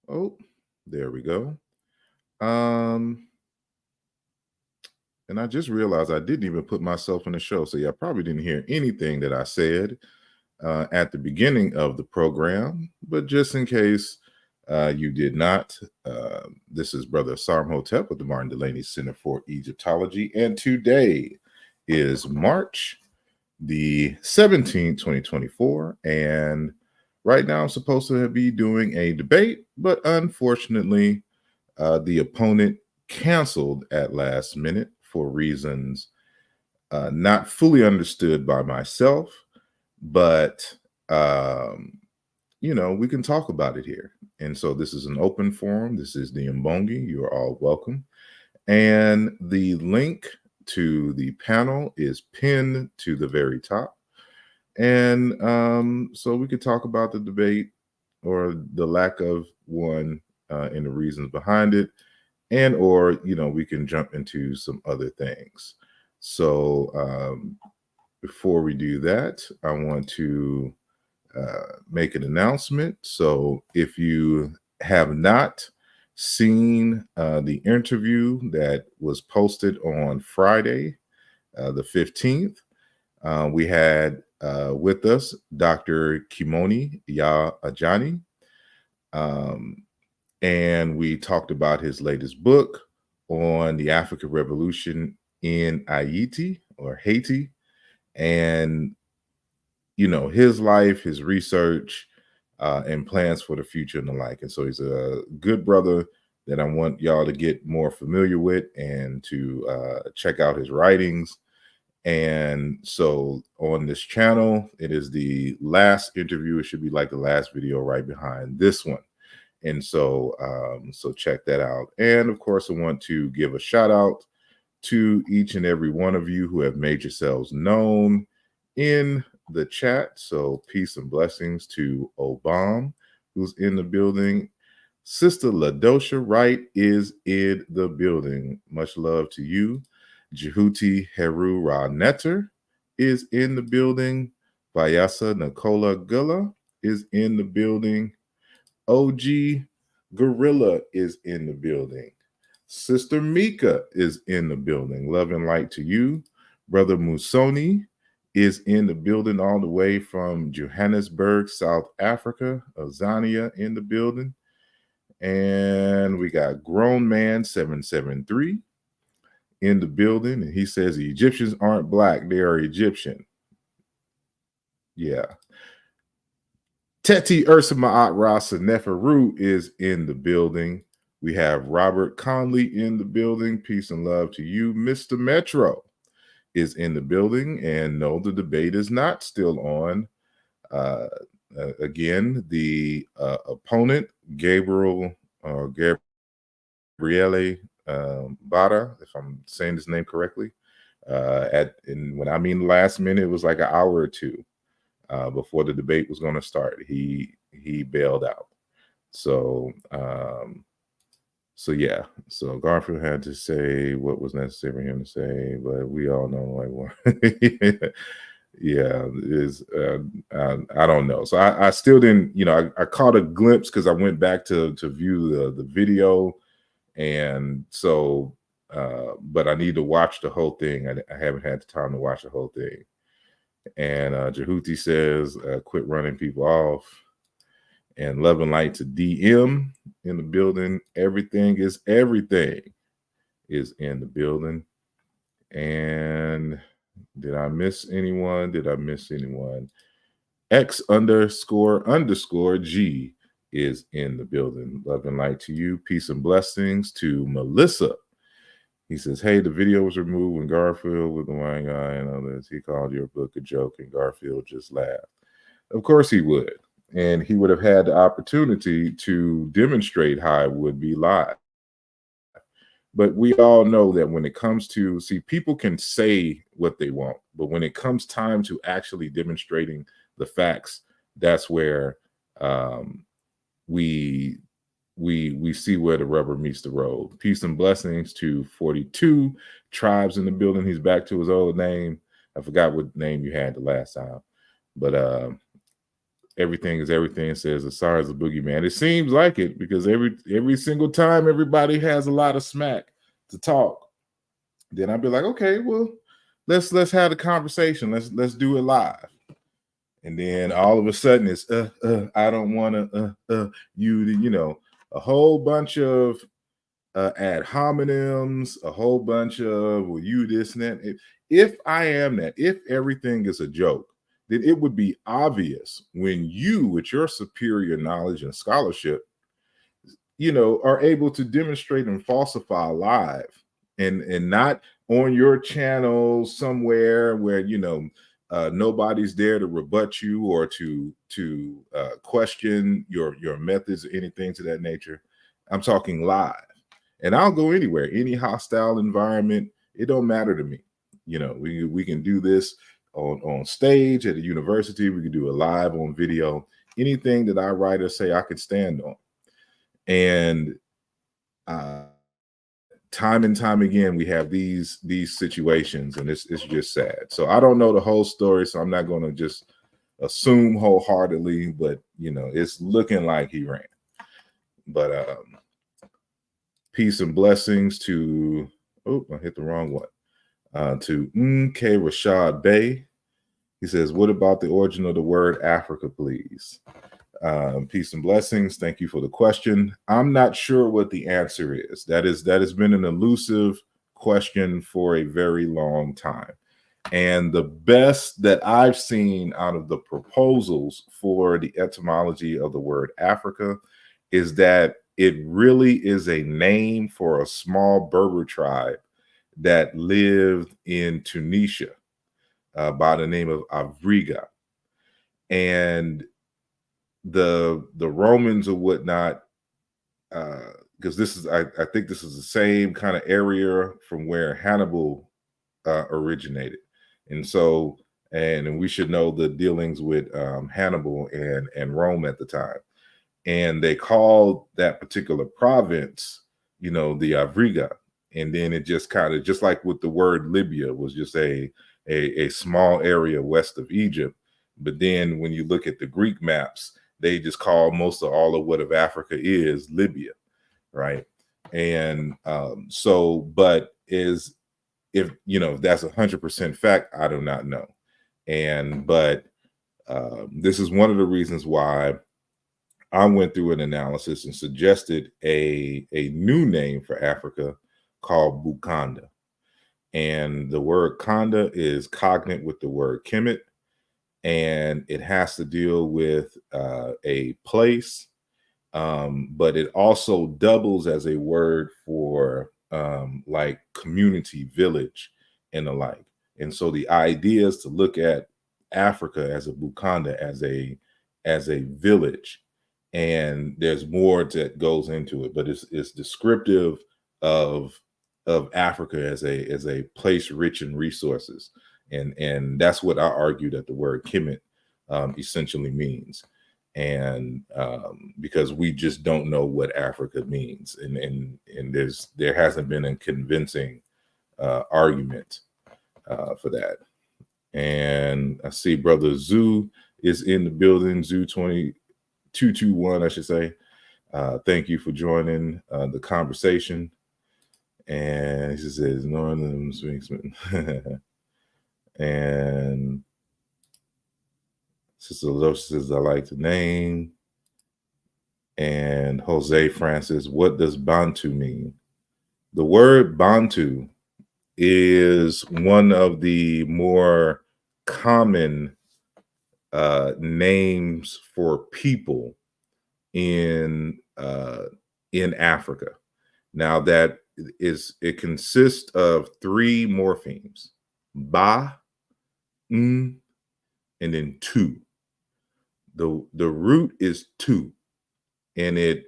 Oh, there we go. Um, and I just realized I didn't even put myself in the show, so y'all probably didn't hear anything that I said at the beginning of the program. But just in case you did not, this is Brother Sarm Hotep with the Martin Delaney Center for Egyptology, and today is March the 17th, 2024, and right now I'm supposed to be doing a debate, but unfortunately, the opponent canceled at last minute for reasons not fully understood by myself, but we can talk about it here. And so this is an open forum. This is the Mbongi. You are all welcome. And the link to the panel is pinned to the very top. And so we could talk about the debate or the lack of one and the reasons behind it, and or we can jump into some other things. So before we do that, I want to make an announcement. So if you have not seen the interview that was posted on Friday, the 15th, we had with us Dr. Kimoni Ya Ajani. And we talked about his latest book on the African Revolution in Haiti or Haiti. And his life, his research, and plans for the future and the like. And so he's a good brother that I want y'all to get more familiar with and to check out his writings. And so on this channel, it is the last interview. It should be like the last video right behind this one. And so check that out. And of course, I want to give a shout out to each and every one of you who have made yourselves known in the chat. So peace and blessings to Obam, who's in the building. Sister Ladosha Wright is in the building. Much love to you. Jehuti Heru Ra-Netter is in the building. Vayasa Nicola Gula is in the building. OG Gorilla is in the building. Sister Mika is in the building. Love and light to you. Brother Musoni is in the building all the way from Johannesburg, South Africa. Azania in the building. And we got Grown Man 773 in the building. And he says the Egyptians aren't black, they are Egyptian. Yeah. Teti Ursa Ma'at Rasa Neferu is in the building. We have Robert Conley in the building. Peace and love to you. Mr. Metro is in the building. And no, the debate is not still on. Again, the opponent, Gabriele Bada, if I'm saying his name correctly, when I mean last minute, it was like an hour or two before the debate was going to start. He bailed out. So yeah. So Garfield had to say what was necessary for him to say, but we all know like yeah, is I don't know. So I still didn't, I caught a glimpse because I went back to view the video, and so but I need to watch the whole thing. I haven't had the time to watch the whole thing. And Jehuti says, quit running people off. And love and light to DM in the building. Everything is in the building. And did I miss anyone? X__G is in the building. Love and light to you. Peace and blessings to Melissa. He says, hey, the video was removed when Garfield with the wine guy and others. He called your book a joke and Garfield just laughed. Of course he would. And he would have had the opportunity to demonstrate how it would be live. But we all know that when it comes to, people can say what they want, but when it comes time to actually demonstrating the facts, that's where we see where the rubber meets the road. Peace and blessings to 42 tribes in the building. He's back to his old name. I forgot what name you had the last time, but everything is everything says Asar is a boogeyman. It seems like it, because every single time everybody has a lot of smack to talk, then I'd be like, okay, well, let's have the conversation. Let's do it live. And then all of a sudden it's I don't want to you know, a whole bunch of ad hominems, a whole bunch of, well, you this and that. If I am that, if everything is a joke, then it would be obvious when you, with your superior knowledge and scholarship, you know, are able to demonstrate and falsify live, and not on your channel somewhere where, you know, nobody's there to rebut you or to question your methods or anything to that nature. I'm talking live. And I'll go anywhere, any hostile environment. It don't matter to me. You know, we can do this on stage at a university. We can do it live on video. Anything that I write or say, I can stand on. And time and time again, we have these situations, and it's just sad. So I don't know the whole story, so I'm not going to just assume wholeheartedly, but you know, it's looking like he ran. But peace and blessings to, oh, I hit the wrong one. To K. Rashad Bey. He says, what about the origin of the word Africa, please? Peace and blessings. Thank you for the question. I'm not sure what the answer is. That has been an elusive question for a very long time. And the best that I've seen out of the proposals for the etymology of the word Africa is that it really is a name for a small Berber tribe that lived in Tunisia by the name of Avriga. And the Romans or whatnot, because this is, I think this is the same kind of area from where Hannibal originated. And so, and we should know the dealings with Hannibal and Rome at the time. And they called that particular province, you know, the Avriga. And then it just kind of, just like with the word Libya, was just a small area west of Egypt. But then when you look at the Greek maps, they just call most of all of what of Africa is Libya, right? And so, but is, if you know, if that's 100% fact, I do not know. And but this is one of the reasons why I went through an analysis and suggested a new name for Africa called Bukanda. And the word Kanda is cognate with the word Kemet, and it has to deal with a place, but it also doubles as a word for like community, village, and the like. And so the idea is to look at Africa as a Bukanda, as a village, and there's more that goes into it, but it's descriptive of Africa as a place rich in resources, and that's what I argue that the word Kemet essentially means. And because we just don't know what Africa means, and there hasn't been a convincing argument for that. And I see Brother Zoo is in the building, Zoo 2221, I should say. Thank you for joining the conversation. And he says, Northern Swing. And Sister Lotus says, I like the name. And Jose Francis, what does Bantu mean? The word Bantu is one of the more common names for people in Africa. Now that it consists of three morphemes: ba, and then tu. The root is tu, and it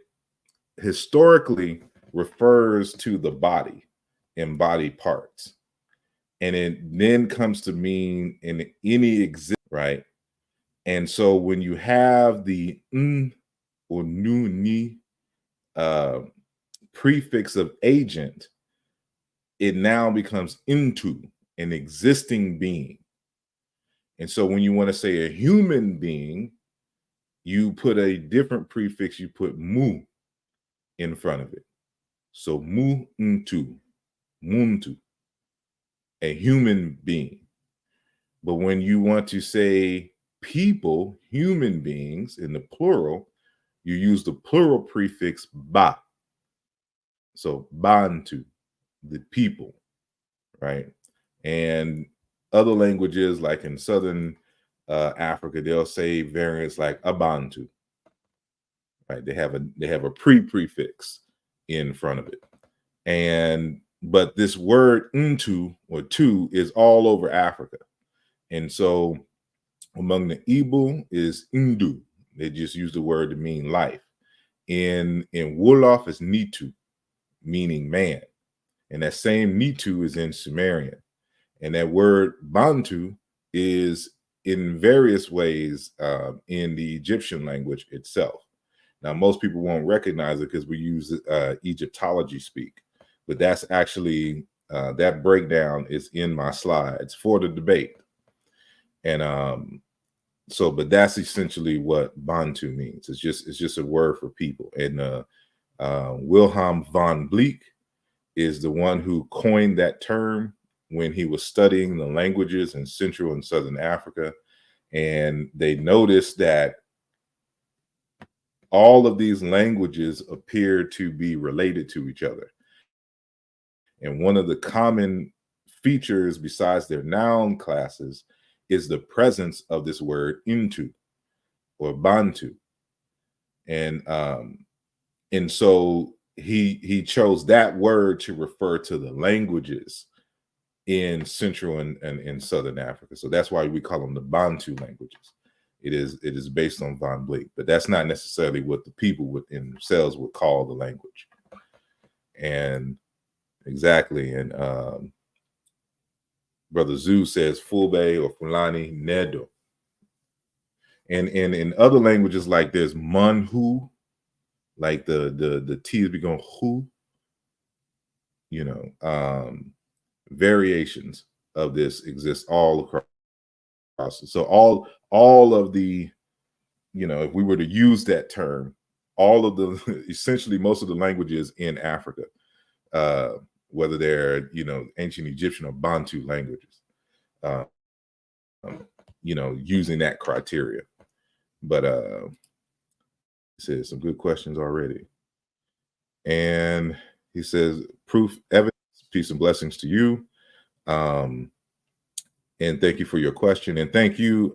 historically refers to the body and body parts, and it then comes to mean in any exist, right? And so when you have the or nu ni prefix of agent, it now becomes into an existing being. And so when you want to say a human being, you put a different prefix, you put mu in front of it. So muntu, muntu, a human being. But when you want to say people, human beings in the plural, you use the plural prefix ba. So Bantu, the people, right? And other languages, like in Southern Africa, they'll say variants like Abantu, right? They have a prefix in front of it. And but this word untu or tu is all over Africa. And so among the Igbo is Ndu. They just use the word to mean life. In Wolof is Nitu, meaning man. And that same Nitu is in Sumerian. And that word Bantu is in various ways in the Egyptian language itself. Now, most people won't recognize it because we use Egyptology speak, but that's actually, that breakdown is in my slides for the debate. And so, but that's essentially what Bantu means. It's just a word for people. And Wilhelm von Bleek is the one who coined that term when he was studying the languages in Central and Southern Africa. And they noticed that all of these languages appear to be related to each other. And one of the common features besides their noun classes is the presence of this word into or Bantu. And so he chose that word to refer to the languages in Central and in Southern Africa. So that's why we call them the Bantu languages. It is based on von Bleek, but that's not necessarily what the people within themselves would call the language. And exactly, and Brother Zoo says Fulbe or Fulani Nedo. And in other languages, like there's Manhu, like the T is going hu, you know, variations of this exist all across. So all of the, you know, if we were to use that term, all of the essentially most of the languages in Africa, whether they're, you know, ancient Egyptian or Bantu languages, you know, using that criteria. But he says some good questions already. And he says, proof, evidence, peace and blessings to you. And thank you for your question. And thank you,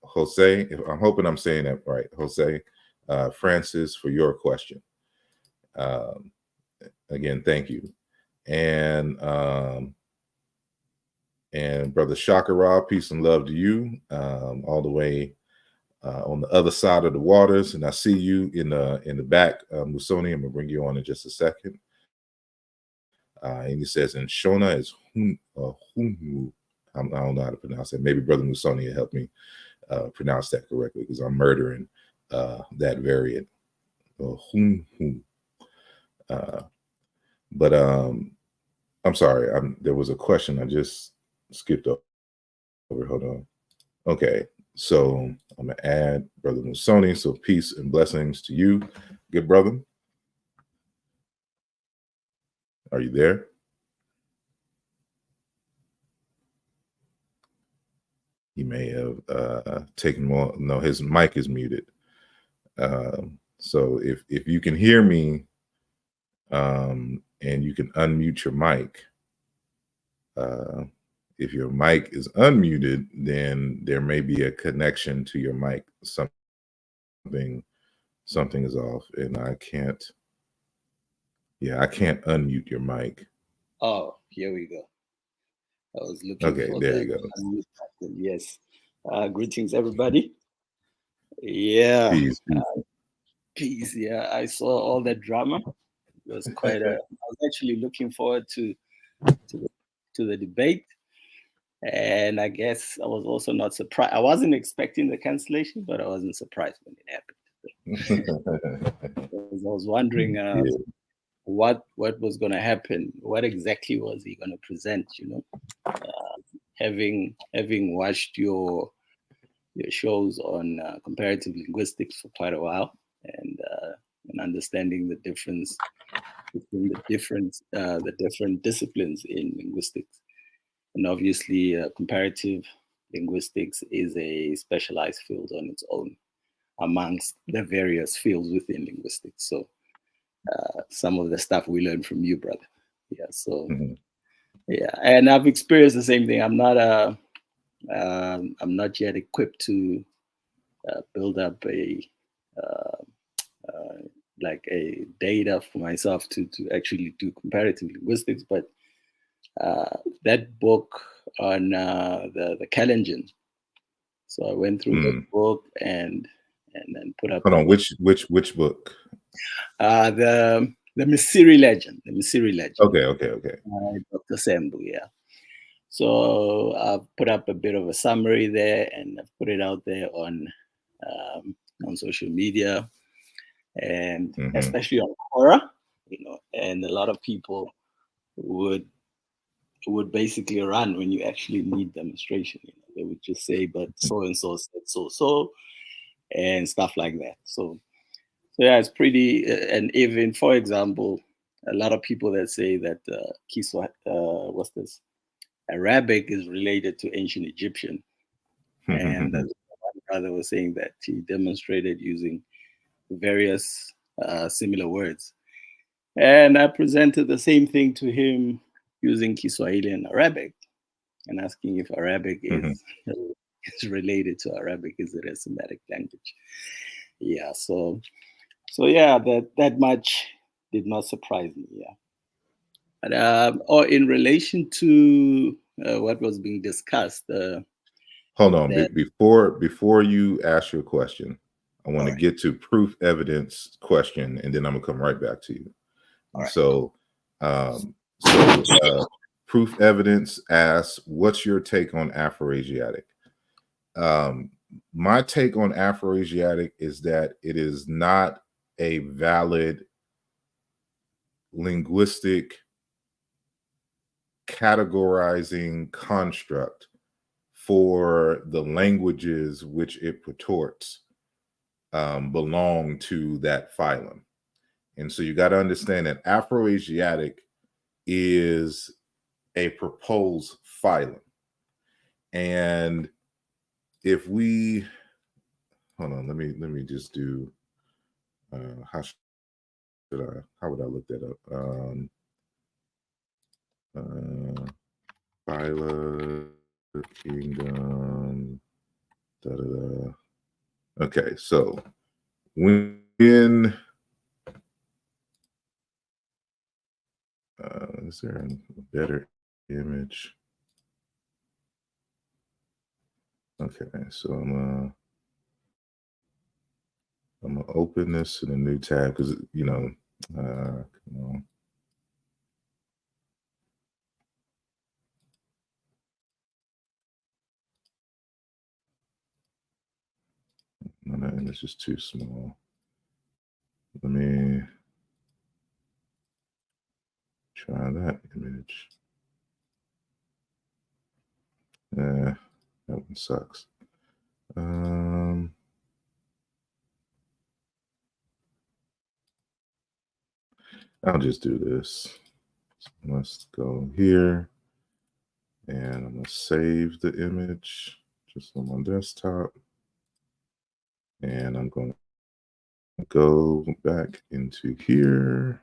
Jose. I'm hoping I'm saying that right, Jose Francis, for your question. Again, thank you. And Brother Shakara, peace and love to you, all the way on the other side of the waters. And I see you in the back, Musoni. I'm gonna bring you on in just a second. And he says, and Shona is Hunmu. I don't know how to pronounce that. Maybe Brother Musoni will help me pronounce that correctly because I'm murdering that variant. But I'm sorry. There was a question I just skipped over. Hold on. Okay. So I'm going to add Brother Musoni. So peace and blessings to you. Good brother. Are you there? He may have taken more. No, his mic is muted. So if you can hear me and you can unmute your mic, if your mic is unmuted, then there may be a connection to your mic. Something is off, and I can't. Yeah, I can't unmute your mic. Oh, here we go. I was looking okay, for there you go. Yes. Greetings, everybody. Yeah. Peace. Peace. Yeah, I saw all that drama. It was quite I was actually looking forward to the debate. And I guess I was also not surprised. I wasn't expecting the cancellation, but I wasn't surprised when it happened. I was wondering what was going to happen. What exactly was he going to present? You know, having watched your your shows on comparative linguistics for quite a while, and understanding the difference between the different disciplines in linguistics. And obviously, comparative linguistics is a specialized field on its own amongst the various fields within linguistics. So some of the stuff we learned from you, brother. Yeah. So yeah, and I've experienced the same thing. I'm not yet equipped to build up a like a data for myself to actually do comparative linguistics, but that book on the Kalenjin. So I went through that book and then put up. Hold on, which book? The Misiri legend. The Misiri legend. Okay. Dr. Sembu, yeah. So I've put up a bit of a summary there, and I've put it out there on social media, and especially on Quora, and a lot of people would basically run when you actually need demonstration. They would just say, "But so and so said so," and stuff like that. So yeah, it's pretty. And even, for example, a lot of people that say that what's this? Arabic is related to ancient Egyptian, and one brother was saying that he demonstrated using various similar words, and I presented the same thing to him using Kiswahili and Arabic, and asking if Arabic is related to Arabic. Is it a Semitic language? Yeah. So yeah, that much did not surprise me. Yeah. But, or in relation to what was being discussed. Hold on. Before you ask your question, I want to get to proof evidence question, and then I'm gonna come right back to you. And so proof evidence asks, what's your take on Afroasiatic? My take on Afroasiatic is that it is not a valid linguistic categorizing construct for the languages which it purports belong to that phylum. And so you got to understand that Afroasiatic is a proposed phylum. And if we hold on, let me just do how would I look that up? Phyla Kingdom. Okay, so when is there a better image? Okay, so I'm gonna open this in a new tab because come on. No, that image is too small. Let me try that image. That one sucks. I'll just do this. So let's go here, and I'm gonna save the image just on my desktop, and I'm going to go back into here,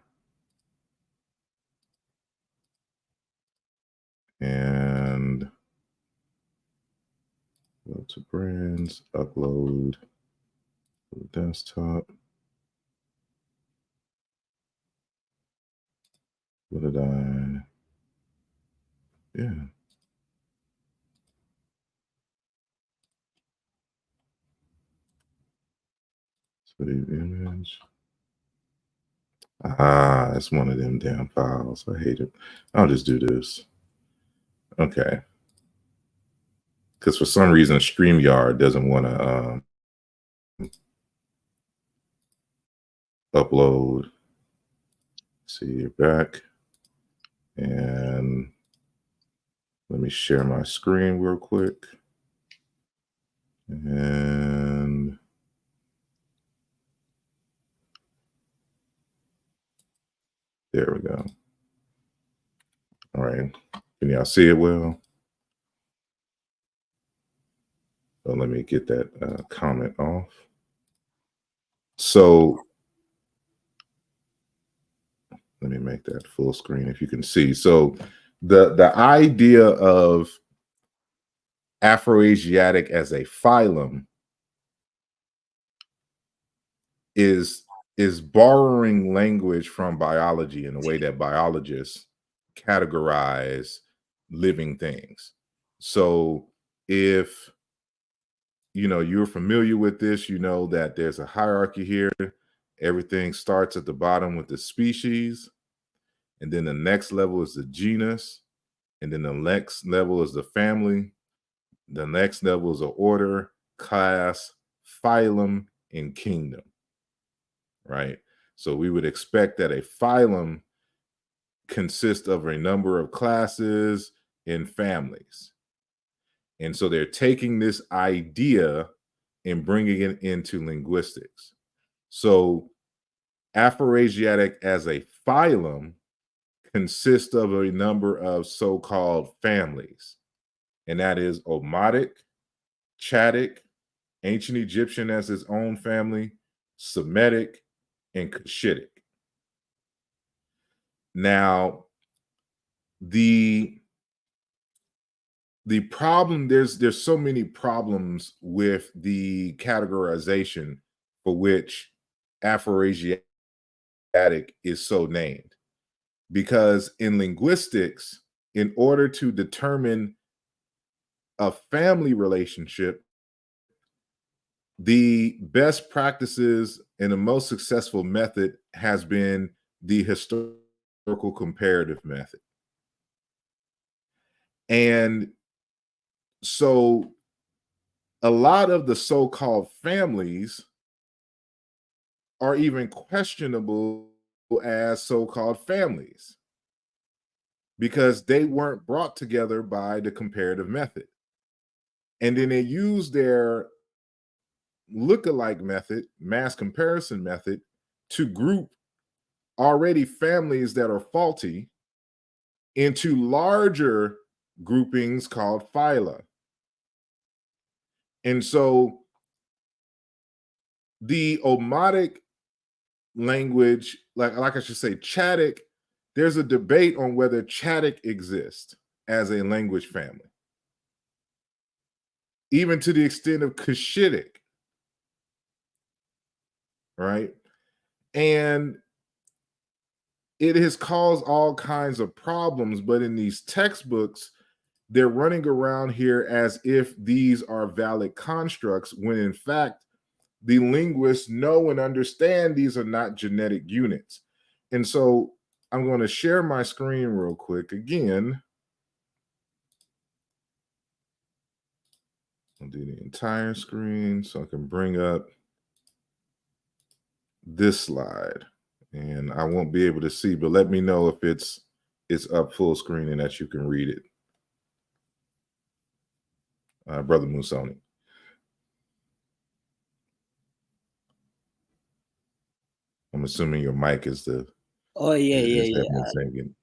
and go to brands, upload to the desktop. What did I? Yeah. Save image. Ah, it's one of them damn files. I hate it. I'll just do this. Okay. Because for some reason, StreamYard doesn't want to upload. See, you're back. And let me share my screen real quick. And there we go. All right. Can y'all see it well? So let me get that comment off. So let me make that full screen if you can see. So the idea of Afroasiatic as a phylum is borrowing language from biology in the way that biologists categorize living things. So if you're familiar with this, you know that there's a hierarchy here. Everything starts at the bottom with the species, and then the next level is the genus, and then the next level is the family, the next level is the order, class, phylum, and kingdom, right? So we would expect that a phylum consists of a number of classes and families. And so they're taking this idea and bringing it into linguistics. So Afroasiatic as a phylum consists of a number of so-called families, and that is Omotic, Chadic, Ancient Egyptian as its own family, Semitic, and Cushitic. Now, the problem, there's so many problems with the categorization for which Afroasiatic is so named, because in linguistics, in order to determine a family relationship, the best practices and the most successful method has been the historical comparative method. And so a lot of the so-called families are even questionable as so-called families because they weren't brought together by the comparative method. And then they use their lookalike method, mass comparison method, to group already families that are faulty into larger groupings called phyla. And so the Omotic language, like I should say, Chadic, there's a debate on whether Chadic exists as a language family, even to the extent of Cushitic, right? And it has caused all kinds of problems, but in these textbooks, they're running around here as if these are valid constructs, when in fact, the linguists know and understand these are not genetic units. And so I'm going to share my screen real quick again. I'll do the entire screen so I can bring up this slide. And I won't be able to see, but let me know if it's up full screen and that you can read it. Brother Musoni. I'm assuming your mic is the. Oh yeah,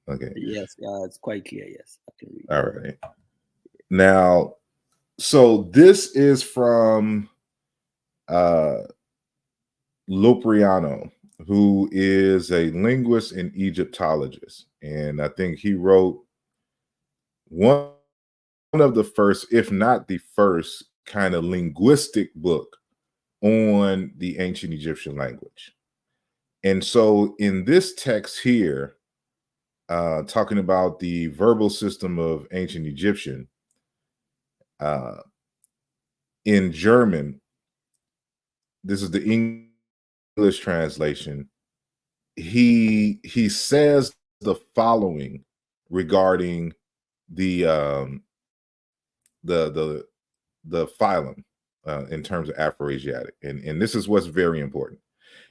Okay. Yes, it's quite clear. Yes, I can read. All right. Now, so this is from Lopriano, who is a linguist and Egyptologist, and I think he wrote one of the first, if not the first, kind of linguistic book on the ancient Egyptian language. And so in this text here, talking about the verbal system of ancient Egyptian, in German, this is the English translation. He says the following regarding the phylum in terms of Afroasiatic, and this is what's very important.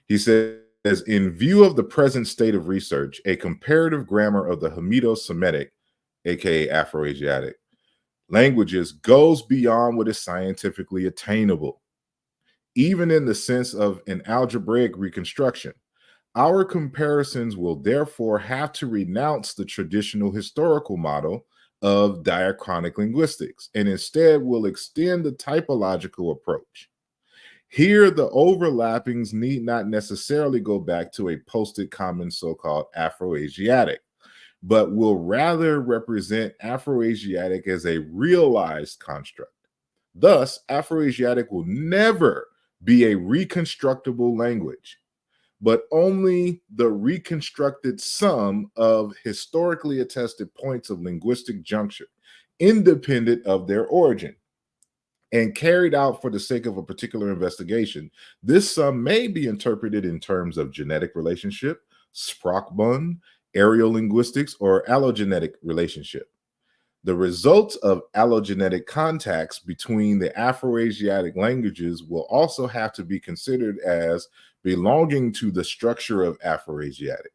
He says, in view of the present state of research, a comparative grammar of the Hamido-Semitic, aka Afroasiatic, languages goes beyond what is scientifically attainable, even in the sense of an algebraic reconstruction. Our comparisons will therefore have to renounce the traditional historical model of diachronic linguistics and instead will extend the typological approach. Here, the overlappings need not necessarily go back to a posted common so-called Afroasiatic, but will rather represent Afroasiatic as a realized construct. Thus, Afroasiatic will never be a reconstructible language, but only the reconstructed sum of historically attested points of linguistic juncture, independent of their origin and carried out for the sake of a particular investigation. This sum may be interpreted in terms of genetic relationship, Sprachbund, aerial linguistics, or allogenetic relationship. The results of allogenetic contacts between the Afroasiatic languages will also have to be considered as belonging to the structure of Afroasiatic,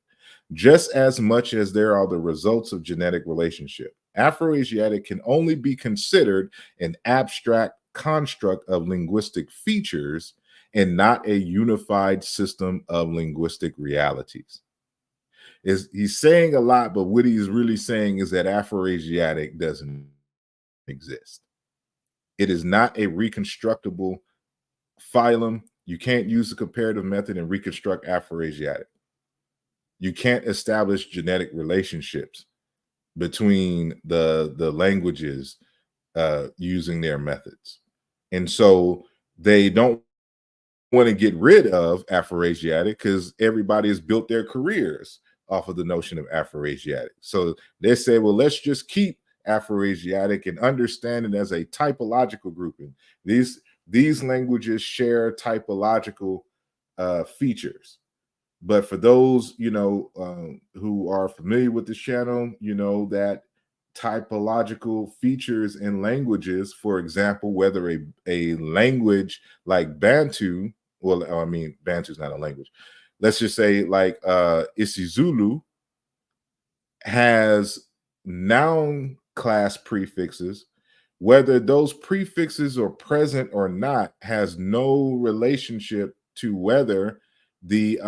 just as much as there are the results of genetic relationship. Afroasiatic can only be considered an abstract construct of linguistic features and not a unified system of linguistic realities. He's saying a lot, but what he's really saying is that Afroasiatic doesn't exist. It is not a reconstructible phylum. You can't use the comparative method and reconstruct Afroasiatic. You can't establish genetic relationships between the languages using their methods. And so they don't want to get rid of Afroasiatic because everybody has built their careers off of the notion of Afroasiatic. So they say, well, let's just keep Afroasiatic and understand it as a typological grouping. These languages share typological features. But for those, who are familiar with this channel, you know that typological features in languages, for example, whether a language like Bantu, well, I mean, Bantu is not a language. Let's just say like isiZulu has noun class prefixes, whether those prefixes are present or not has no relationship to whether the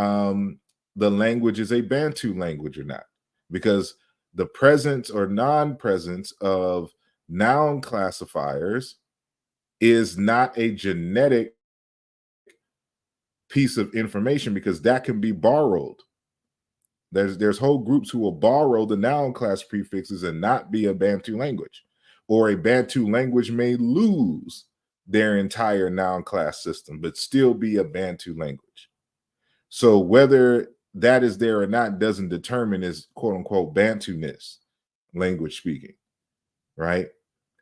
language is a Bantu language or not, because the presence or non-presence of noun classifiers is not a genetic piece of information because that can be borrowed. There's whole groups who will borrow the noun class prefixes and not be a Bantu language, or a Bantu language may lose their entire noun class system but still be a Bantu language. So whether that is there or not doesn't determine is quote unquote Bantu-ness, language speaking, right?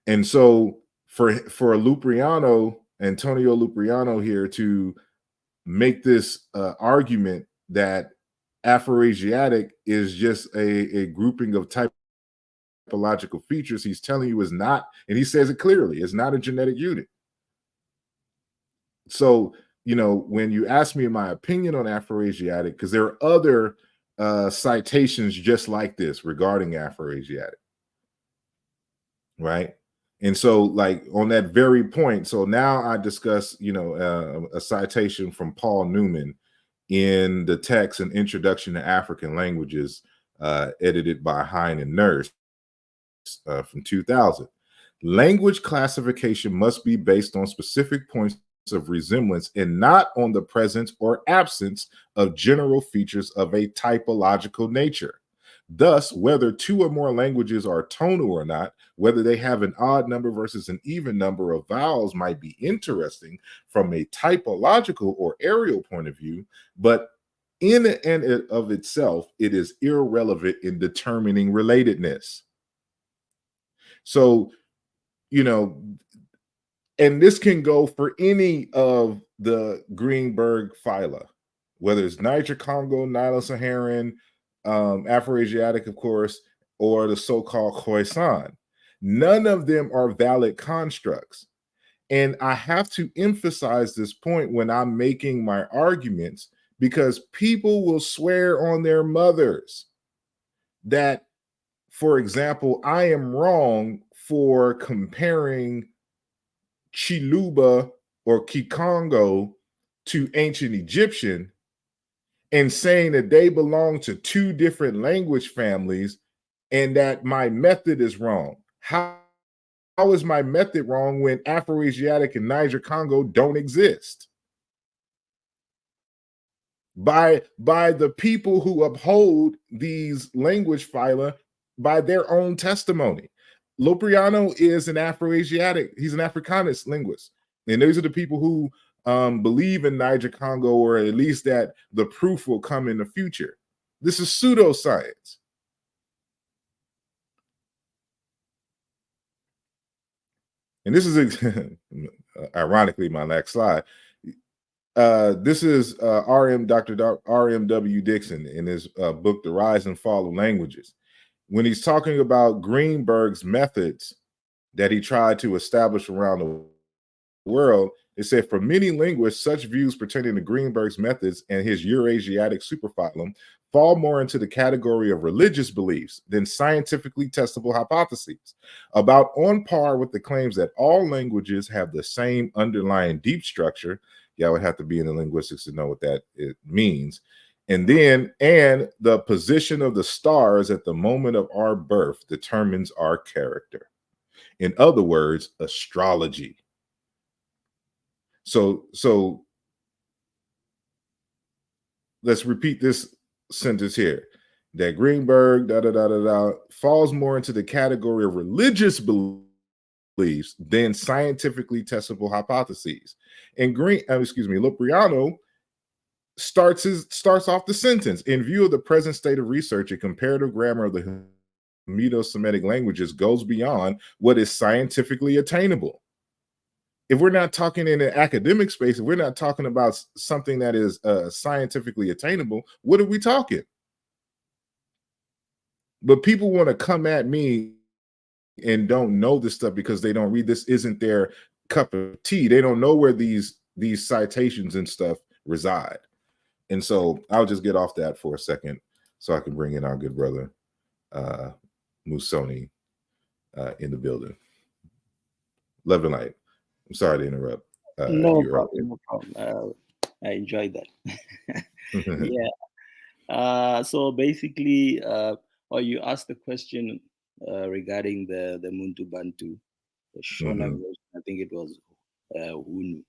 And so for Lupriano, Antonio Lupriano here to make this argument that Afroasiatic is just a grouping of typological features, he's telling you is not, and he says it clearly, it's not a genetic unit. So, when you ask me my opinion on Afroasiatic, because there are other citations just like this regarding Afroasiatic, right? And so, like on that very point, so now I discuss, a citation from Paul Newman in the text An Introduction to African Languages, edited by Hein and Nurse from 2000. Language classification must be based on specific points of resemblance and not on the presence or absence of general features of a typological nature. Thus, whether two or more languages are tonal or not, whether they have an odd number versus an even number of vowels might be interesting from a typological or aerial point of view, but in and of itself, it is irrelevant in determining relatedness. So, and this can go for any of the Greenberg phyla, whether it's Niger-Congo, Nilo-Saharan, Afroasiatic, of course, or the so-called Khoisan. None of them are valid constructs. And I have to emphasize this point when I'm making my arguments, because people will swear on their mothers that for example, I am wrong for comparing Chiluba or Kikongo to ancient Egyptian and saying that they belong to two different language families and that my method is wrong. How is my method wrong when Afroasiatic and Niger Congo don't exist? By the people who uphold these language phyla by their own testimony. Lopriano is an Afroasiatic, he's an Africanist linguist. And those are the people who believe in Niger Congo, or at least that the proof will come in the future. This is pseudoscience. And this is ironically my next slide. This is Dr. R.M.W. Dixon in his book, The Rise and Fall of Languages. When he's talking about Greenberg's methods that he tried to establish around the world, it said, for many linguists, such views pertaining to Greenberg's methods and his Eurasiatic superphylum fall more into the category of religious beliefs than scientifically testable hypotheses, about on par with the claims that all languages have the same underlying deep structure. Yeah, I would have to be in the linguistics to know what that it means. And the position of the stars at the moment of our birth determines our character. In other words, astrology. So let's repeat this sentence here. That Greenberg falls more into the category of religious beliefs than scientifically testable hypotheses. And Lopriano starts off the sentence. In view of the present state of research, a comparative grammar of the Hamido-Semitic languages goes beyond what is scientifically attainable. If we're not talking in an academic space, if we're not talking about something that is scientifically attainable, what are we talking? But people want to come at me and don't know this stuff because they don't read. This isn't their cup of tea. They don't know where these citations and stuff reside. And so I'll just get off that for a second so I can bring in our good brother Musoni in the building. Love and light. I'm sorry to interrupt. No problem. I enjoyed that. Yeah. So basically, you asked the question regarding the Muntu Bantu, the Shona version. I think it was Hunu.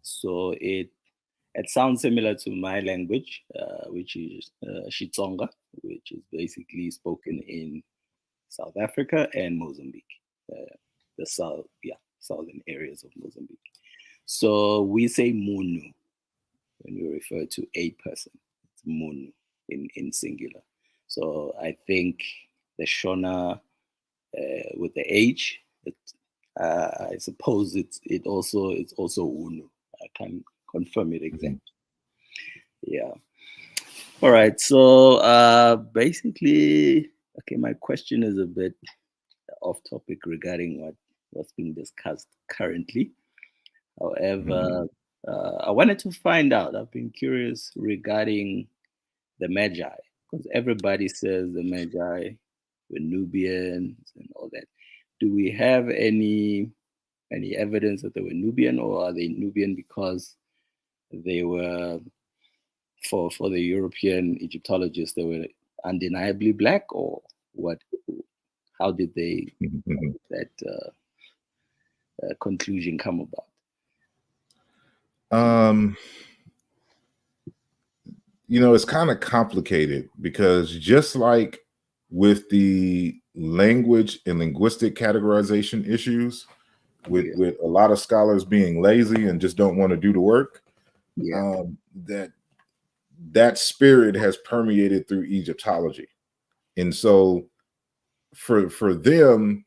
So it sounds similar to my language, which is Xitsonga, which is basically spoken in South Africa and Mozambique, the southern areas of Mozambique. So we say Munu when we refer to a person. It's Munu in singular. So I think the Shona with the H, I suppose it's also Unu. I can't confirm it exactly. Yeah. All right. So basically, okay, my question is a bit off topic regarding what's being discussed currently. However, I wanted to find out. I've been curious regarding the Medjay, because everybody says the Medjay were Nubians and all that. Do we have any evidence that they were Nubian, or are they Nubian because they were, for the European Egyptologists, they were undeniably black, or what? How did that conclusion come about? It's kind of complicated because just like with the language and linguistic categorization issues, with a lot of scholars being lazy and just don't want to do the work, that spirit has permeated through Egyptology. And so for them,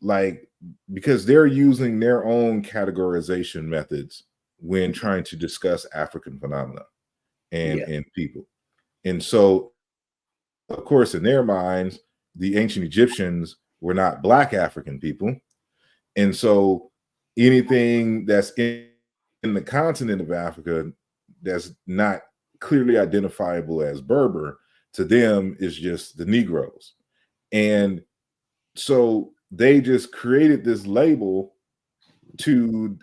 like, because they're using their own categorization methods when trying to discuss African phenomena and people. And so, of course, in their minds, the ancient Egyptians were not Black African people. And so anything that's in the continent of Africa that's not clearly identifiable as Berber, to them is just the Negroes. And so they just created this label to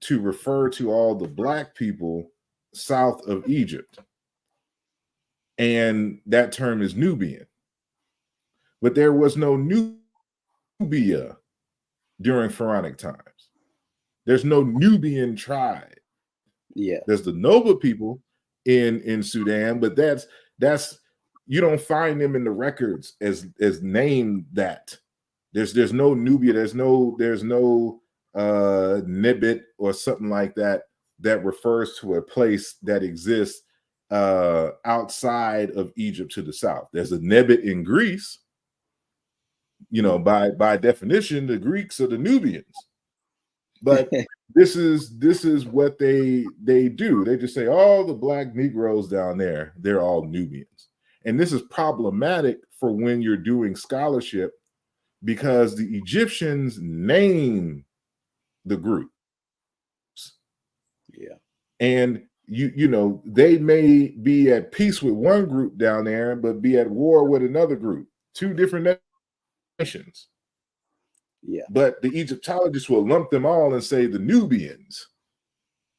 refer to all the black people south of Egypt. And that term is Nubian. But there was no Nubia during Pharaonic times. There's no Nubian tribe. Yeah. There's the Noba people in Sudan, but that's you don't find them in the records as named that. There's no Nubia, there's no Nibit or something like that that refers to a place that exists outside of Egypt to the south. There's a Nebit in Greece. You know, by definition, the Greeks are the Nubians. But this is what they do. They just say all the black Negroes down there, they're all Nubians. And this is problematic for when you're doing scholarship, because the Egyptians name the groups. Yeah. And you know, they may be at peace with one group down there, but be at war with another group, two different nations. Yeah. But the Egyptologists will lump them all and say the Nubians.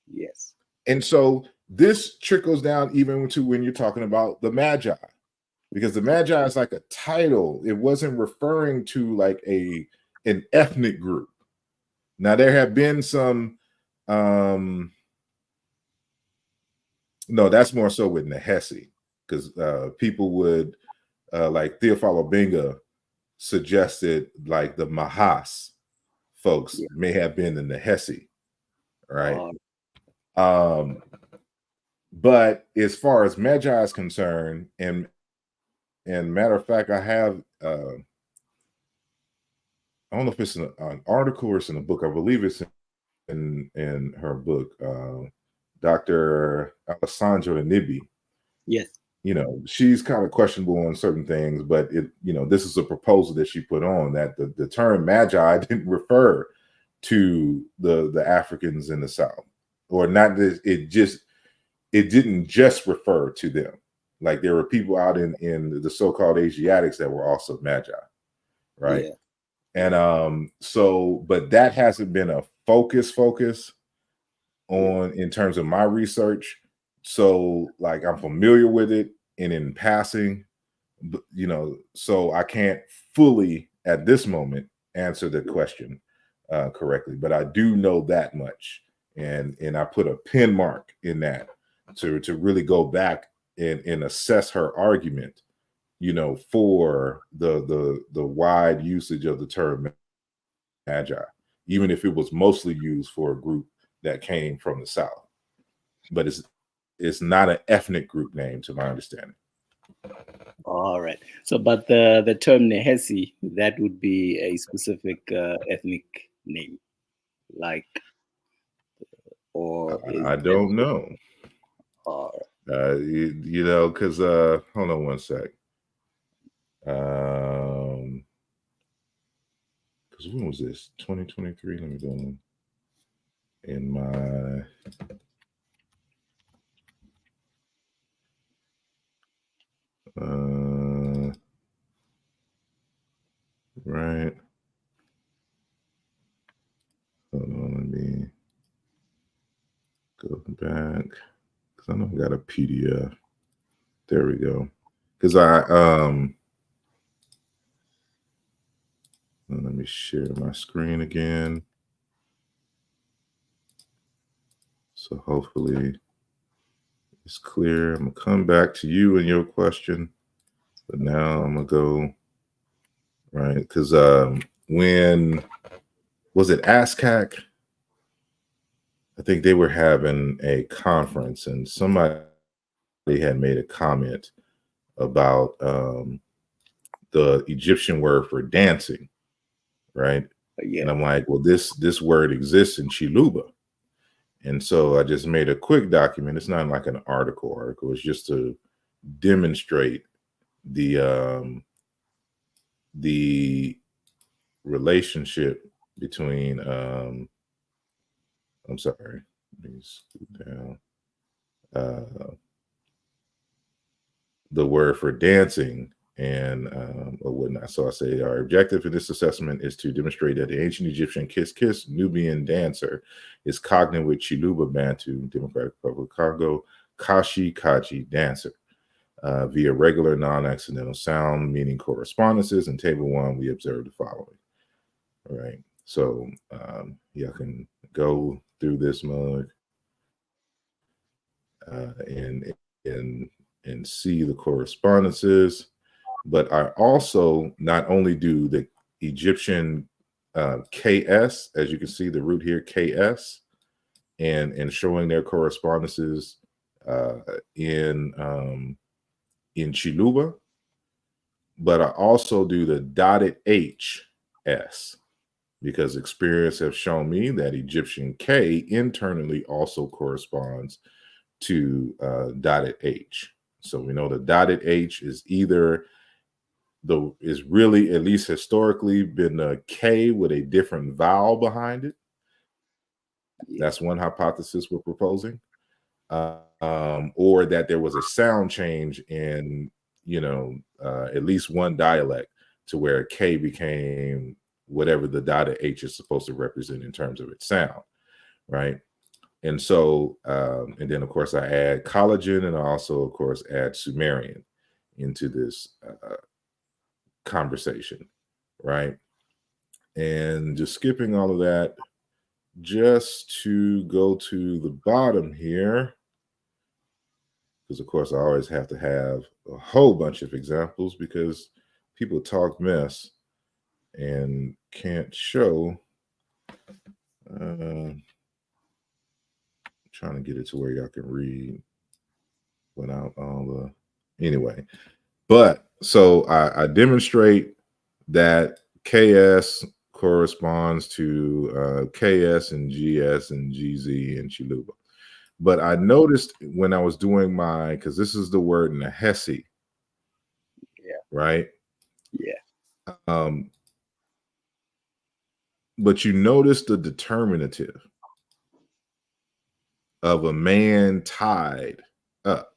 Yes. And so this trickles down even to when you're talking about the Medjay, because the Medjay is like a title. It wasn't referring to like an ethnic group. Now there have been some no, that's more so with Nehesi, because people would like Theophilo Benga suggested like the Mahas folks may have been the Nehesi, right? But as far as Medjay is concerned, and matter of fact, I have I don't know if it's an article or it's in a book. I believe it's in her book, Dr. Alessandra Nibi. Yes. You know, she's kind of questionable on certain things, but this is a proposal that she put on, that the term Magi didn't refer to the Africans in the South, or not. It didn't just refer to them. Like there were people out in the so-called Asiatics that were also Magi, right? Yeah. And so, but that hasn't been a focus on in terms of my research. So like I'm familiar with it and in passing, so I can't fully at this moment answer the question correctly, but I do know that much, and I put a pin mark in that to really go back and assess her argument, for the wide usage of the term Magi, even if it was mostly used for a group that came from the South. But it's not an ethnic group name, to my understanding. All right. So, but the term Nehesi, that would be a specific ethnic name, like, or I don't know. Or Because hold on one sec. Because when was this? 2023. Let me go in my. Right. Hold on, let me go back, because I know I got a PDF. There we go. Because let me share my screen again. So hopefully it's clear. I'm gonna come back to you and your question, but now I'm gonna go right, because when was it ASCAC? I think they were having a conference, and somebody had made a comment about the Egyptian word for dancing, right? Yeah. And I'm like, well, this word exists in Chiluba. And so I just made a quick document. It's not like an article. It's just to demonstrate the relationship between I'm sorry, let me scoot down. The word for dancing and or whatnot. So I say our objective in this assessment is to demonstrate that the ancient Egyptian kiss Nubian dancer is cognate with Chiluba Bantu, Democratic Republic of Congo, Kaji dancer. Via regular non-accidental sound meaning correspondences. In table 1, we observe the following. All right. So y'all can go through this mug and see the correspondences. But I also not only do the Egyptian KS, as you can see the root here, KS, and showing their correspondences in Chiluba, but I also do the dotted HS, because experience has shown me that Egyptian K internally also corresponds to dotted H. So we know the dotted H is is really, at least historically, been a K with a different vowel behind it. That's one hypothesis we're proposing. Or that there was a sound change in, at least one dialect to where K became whatever the dotted H is supposed to represent in terms of its sound, right? And so, and then of course I add collagen, and I also of course add Sumerian into this conversation, right? And just skipping all of that, just to go to the bottom here, because of course I always have to have a whole bunch of examples because people talk mess and can't show. Trying to get it to where y'all can read without all the, anyway. But so I demonstrate that KS corresponds to KS and GS and GZ and Chiluba. But I noticed when I was doing because this is the word Nehesi, right? Yeah. But you notice the determinative of a man tied up.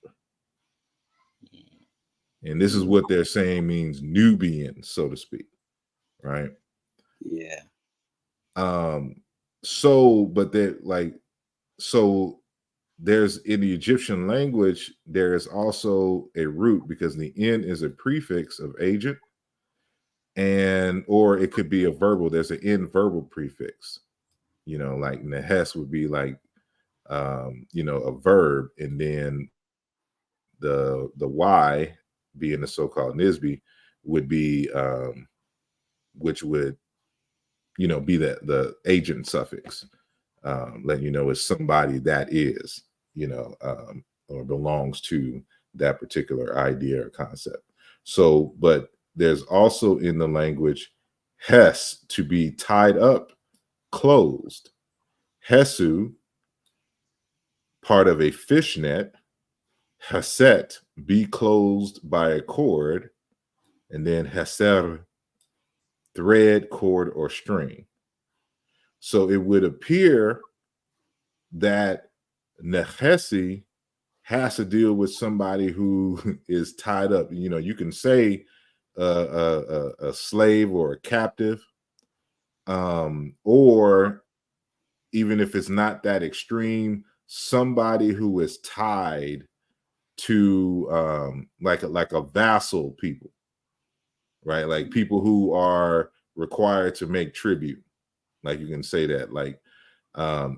And this is what they're saying means Nubian, so to speak, right? Yeah. So there's, in the Egyptian language, there is also a root, because the N is a prefix of agent, or it could be a verbal. There's an N verbal prefix, like Nehes would be like, a verb, and then the Y, being the so-called Nisbi, would be, which would, be the agent suffix, letting you know it's somebody that is, or belongs to that particular idea or concept. So, but there's also in the language Hes, to be tied up, closed. Hesu, part of a fishnet. Haset, be closed by a cord. And then Heser, thread, cord, or string. So it would appear that Nehesi has to deal with somebody who is tied up. You can say a slave or a captive, or even if it's not that extreme, somebody who is tied to like a vassal people, right? Like people who are required to make tribute. Like you can say that, like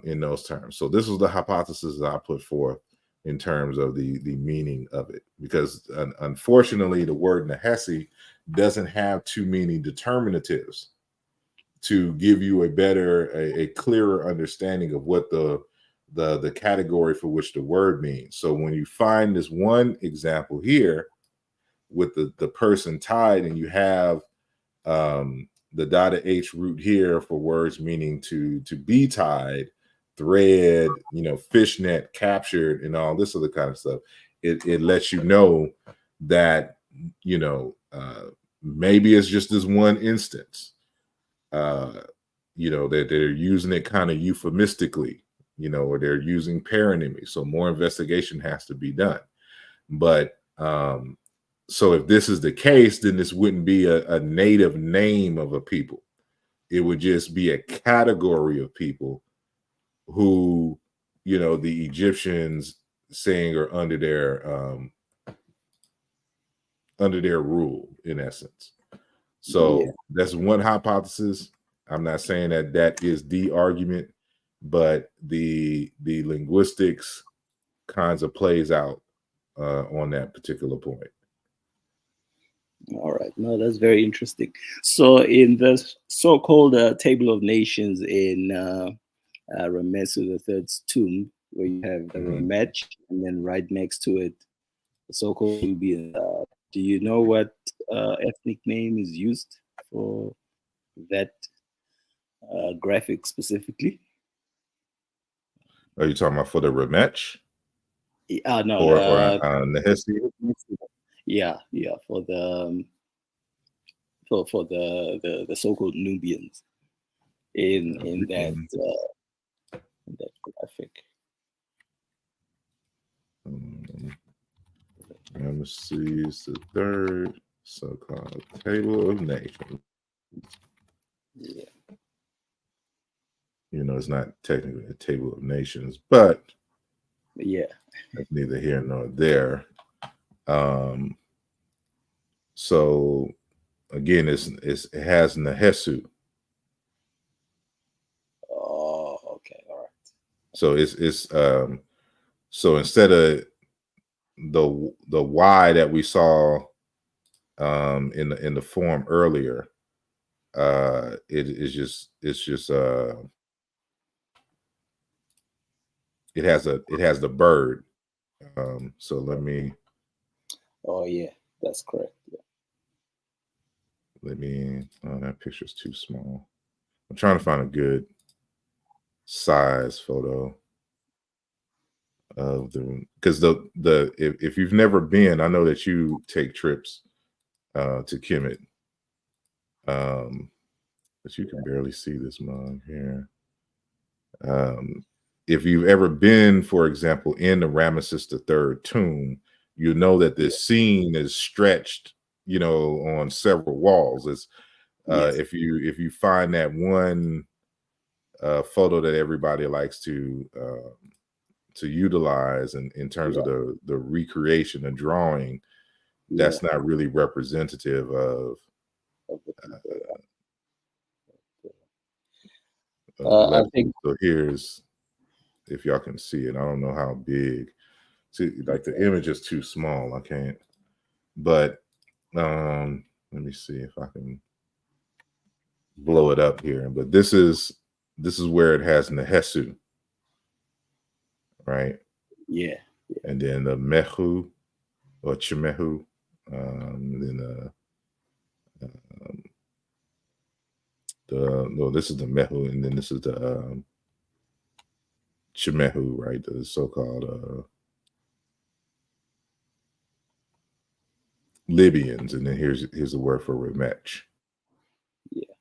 in those terms. So this was the hypothesis that I put forth in terms of the meaning of it, because unfortunately the word Nehesi doesn't have too many determinatives to give you a clearer understanding of what the category for which the word means. So when you find this one example here with the person tied, and you have the dotted H root here for words meaning to be tied, thread, fishnet, captured, and all this other kind of stuff, it lets you know that, maybe it's just this one instance, that they're using it kind of euphemistically, or they're using paronymy. So more investigation has to be done. But So if this is the case, then this wouldn't be a native name of a people. It would just be a category of people who, you know, the Egyptians saying are under their rule, in essence. So that's one hypothesis. I'm not saying that that is the argument, but the linguistics kinds of plays out on that particular point. All right. No, that's very interesting. So in the so-called Table of Nations in Rameses III's tomb, where you have the Ramech, and then right next to it, the so-called Nubian. Do you know what ethnic name is used for that graphic specifically? Are you talking about for the Ramech? No. Or Nehesi? Yeah, for the for the so-called Nubians in that graphic. Ramesses the third, so-called Table of Nations. Yeah. You know, it's not technically a Table of Nations, but yeah, that's neither here nor there. So again, it has Nehesu. Oh, okay, all right. So it's so instead of the Y that we saw in the form earlier, it's just it has the bird. So let me. Oh yeah, that's correct. Yeah. Oh, that picture's too small. I'm trying to find a good size photo of the, because if you've never been, I know that you take trips to Kemet, but you can barely see this mug here. If you've ever been, for example, in the Ramesses III tomb, you know that this scene is stretched, you know, on several walls. It's if you find that one photo that everybody likes to utilize in terms of the recreation, the drawing, that's not really representative of I think so here's, if y'all can see it. I don't know how big. See, like the image is too small. I can't. But let me see if I can blow it up here. But this is where it has Nehesu, right? Yeah. And then the Mehu or Chimehu, then no, this is the Mehu, and then this is the Chimehu, right? The so-called Libyans, and then here's the word for Ramech. Yeah.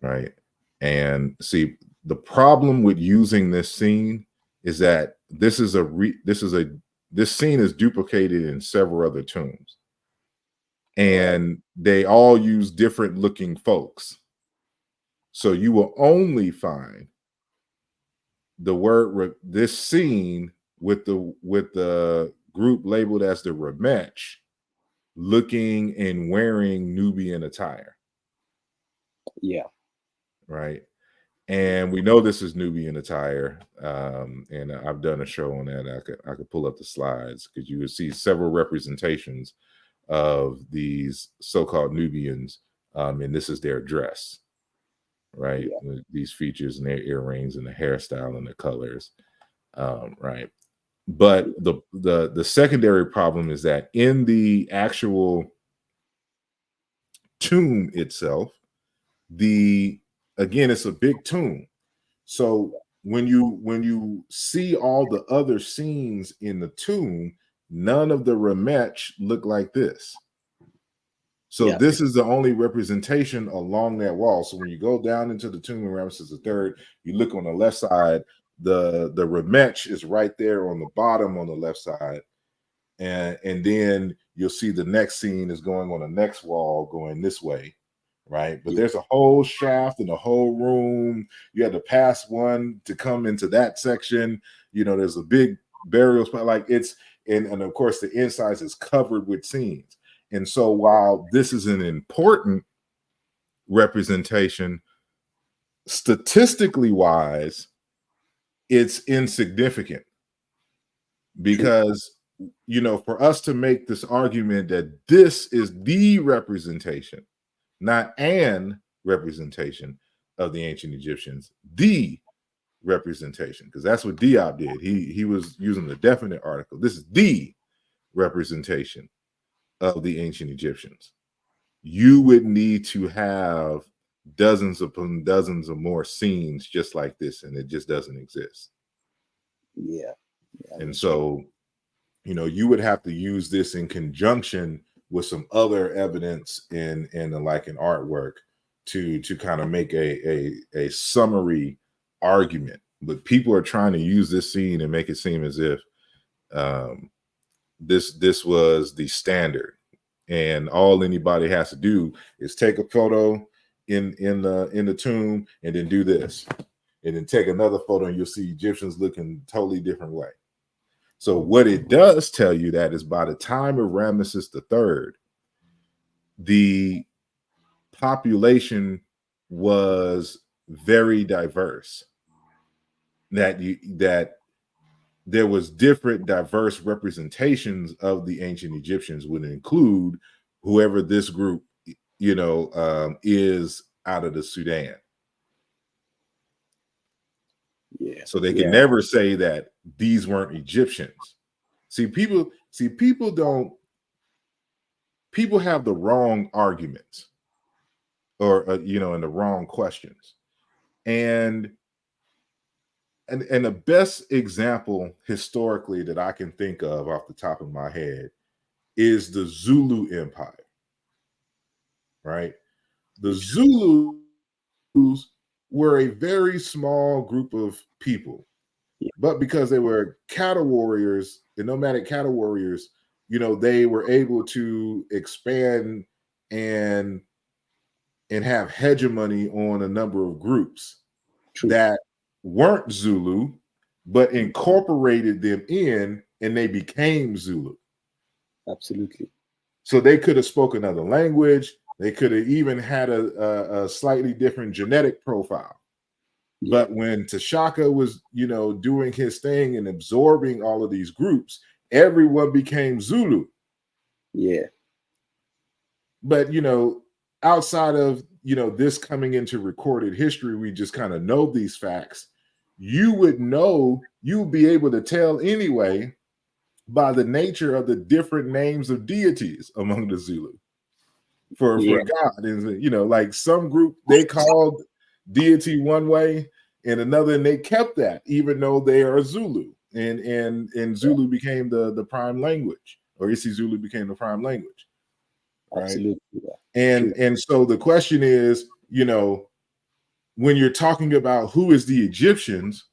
Right. And see, the problem with using this scene is that this scene is duplicated in several other tombs, and they all use different looking folks. So you will only find the word this scene with the group labeled as the Ramech looking and wearing Nubian attire. Yeah. Right. And we know this is Nubian attire, and I've done a show on that. I could pull up the slides because you would see several representations of these so-called Nubians, and this is their dress, right? With these features and their earrings and the hairstyle and the colors, right? But the secondary problem is that in the actual tomb itself, again, it's a big tomb. So when you see all the other scenes in the tomb, none of the Ramech look like this. So this is the only representation along that wall. So when you go down into the tomb of Ramesses III, you look on the left side, the Ramech is right there on the bottom on the left side. And then you'll see the next scene is going on the next wall going this way, right? But there's a whole shaft and a whole room. You had to pass one to come into that section. There's a big burial spot. Like it's, and of course the insides is covered with scenes. And so while this is an important representation, statistically wise, it's insignificant because for us to make this argument that this is the representation, not an representation of the ancient Egyptians, the representation, because that's what Diop did. He was using the definite article. This is the representation of the ancient Egyptians. You would need to have dozens upon dozens of more scenes just like this, and it just doesn't exist. Yeah. And so, you would have to use this in conjunction with some other evidence in like an artwork to kind of make a summary argument. But people are trying to use this scene and make it seem as if this was the standard, and all anybody has to do is take a photo in the tomb and then do this, and then take another photo, and you'll see Egyptians looking totally different way. So what it does tell you that is by the time of Ramesses III, the population was very diverse. That there was different diverse representations of the ancient Egyptians would include whoever this group, is out of the Sudan. Yeah. So they can never say that these weren't Egyptians. People have the wrong arguments or, and the wrong questions. And the best example historically that I can think of off the top of my head is the Zulu Empire, right? The Zulus were a very small group of people, but because they were cattle warriors, the nomadic cattle warriors, they were able to expand and have hegemony on a number of groups that weren't Zulu, but incorporated them in, and they became Zulu. Absolutely. So they could have spoken another language. They could have even had a slightly different genetic profile. Yeah. But when Tashaka was, doing his thing and absorbing all of these groups, everyone became Zulu. Yeah. But, outside of, this coming into recorded history, we just kind of know these facts. You would be able to tell anyway by the nature of the different names of deities among the Zulu for God. And, like some group, they called deity one way and another, and they kept that, even though they are Zulu. And Zulu became the prime language, or isiZulu became the prime language. Right? Absolutely. And so the question is, when you're talking about who is the Egyptians,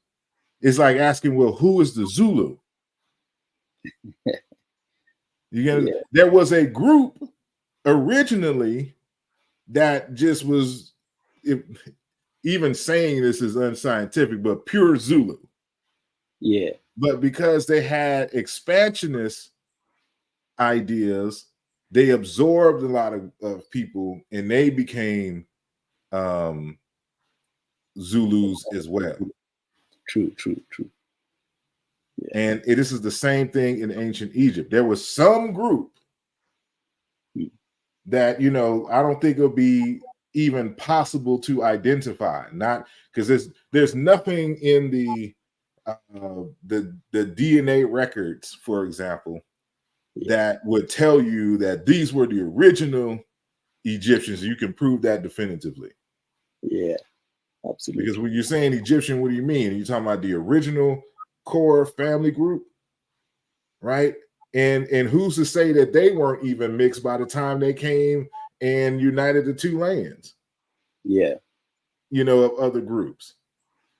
it's like asking, well, who is the Zulu? There was a group originally that just was, even saying this is unscientific, but pure Zulu. Yeah. But because they had expansionist ideas, they absorbed a lot of people, and they became Zulus as well. True. Yeah. And this is the same thing in ancient Egypt. There was some group that, I don't think it'll be even possible to identify, not because there's nothing in the DNA records, for example, that would tell you that these were the original Egyptians. You can prove that definitively. Yeah, absolutely. Because when you're saying Egyptian, what do you mean? Are you talking about the original core family group, right? And who's to say that they weren't even mixed by the time they came and united the two lands? Yeah. Of other groups.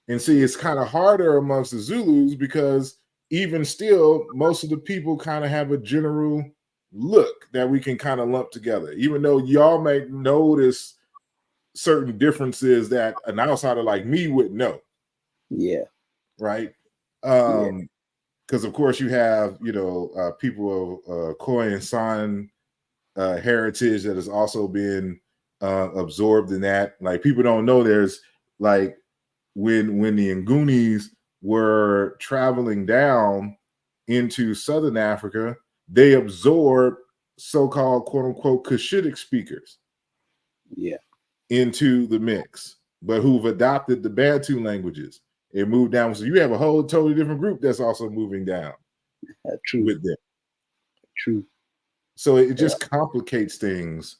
And see, it's kind of harder amongst the Zulus because even still, most of the people kind of have a general look that we can kind of lump together, even though y'all may notice certain differences that an outsider like me would know. Yeah. Right. Yeah. Because of course you have, people of Khoi and San heritage that has also been absorbed in that. Like, people don't know there's, like, when the Ngunis were traveling down into Southern Africa, they absorbed so-called quote unquote Cushitic speakers into the mix, but who've adopted the Bantu languages. It moved down. So you have a whole totally different group that's also moving down with them. True. So it just complicates things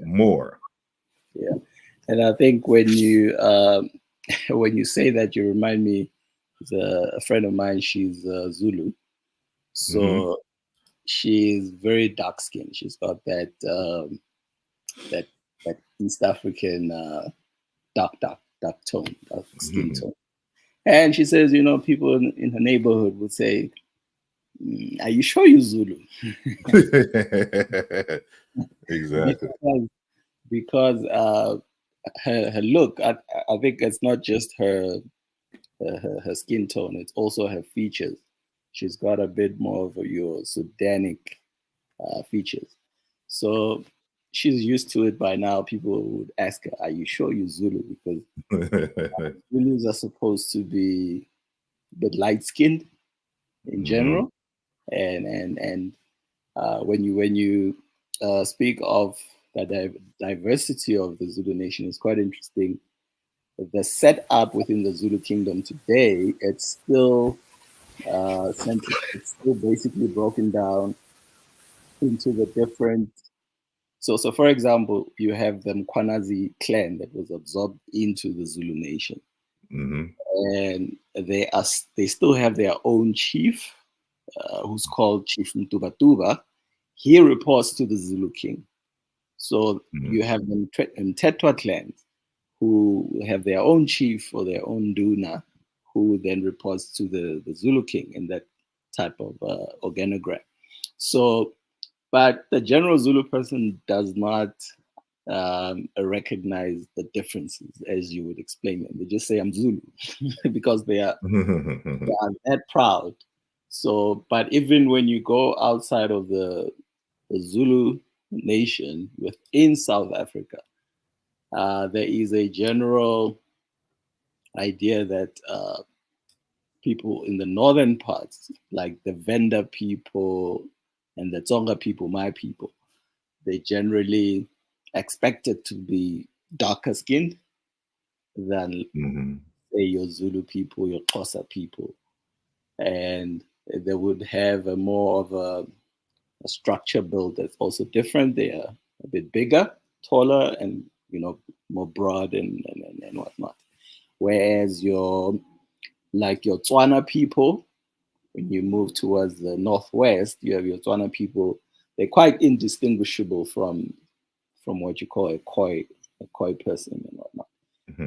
more. Yeah. And I think when you when you say that, you remind me, a friend of mine, she's Zulu. So she's very dark skinned. She's got that that East African dark tone, dark skin tone. And she says, people in her neighborhood would say, "Are you sure you're Zulu?" Exactly. Because her look, I think it's not just her skin tone, it's also her features. She's got a bit more of your Sudanic features. So she's used to it by now. People would ask her, "Are you sure you're Zulu?" Because Zulus are supposed to be a bit light-skinned in general. And when you speak of the diversity of the Zulu nation, it's quite interesting. The setup within the Zulu kingdom today, it's still it's still basically broken down into the different. So for example, you have the Mkwanazi clan that was absorbed into the Zulu nation, and they still have their own chief, who's called Chief Mtubatuba. He reports to the Zulu king. So you have the Mtetwa clans, who have their own chief or their own Duna, who then reports to the Zulu king in that type of organogram. So, but the general Zulu person does not recognize the differences as you would explain them. They just say, "I'm Zulu," because they are that proud. So, but even when you go outside of the Zulu nation within South Africa, there is a general idea that people in the northern parts, like the Venda people and the Tsonga people, my people, they generally expected to be darker skinned than, say, your Zulu people, your Xhosa people. And they would have a more of a structure build that's also different. They are a bit bigger, taller, and more broad and whatnot. Whereas your Tswana people, when you move towards the northwest, you have your Tswana people. They're quite indistinguishable from what you call a Khoi person and whatnot.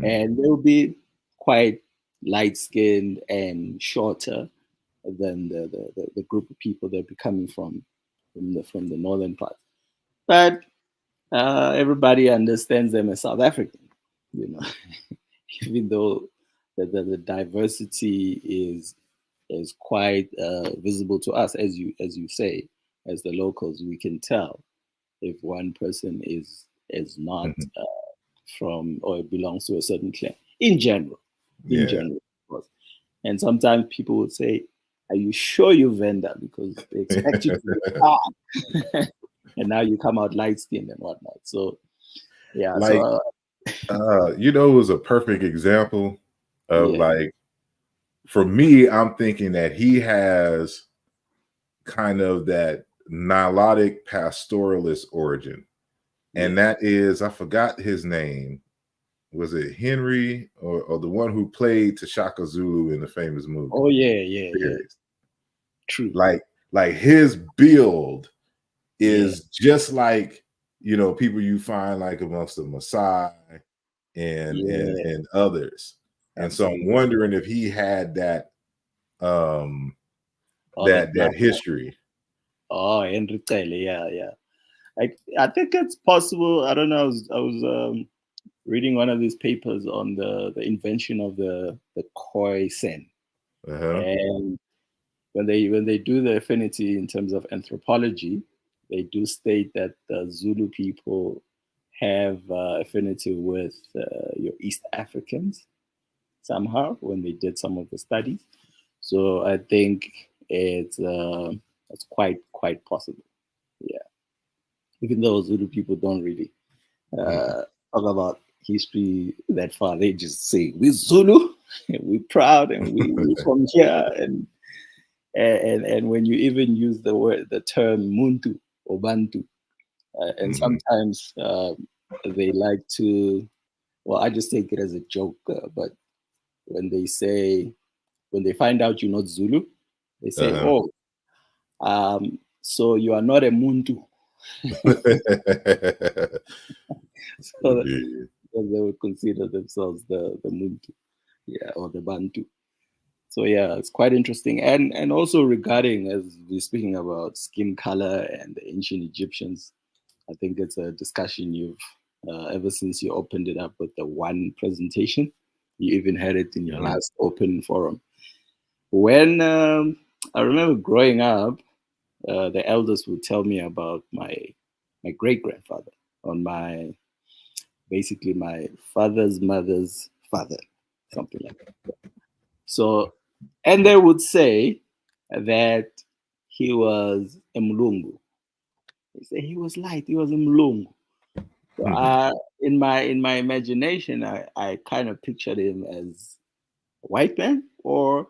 And they'll be quite light skinned and shorter than the group of people that be coming from the northern part. But everybody understands them as South African, even though the diversity is quite visible to us, as you say, as the locals. We can tell if one person is not from or belongs to a certain clan. In general, of course. And sometimes people would say, "Are you sure you're Venda?" Because they expect you to be dark, and now you come out light skinned and whatnot. So yeah, like it was a perfect example of like, for me, I'm thinking that he has kind of that Nilotic pastoralist origin. And that is, I forgot his name. Was it Henry or the one who played Tashaka Zulu in the famous movie? Oh yeah. True. Like his build is just like, people you find like amongst the Maasai and others. And so I'm wondering if he had that that history. Oh, Henry Taylor, yeah. I think it's possible. I don't know. I was reading one of these papers on the invention of the Khoisan, and when they do the affinity in terms of anthropology, they do state that the Zulu people have affinity with your East Africans somehow when they did some of the studies. So I think it's quite possible. Yeah, even though Zulu people don't really talk about history that far, they just say we're Zulu, and we're proud, and we from here, and when you even use the term Muntu or Bantu, and sometimes they like to, well, I just take it as a joke, but when when they find out you're not Zulu, they say, "Oh, so you are not a Muntu." So they would consider themselves the Muntu, yeah, or the Bantu. So yeah, it's quite interesting, and also regarding, as we're speaking about skin color and the ancient Egyptians, I think it's a discussion you've ever since you opened it up with the one presentation. You even had it in your last open forum. When I remember growing up, the elders would tell me about my great grandfather on basically my father's mother's father, something like that. So, and they would say that he was a Mlungu. They say he was light, he was a Mlungu. So in my imagination, I kind of pictured him as a white man or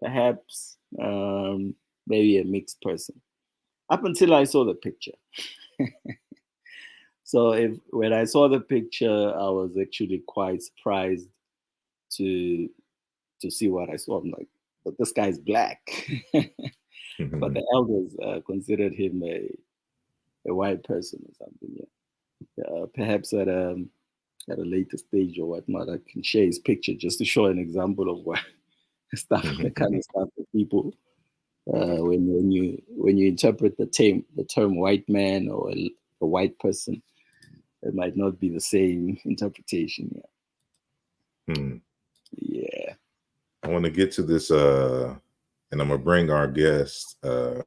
perhaps maybe a mixed person. Up until I saw the picture. So when I saw the picture, I was actually quite surprised to see what I saw. I'm like, but this guy's black. But the elders considered him a white person or something. Yeah. Perhaps at a later stage or whatnot, I can share his picture just to show an example of what the kind of stuff that people when you interpret the term white man or a white person, it might not be the same interpretation. Yeah. I want to get to this, and I'm gonna bring our guest, our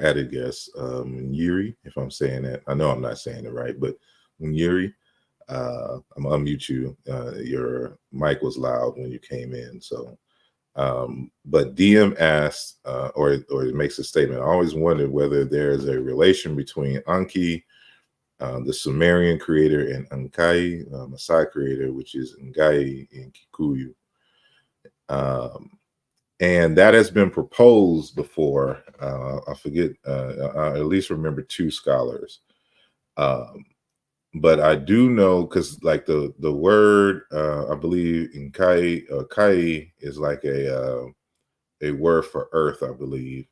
added guest, Yuri, if I'm saying that. I know I'm not saying it right, but Yuri, I'm gonna unmute you. Your mic was loud when you came in, so. But DM asked, or it makes a statement. I always wondered whether there's a relation between Anki, the Sumerian creator, and Ankai, Maasai creator, which is Ngai in Kikuyu. And that has been proposed before. I forget, I at least remember two scholars. But I do know, because like the word, I believe in Kai is like a word for earth, I believe.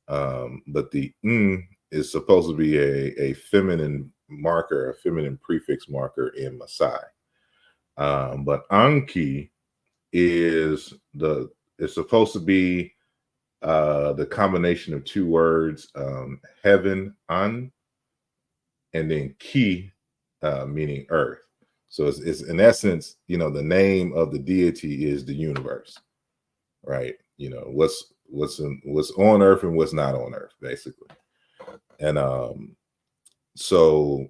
But the is supposed to be a feminine marker, a feminine prefix marker in Maasai. But Anki is supposed to be the combination of two words, heaven, an, and then ki, meaning earth. So it's in essence, the name of the deity is the universe, right? What's on earth and what's not on earth, basically. And so,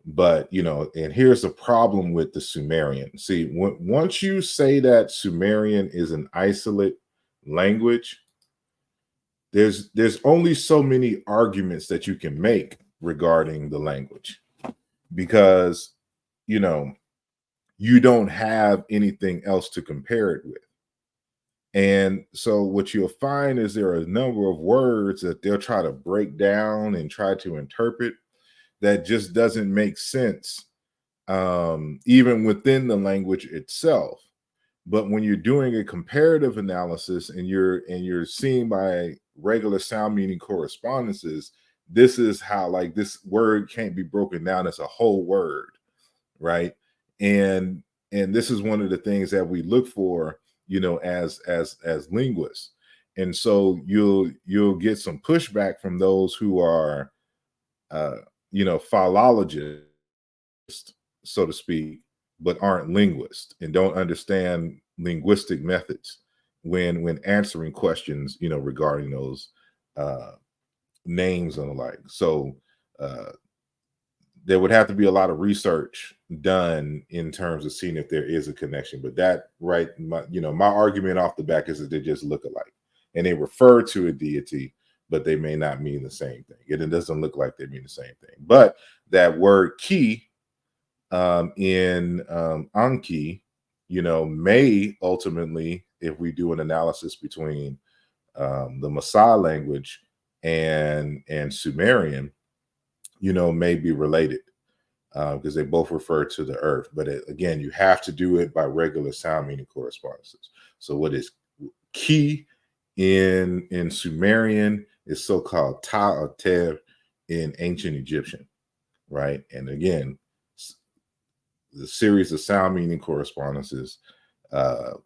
but and here's the problem with the Sumerian. See, once you say that Sumerian is an isolate language, there's only so many arguments that you can make regarding the language, because you don't have anything else to compare it with. And so what you'll find is there are a number of words that they'll try to break down and try to interpret that just doesn't make sense, even within the language itself. But when you're doing a comparative analysis and you're seeing by regular sound meaning correspondences, this is how, like, this word can't be broken down as a whole word, right? And this is one of the things that we look for, as linguists. And so you'll get some pushback from those who are philologists, so to speak, but aren't linguists and don't understand linguistic methods when answering questions, regarding those names and the like. So there would have to be a lot of research done in terms of seeing if there is a connection. But that, right, my argument off the back is that they just look alike, and they refer to a deity, but they may not mean the same thing. And it doesn't look like they mean the same thing. But that word key in Anki, may ultimately, if we do an analysis between the Maasai language and Sumerian, may be related because they both refer to the earth. But again, you have to do it by regular sound meaning correspondences. So what is key in Sumerian is so-called ta or tev in ancient Egyptian, right? And again, the series of sound meaning correspondences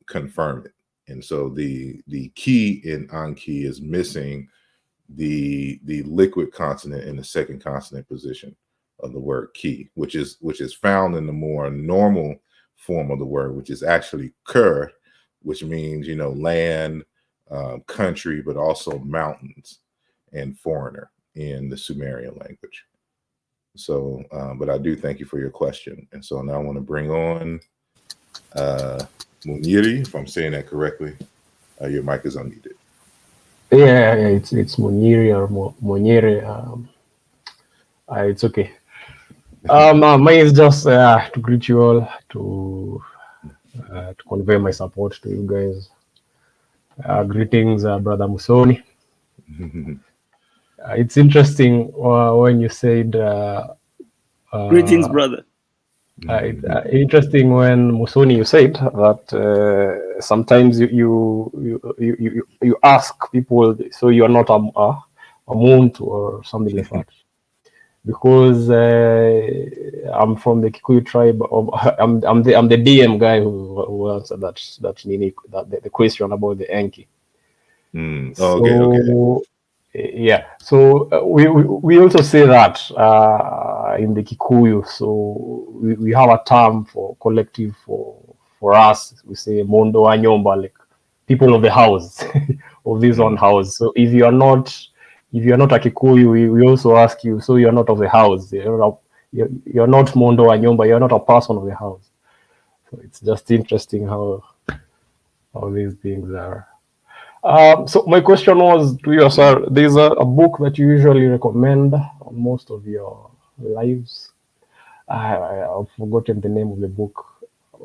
confirm it. And so the key in Anki is missing the liquid consonant in the second consonant position of the word key, which is found in the more normal form of the word, which is actually kur, which means land, country, but also mountains and foreigner in the Sumerian language. So, but I do thank you for your question. And so now I want to bring on Muniri, if I'm saying that correctly. Your mic is unmuted. Yeah, it's Muniri or Moniere. It's okay. Mine is just to greet you all, to convey my support to you guys. Greetings, Brother Musoni. It's interesting when you said. Greetings, brother. Interesting when Musoni you said that sometimes you ask people, so you are not a Muntu or something like that. Because I'm from the Kikuyu tribe. I'm the DM guy who answered the question about the Enki. Okay. Yeah, so we also say that in the Kikuyu. So we have a term for collective for us. We say Mondo Anyomba, like people of the house, of this one house. So if you are not a Kikuyu, we also ask you, so you're not of the house. You're not Mondo Anyomba. You're not a person of the house. So it's just interesting how these things are. So my question was to you, sir. There's a book that you usually recommend on most of your lives. I've forgotten the name of the book,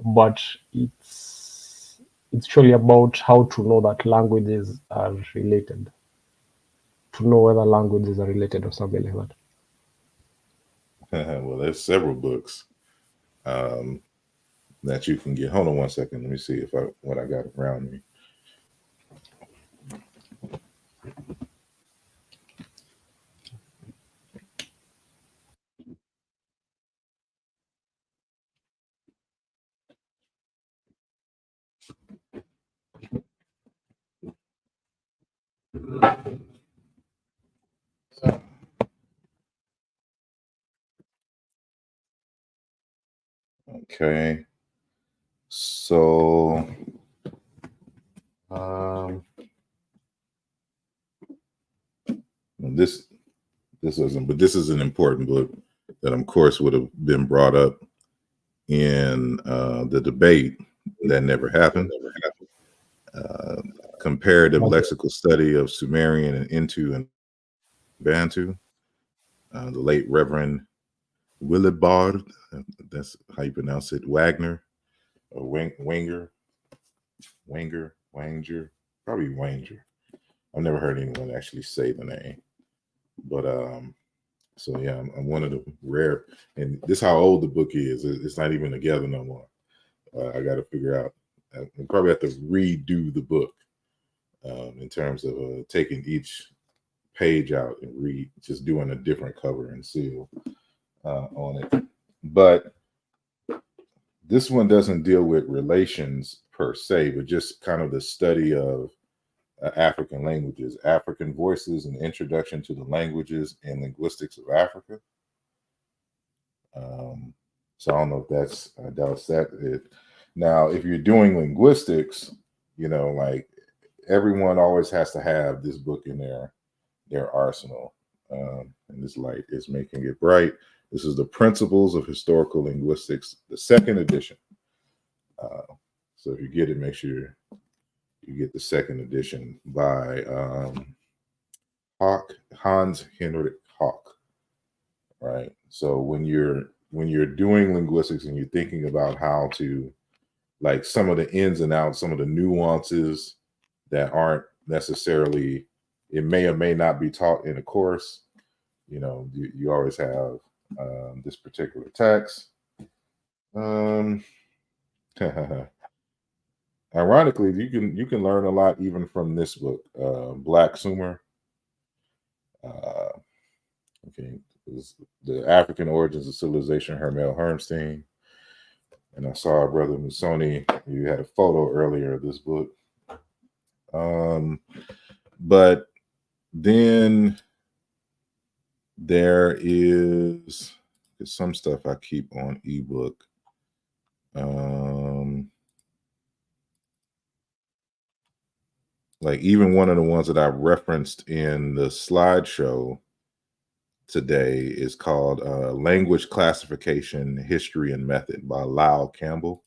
but it's surely about how to know that languages are related. To know whether languages are related or something like that. Well, there's several books that you can get. Hold on one second. Let me see what I got around me. Okay. So this isn't, but this is an important book that, of course, would have been brought up in the debate that never happened. Comparative lexical study of Sumerian and Intu and Bantu. The late Reverend Willibard, that's how you pronounce it, Wagner, or Wanger, probably Wanger. I've never heard anyone actually say the name, but so yeah, I'm one of the rare, and this is how old the book is. It's not even together no more. I got to figure out. I probably have to redo the book in terms of taking each page out and just doing a different cover and seal on it. But this one doesn't deal with relations per se, but just kind of the study of African languages, African voices, and introduction to the languages and linguistics of Africa. So I don't know if that's that it. Now, if you're doing linguistics, you know, like everyone always has to have this book in their arsenal. And this light is making it bright. This is the Principles of Historical Linguistics, the second edition. So if you get it, make sure you get the second edition by Hans Henrik Hawk. Right. So when you're doing linguistics and you're thinking about how to, like, some of the ins and outs, some of the nuances that aren't necessarily, it may or may not be taught in a course, you know, you always have this particular text. Ironically, you can learn a lot even from this book, Black Sumer. Okay, the African Origins of Civilization, Hermel Hermstein. And I saw Brother Musoni, you had a photo earlier of this book. But then there is some stuff I keep on ebook. Like even one of the ones that I referenced in the slideshow today is called Language Classification, History and Method by Lyle Campbell.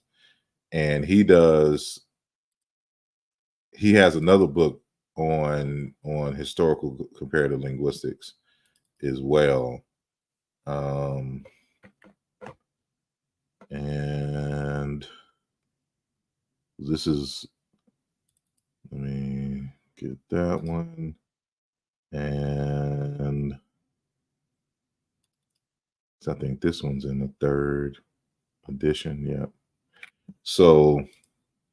And he has another book on historical comparative linguistics as well. And this is, let me get that one. And I think this one's in the third edition. Yeah. So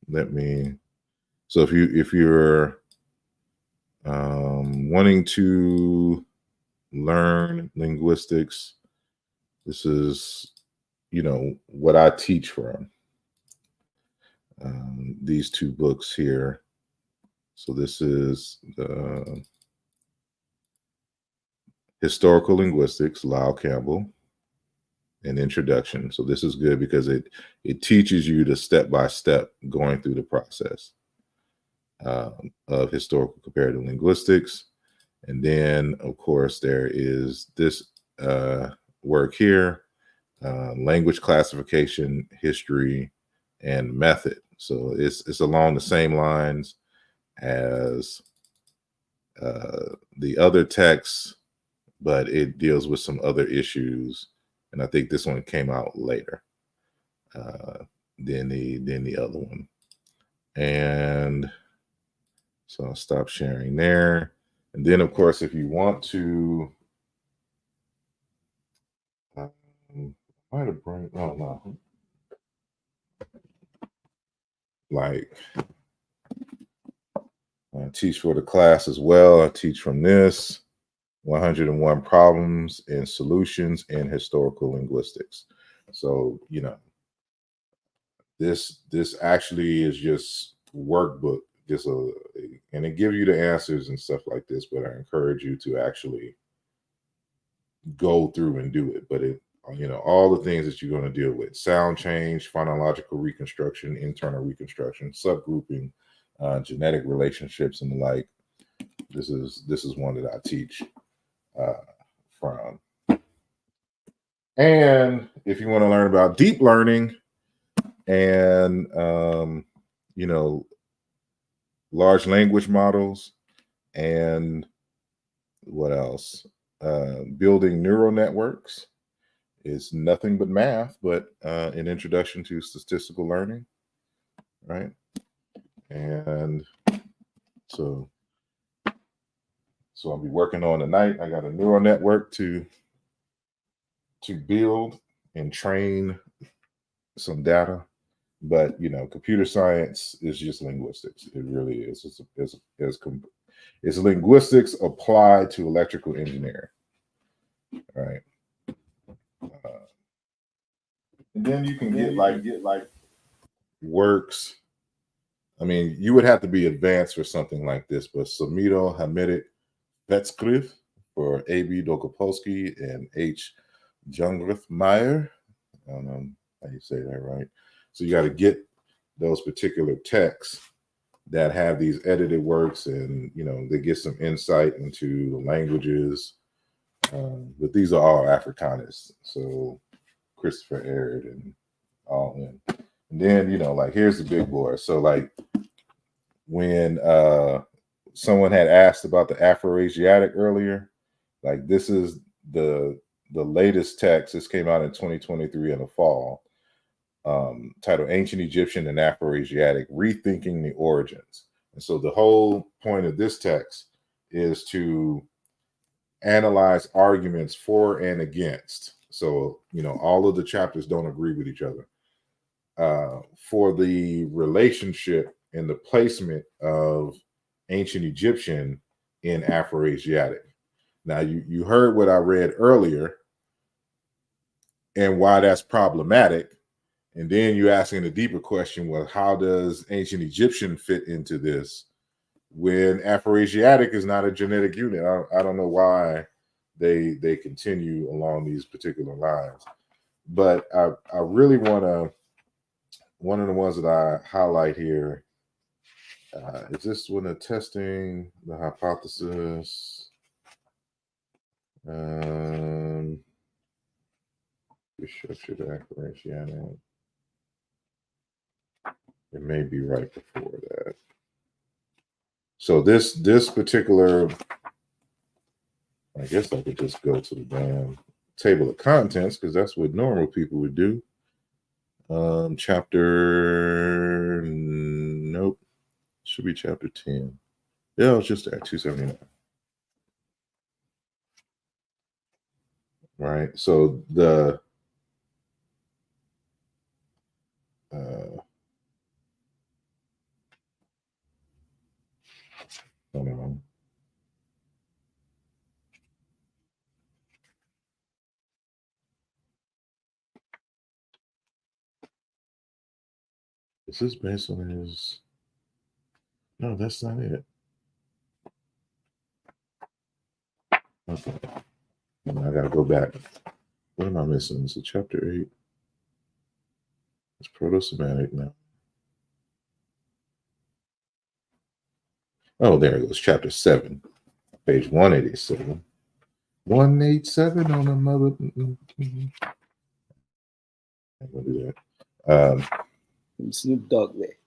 if you're wanting to learn linguistics, this is, you know, what I teach from. These two books here. So this is the Historical Linguistics, Lyle Campbell, an introduction. So this is good because it teaches you the step-by-step going through the process of historical comparative linguistics. And then, of course, there is this work here, language classification, history, and method. So it's along the same lines as the other texts, but it deals with some other issues. And I think this one came out later than the other one. And so I'll stop sharing there. And then, of course, if you want to, might have bring, oh no, like I teach for the class as well. I teach from this 101 Problems and Solutions in Historical Linguistics. So, you know, this actually is just workbook, and it gives you the answers and stuff like this, but I encourage you to actually go through and do it. But it, you know, all the things that you're going to deal with: sound change, phonological reconstruction, internal reconstruction, subgrouping, genetic relationships, and the like. This is one that I teach from. And if you want to learn about deep learning and you know, large language models, and what else? Building neural networks is Nothing But Math, but an introduction to statistical learning, right? And so I'll be working on tonight. I got a neural network to build and train some data. But, you know, computer science is just linguistics. It really is. It's linguistics applied to electrical engineering, right? And then you can get like works I mean, you would have to be advanced for something like this, but Samito Hamidit Vetskriv for A.B. Dokopolsky and H. Jungrith Meyer. I don't know how you say that right. So you got to get those particular texts that have these edited works, and they get some insight into the languages. But these are all Africanists, so Christopher Aird and all in. And then like here's the big boy. So like when someone had asked about the Afroasiatic earlier, like this is the latest text. This came out in 2023 in the fall, titled Ancient Egyptian and Afroasiatic, Rethinking the Origins. And so the whole point of this text is to analyze arguments for and against. So, all of the chapters don't agree with each other. For the relationship and the placement of ancient Egyptian in Afroasiatic. Now, you heard what I read earlier and why that's problematic. And then you're asking a deeper question, well, how does ancient Egyptian fit into this when Afroasiatic is not a genetic unit? I don't know why they continue along these particular lines. But I really want to, one of the ones that I highlight here, is this one of testing the hypothesis. Restructured Afroasiatic. It may be right before that. So this particular, I guess I could just go to the damn table of contents because that's what normal people would do. Chapter, nope, should be chapter 10. Yeah, it's just at 279. Right. So the hold on. Is this based on his? No, that's not it. Okay. I gotta go back. What am I missing? Is it chapter 8? It's proto-Semitic now. Oh, there it goes. Chapter 7, page 187. 187 on the mother. I'm gonna do that. Snoop Dogg there.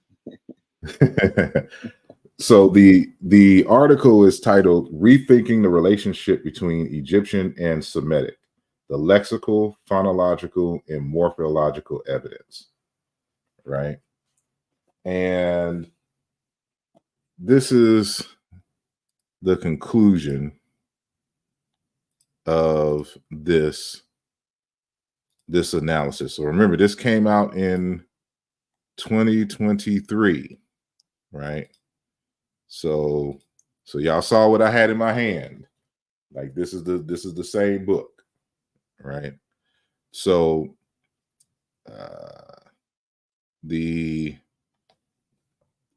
So the article is titled "Rethinking the Relationship Between Egyptian and Semitic: The Lexical, Phonological, and Morphological Evidence." Right, and this is the conclusion of this analysis. So remember, this came out in 2023, right? So y'all saw what I had in my hand. Like this is the same book, right? So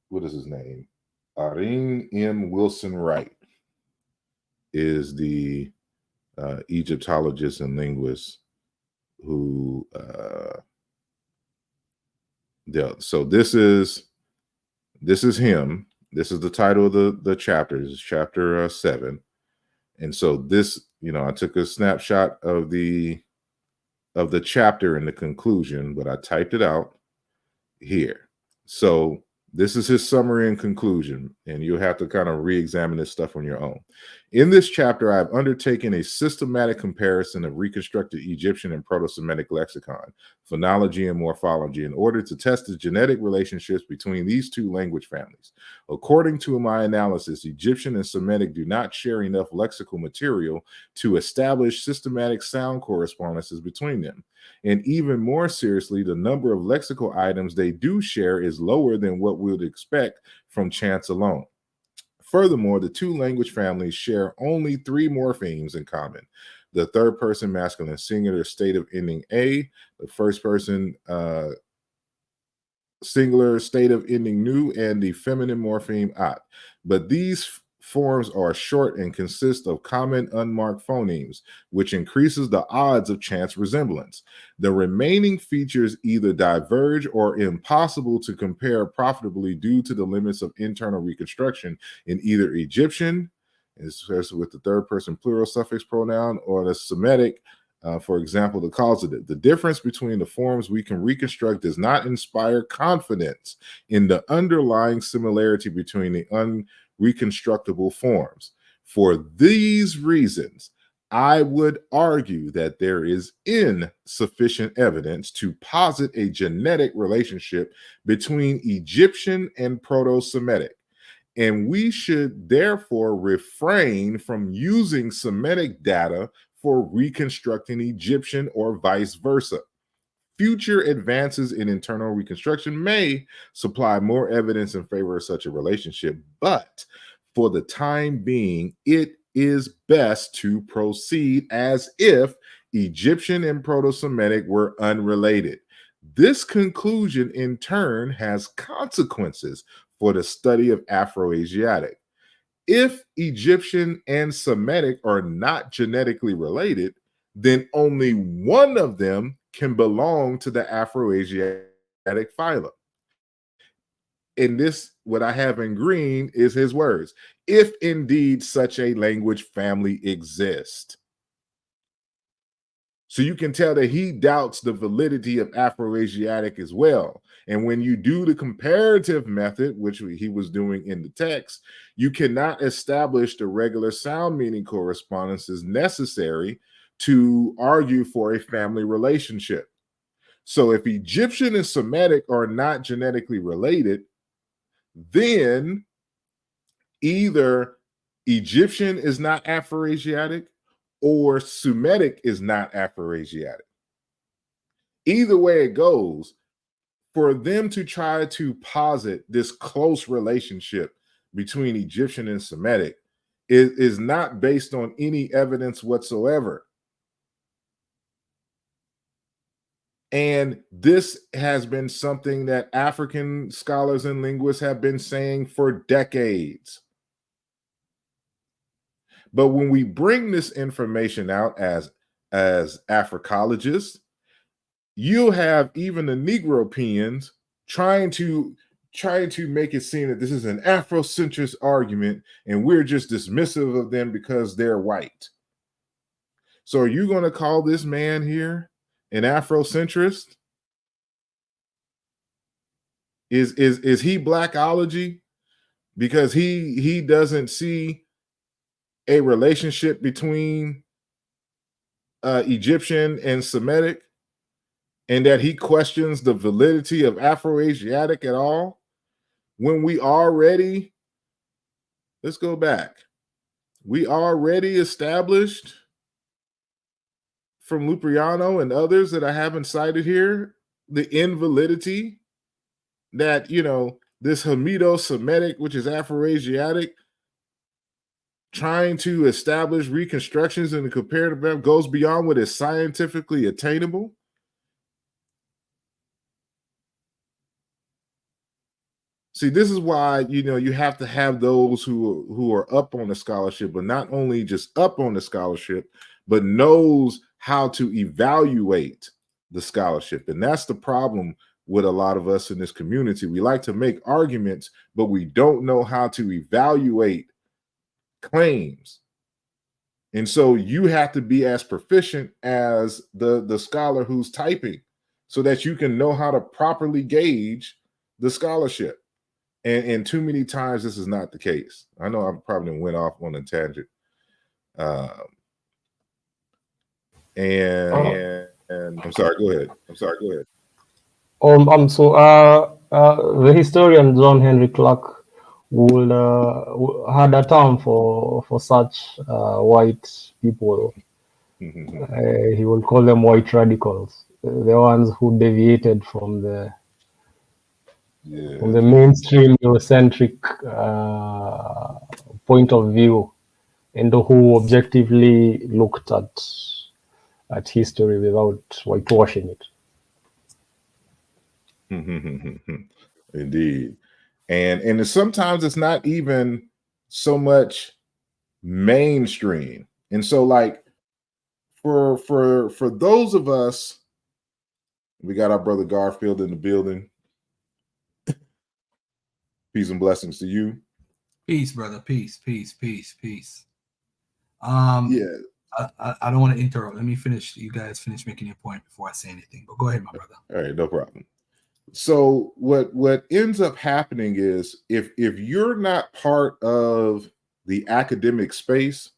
what is his name? Arin M. Wilson Wright is the Egyptologist and linguist who dealt. So this is him. This is the title of the chapter. This is chapter 7. And so this, I took a snapshot of the chapter in the conclusion, but I typed it out here. So this is his summary and conclusion, and you'll have to kind of re-examine this stuff on your own. In this chapter, I've undertaken a systematic comparison of reconstructed Egyptian and Proto-Semitic lexicon, phonology, and morphology in order to test the genetic relationships between these two language families. According to my analysis, Egyptian and Semitic do not share enough lexical material to establish systematic sound correspondences between them. And even more seriously, the number of lexical items they do share is lower than what we would expect from chance alone. Furthermore, the two language families share only 3 morphemes in common: the third person masculine singular stative ending A, the first person singular stative ending nu, and the feminine morpheme at. But these forms are short and consist of common unmarked phonemes, which increases the odds of chance resemblance. The remaining features either diverge or impossible to compare profitably due to the limits of internal reconstruction in either Egyptian, especially with the third person plural suffix pronoun, or the Semitic, for example, the causative. The difference between the forms we can reconstruct does not inspire confidence in the underlying similarity between the unreconstructable forms. For these reasons, I would argue that there is insufficient evidence to posit a genetic relationship between Egyptian and Proto-Semitic, and we should therefore refrain from using Semitic data for reconstructing Egyptian or vice versa. Future advances in internal reconstruction may supply more evidence in favor of such a relationship, but for the time being, it is best to proceed as if Egyptian and Proto-Semitic were unrelated. This conclusion, in turn, has consequences for the study of Afroasiatic. If Egyptian and Semitic are not genetically related, then only one of them can belong to the Afroasiatic phylum. And this, what I have in green, is his words. If indeed such a language family exists. So you can tell that he doubts the validity of Afroasiatic as well. And when you do the comparative method, which he was doing in the text, you cannot establish the regular sound meaning correspondences necessary to argue for a family relationship. So if Egyptian and Semitic are not genetically related, then either Egyptian is not Afroasiatic or Semitic is not Afroasiatic. Either way it goes, for them to try to posit this close relationship between Egyptian and Semitic is not based on any evidence whatsoever. And this has been something that African scholars and linguists have been saying for decades. But when we bring this information out as Africologists, you'll have even the Negropeans trying to make it seem that this is an Afrocentrist argument and we're just dismissive of them because they're white. So are you going to call this man here an Afrocentrist? Is he blackology because he doesn't see a relationship between Egyptian and Semitic, and that he questions the validity of Afroasiatic at all, when we already, let's go back, we already established from Lupriano and others that I haven't cited here, the invalidity that, you know, this Hamido-Semitic, which is Afroasiatic, trying to establish reconstructions in the comparative map goes beyond what is scientifically attainable. See, this is why, you know, you have to have those who are up on the scholarship, but not only just up on the scholarship, but knows how to evaluate the scholarship. And that's the problem with a lot of us in this community. We like to make arguments, but we don't know how to evaluate claims. And so you have to be as proficient as the scholar who's typing so that you can know how to properly gauge the scholarship. And too many times this is not the case. I know I probably went off on a tangent. And I'm sorry, go ahead. The historian John Henry Clark would had a term for such white people. He would call them white radicals, the ones who deviated from the mainstream Eurocentric point of view, and who objectively looked at history without whitewashing it. Indeed. And sometimes it's not even so much mainstream. And so like for those of us, we got our brother Garfield in the building. Peace and blessings to you. Peace, brother. Peace. Yeah. I don't want to interrupt. Let me finish. You guys finish making your point before I say anything. But go ahead, my brother. All right, no problem. So what ends up happening is if you're not part of the academic space,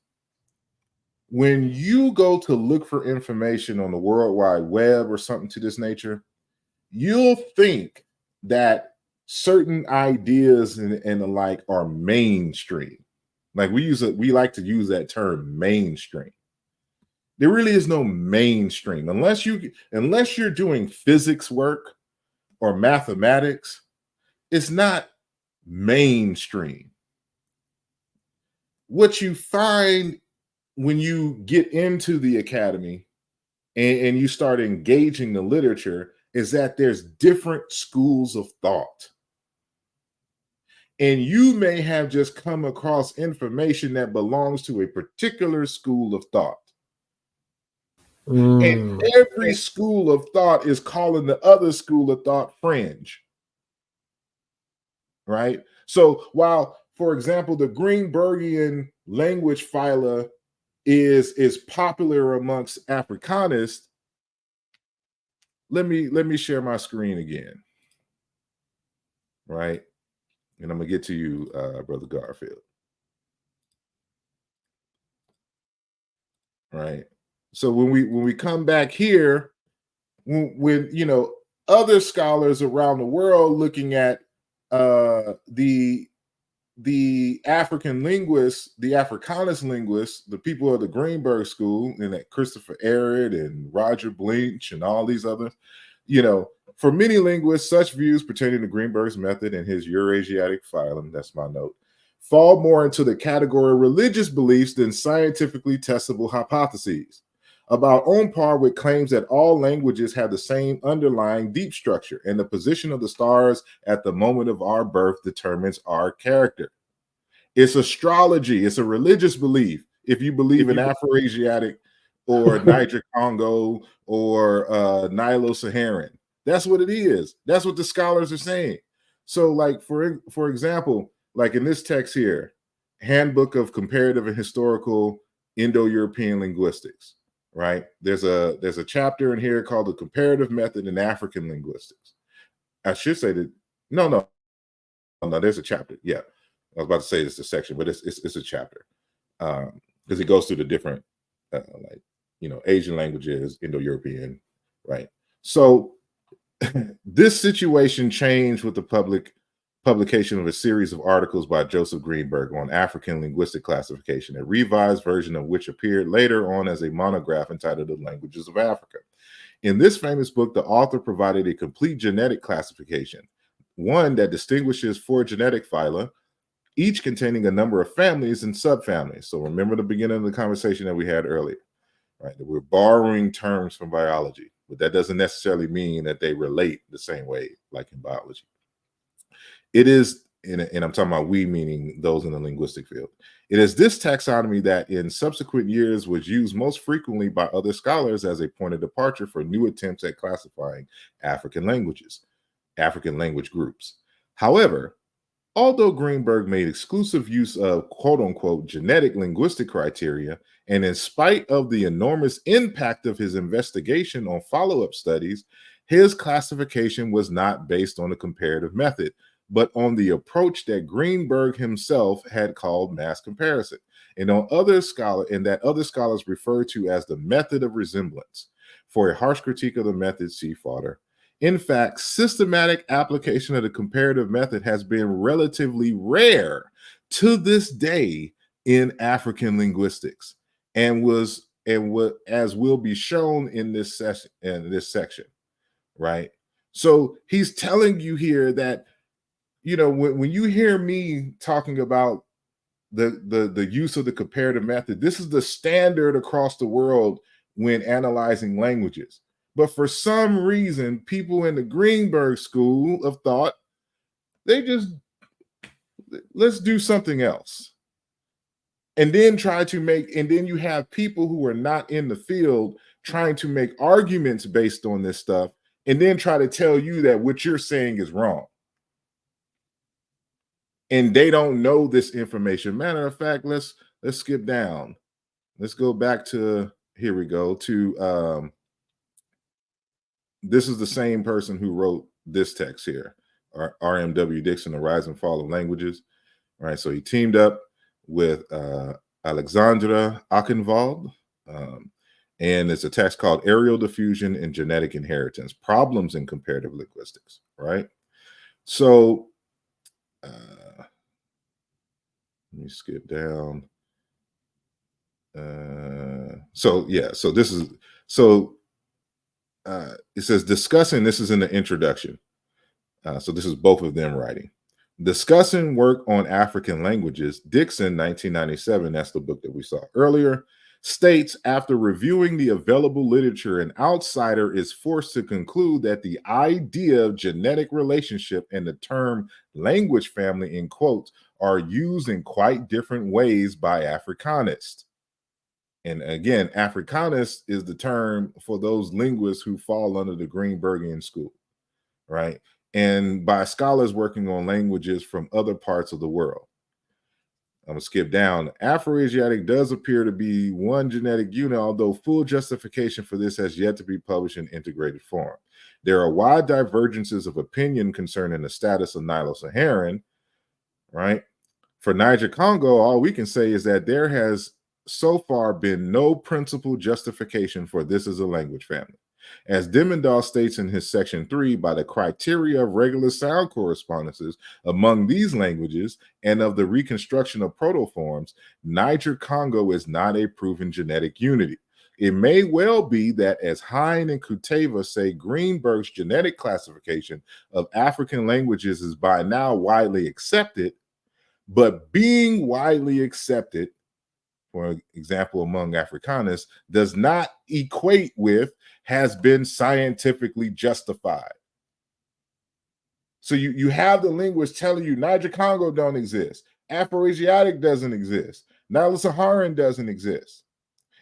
when you go to look for information on the World Wide Web or something to this nature, you'll think that certain ideas and the like are mainstream. Like we like to use that term mainstream. There really is no mainstream unless you're doing physics work or mathematics. It's not mainstream. What you find when you get into the academy and you start engaging the literature is that there's different schools of thought. And you may have just come across information that belongs to a particular school of thought. And every school of thought is calling the other school of thought fringe. Right? So while, for example, the Greenbergian language phyla is popular amongst Africanists, let me share my screen again. Right? And I'm gonna get to you, Brother Garfield. Right. So when we come back here, when you know other scholars around the world looking at the African linguists, the Africanist linguists, the people of the Greenberg School, and that Christopher Arid and Roger Blinch and all these others, you know, for many linguists, such views pertaining to Greenberg's method and his Afroasiatic phylum, that's my note, fall more into the category of religious beliefs than scientifically testable hypotheses, about on par with claims that all languages have the same underlying deep structure and the position of the stars at the moment of our birth determines our character. It's astrology. It's a religious belief. If you believe in Afroasiatic or Niger Congo or Nilo-Saharan, that's what it is. That's what the scholars are saying. So like, for example, like in this text here, Handbook of Comparative and Historical Indo-European Linguistics, right? There's a chapter in here called the Comparative Method in African Linguistics. I should say that, no, there's a chapter. Yeah, I was about to say it's a section, but it's a chapter because it goes through the different, like, you know, Asian languages, Indo-European, right? So this situation changed with the publication of a series of articles by Joseph Greenberg on African linguistic classification, a revised version of which appeared later on as a monograph entitled The Languages of Africa. In this famous book, the author provided a complete genetic classification, one that distinguishes 4 genetic phyla, each containing a number of families and subfamilies. So remember the beginning of the conversation that we had earlier, right? That we're borrowing terms from biology, but that doesn't necessarily mean that they relate the same way like in biology. It is, and I'm talking about we, meaning those in the linguistic field. It is this taxonomy that in subsequent years was used most frequently by other scholars as a point of departure for new attempts at classifying African languages, African language groups. However, although Greenberg made exclusive use of quote-unquote genetic linguistic criteria, and in spite of the enormous impact of his investigation on follow-up studies, his classification was not based on a comparative method, but on the approach that Greenberg himself had called mass comparison, and that other scholars refer to as the method of resemblance. For a harsh critique of the method, see fodder. In fact, systematic application of the comparative method has been relatively rare to this day in African linguistics, and as will be shown in this section, right? So he's telling you here that, you know, when you hear me talking about the use of the comparative method, this is the standard across the world when analyzing languages. But for some reason, people in the Greenberg school of thought, let's do something else. And then then you have people who are not in the field trying to make arguments based on this stuff, and then try to tell you that what you're saying is wrong. And they don't know this information. Matter of fact, let's skip down. Let's go back to, here we go, to this is the same person who wrote this text here, R.M.W. Dixon, The Rise and Fall of Languages. All right, so he teamed up with Alexandra Achenwald, and it's a text called Aerial Diffusion and Genetic Inheritance, Problems in Comparative Linguistics, right? So let me skip down. It says discussing, this is in the introduction. So this is both of them writing. Discussing work on African languages, Dixon, 1997, that's the book that we saw earlier, states, after reviewing the available literature, an outsider is forced to conclude that the idea of genetic relationship and the term language family, in quotes, are used in quite different ways by Africanists. And again, Africanist is the term for those linguists who fall under the Greenbergian school, right? And by scholars working on languages from other parts of the world. I'm gonna skip down. Afroasiatic does appear to be one genetic unit, although full justification for this has yet to be published in integrated form. There are wide divergences of opinion concerning the status of Nilo-Saharan, right? For Niger-Congo, all we can say is that there has so far been no principal justification for this as a language family. As Dimmendahl states in his section 3, by the criteria of regular sound correspondences among these languages and of the reconstruction of protoforms, Niger-Congo is not a proven genetic unity. It may well be that, as Hine and Kuteva say, Greenberg's genetic classification of African languages is by now widely accepted, but being widely accepted, for example, among Afrikaners, does not equate with has been scientifically justified. So you have the linguists telling you Niger-Congo don't exist, Afroasiatic doesn't exist, Nilo-Saharan doesn't exist.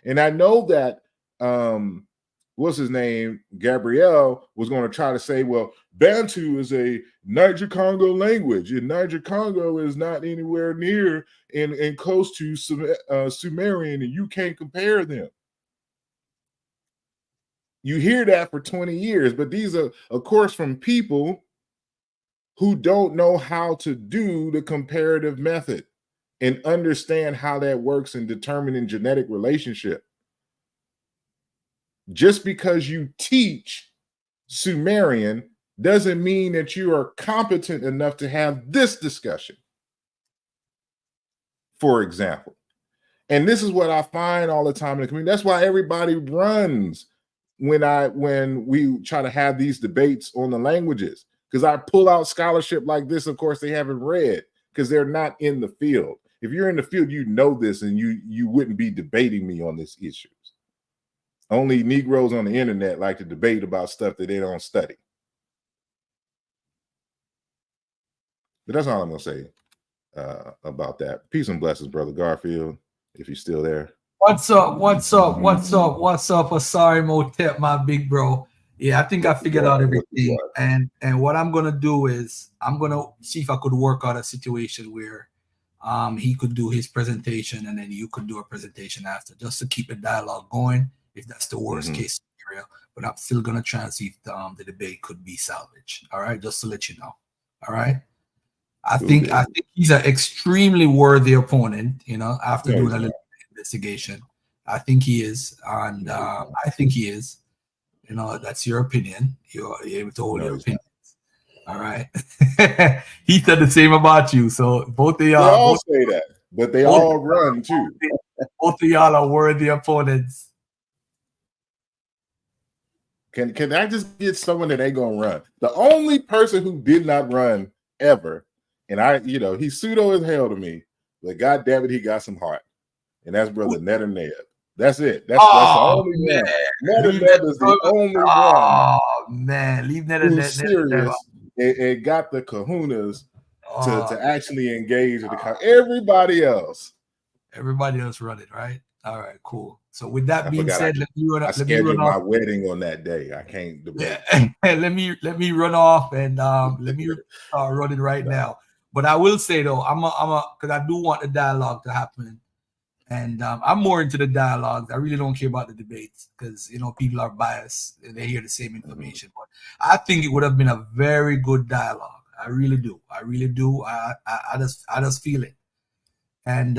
And I know that what's his name, Gabrielle, was going to try to say, well, Bantu is a Niger-Congo language, and Niger-Congo is not anywhere near and close to Sumerian, and you can't compare them. You hear that for 20 years, but these are, of course, from people who don't know how to do the comparative method and understand how that works in determining genetic relationship. Just because you teach Sumerian doesn't mean that you are competent enough to have this discussion, for example. And this is what I find all the time in the community. That's why everybody runs when we try to have these debates on the languages, because I pull out scholarship like this. Of course, they haven't read because they're not in the field. If you're in the field, you know this, and you wouldn't be debating me on this issue. Only Negroes on the internet like to debate about stuff that they don't study. But that's all I'm going to say about that. Peace and blessings, Brother Garfield, if you're still there. What's up? Sorry, Motep, my big bro. Yeah, I think I figured out everything. And what I'm going to do is I'm going to see if I could work out a situation where he could do his presentation and then you could do a presentation after, just to keep a dialogue going, if that's the worst case scenario. But I'm still going to try and see if the debate could be salvaged. All right, just to let you know. All right. I think he's an extremely worthy opponent, after doing a little investigation. I think he is, and I think he is. That's your opinion. You're able to hold your opinions. All right. He said the same about you. So both of y'all. They all say that, but they all run too. Both of y'all are worthy opponents. Can I just get someone that ain't gonna run? The only person who did not run ever, and he's pseudo as hell to me, but God damn it, he got some heart. And that's Brother Ned or Ned. That's it. That's the only one. Net is the only one. Oh man, leave Net who's serious and got the kahunas to actually engage in the everybody else run it, right? All right, cool. So with that being said, let me run my wedding on that day. I can't debate. let me run off and let me run it right now. But I will say though, I'm because I do want the dialogue to happen, and I'm more into the dialogues. I really don't care about the debates because people are biased and they hear the same information. But I think it would have been a very good dialogue. I really do. I just feel it, and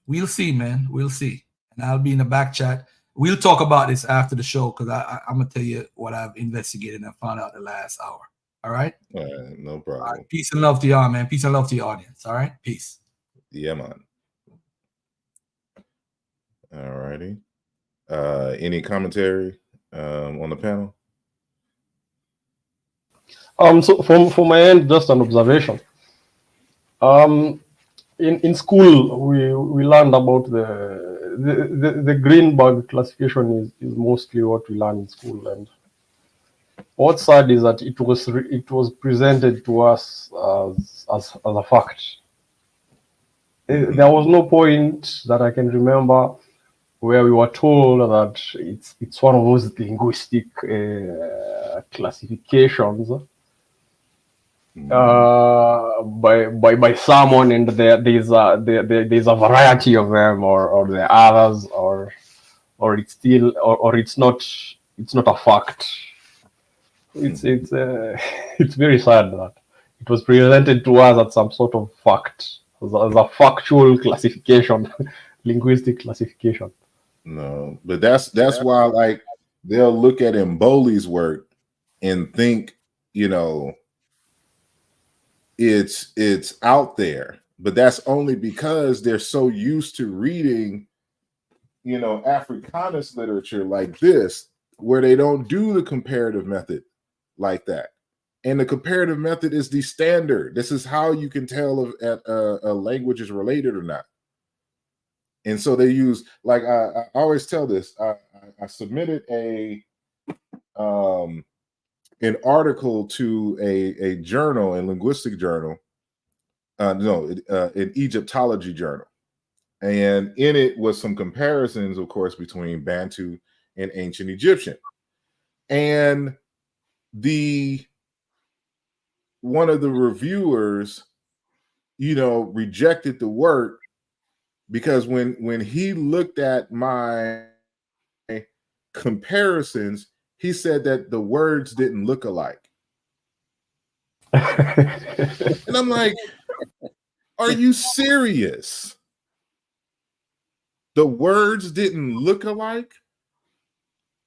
we'll see, man. We'll see. And I'll be in the back chat. We'll talk about this after the show because I'm going to tell you what I've investigated and found out the last hour. All right? No problem. All right, peace and love to y'all, man. Peace and love to your audience. All right? Peace. Yeah, man. All righty. Any commentary on the panel? So from my end, just an observation. In school, we learned about the Greenberg classification is mostly what we learn in school, and what's sad is that it was presented to us as a fact. There was no point that I can remember where we were told that it's one of those linguistic classifications by someone, and there's a variety of them, or there are others, or it's still or it's not a fact. It's very sad that it was presented to us as some sort of fact, as a factual classification, linguistic classification. No, but that's why, like, they'll look at Mboli's work and think, it's out there, but that's only because they're so used to reading, Africanist literature like this, where they don't do the comparative method like that. And the comparative method is the standard. This is how you can tell if a language is related or not. And so they use, like, I always tell this. I submitted an article to a journal, a linguistic journal, an Egyptology journal, and in it was some comparisons, of course, between Bantu and ancient Egyptian. And one of the reviewers, rejected the work because when he looked at my comparisons, he said that the words didn't look alike. And I'm like, are you serious? The words didn't look alike?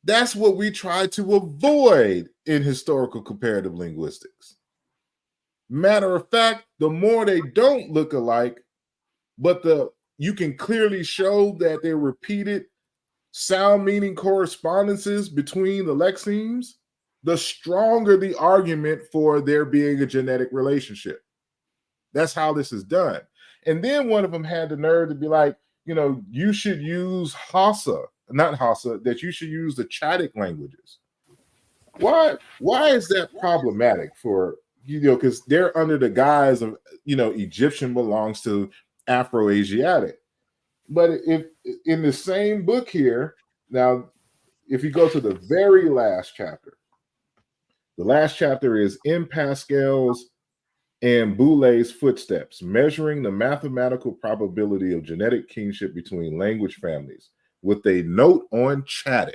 That's what we try to avoid in historical comparative linguistics. Matter of fact, the more they don't look alike, but you can clearly show that they're repeated sound meaning correspondences between the lexemes, the stronger the argument for there being a genetic relationship. That's how this is done. And then one of them had the nerve to be like, you should use that you should use the Chadic languages. Why is that problematic for, because they're under the guise of, Egyptian belongs to Afroasiatic. But if in the same book here, now, if you go to the very last chapter, the last chapter is In Pascal's and Boulay's Footsteps, Measuring the Mathematical Probability of Genetic Kinship Between Language Families, with a note on Chadic,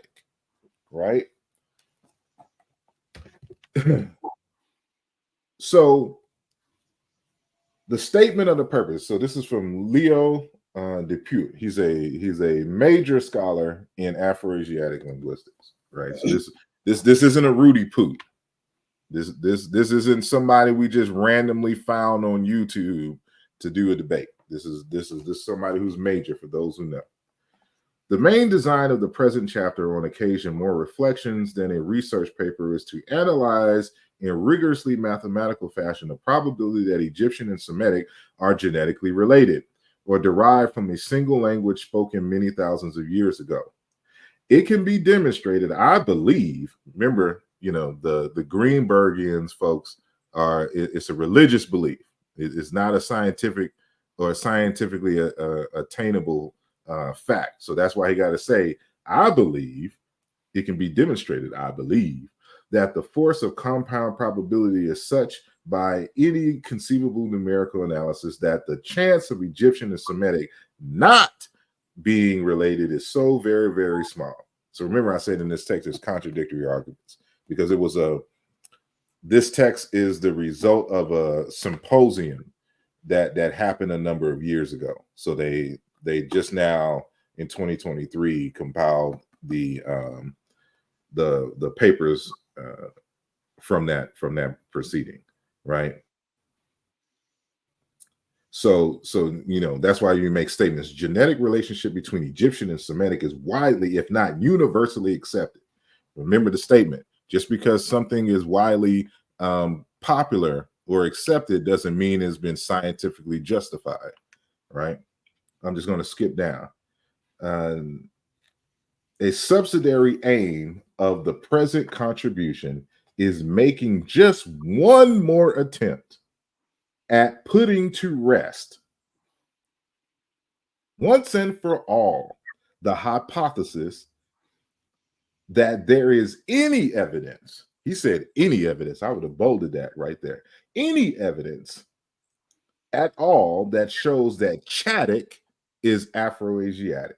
right? So the statement of the purpose. So this is from Leo Depute. He's a major scholar in Afroasiatic linguistics, right? So this isn't a Rudy Poot. This isn't somebody we just randomly found on YouTube to do a debate. This is somebody who's major, for those who know. The main design of the present chapter, on occasion more reflections than a research paper, is to analyze in rigorously mathematical fashion the probability that Egyptian and Semitic are genetically related. or derived from a single language spoken many thousands of years ago. It can be demonstrated, I believe. Remember, the Greenbergians folks it's a religious belief. It's not a scientific or scientifically attainable fact. So that's why he got to say, I believe it can be demonstrated, I believe, that the force of compound probability is such by any conceivable numerical analysis that the chance of Egyptian and Semitic not being related is so very, very small. So remember, I said in this text, there's contradictory arguments, because this text is the result of a symposium that happened a number of years ago. So they just now in 2023 compiled the papers from that proceeding, right? So that's why you make statements. Genetic relationship between Egyptian and Semitic is widely, if not universally, accepted. Remember the statement: just because something is widely popular or accepted doesn't mean it's been scientifically justified, right? I'm just going to skip down. A subsidiary aim of the present contribution is making just one more attempt at putting to rest, once and for all, the hypothesis that there is any evidence. He said any evidence. I would have bolded that right there. Any evidence at all that shows that Chadic is Afroasiatic.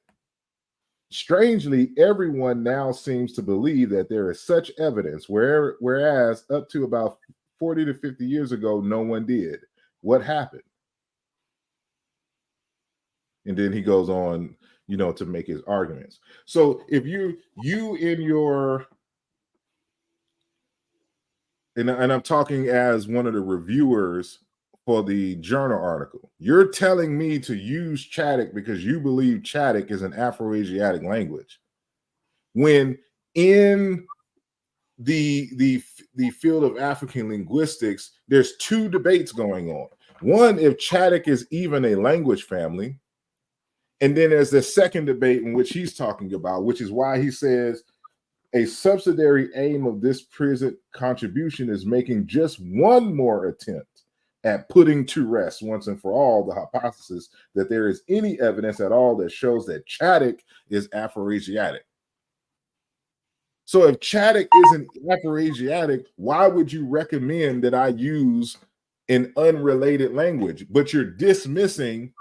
Strangely, everyone now seems to believe that there is such evidence, whereas up to about 40 to 50 years ago, no one did. What happened? And then he goes on, to make his arguments. So if you in your, and I'm talking as one of the reviewers for the journal article, you're telling me to use Chadic because you believe Chadic is an Afroasiatic language, when in the field of African linguistics, there's two debates going on. One, if Chadic is even a language family, and then there's the second debate in which he's talking about, which is why he says a subsidiary aim of this present contribution is making just one more attempt at putting to rest once and for all the hypothesis that there is any evidence at all that shows that Chadic is Afroasiatic. So if Chadic isn't Afroasiatic, why would you recommend that I use an unrelated language? But you're dismissing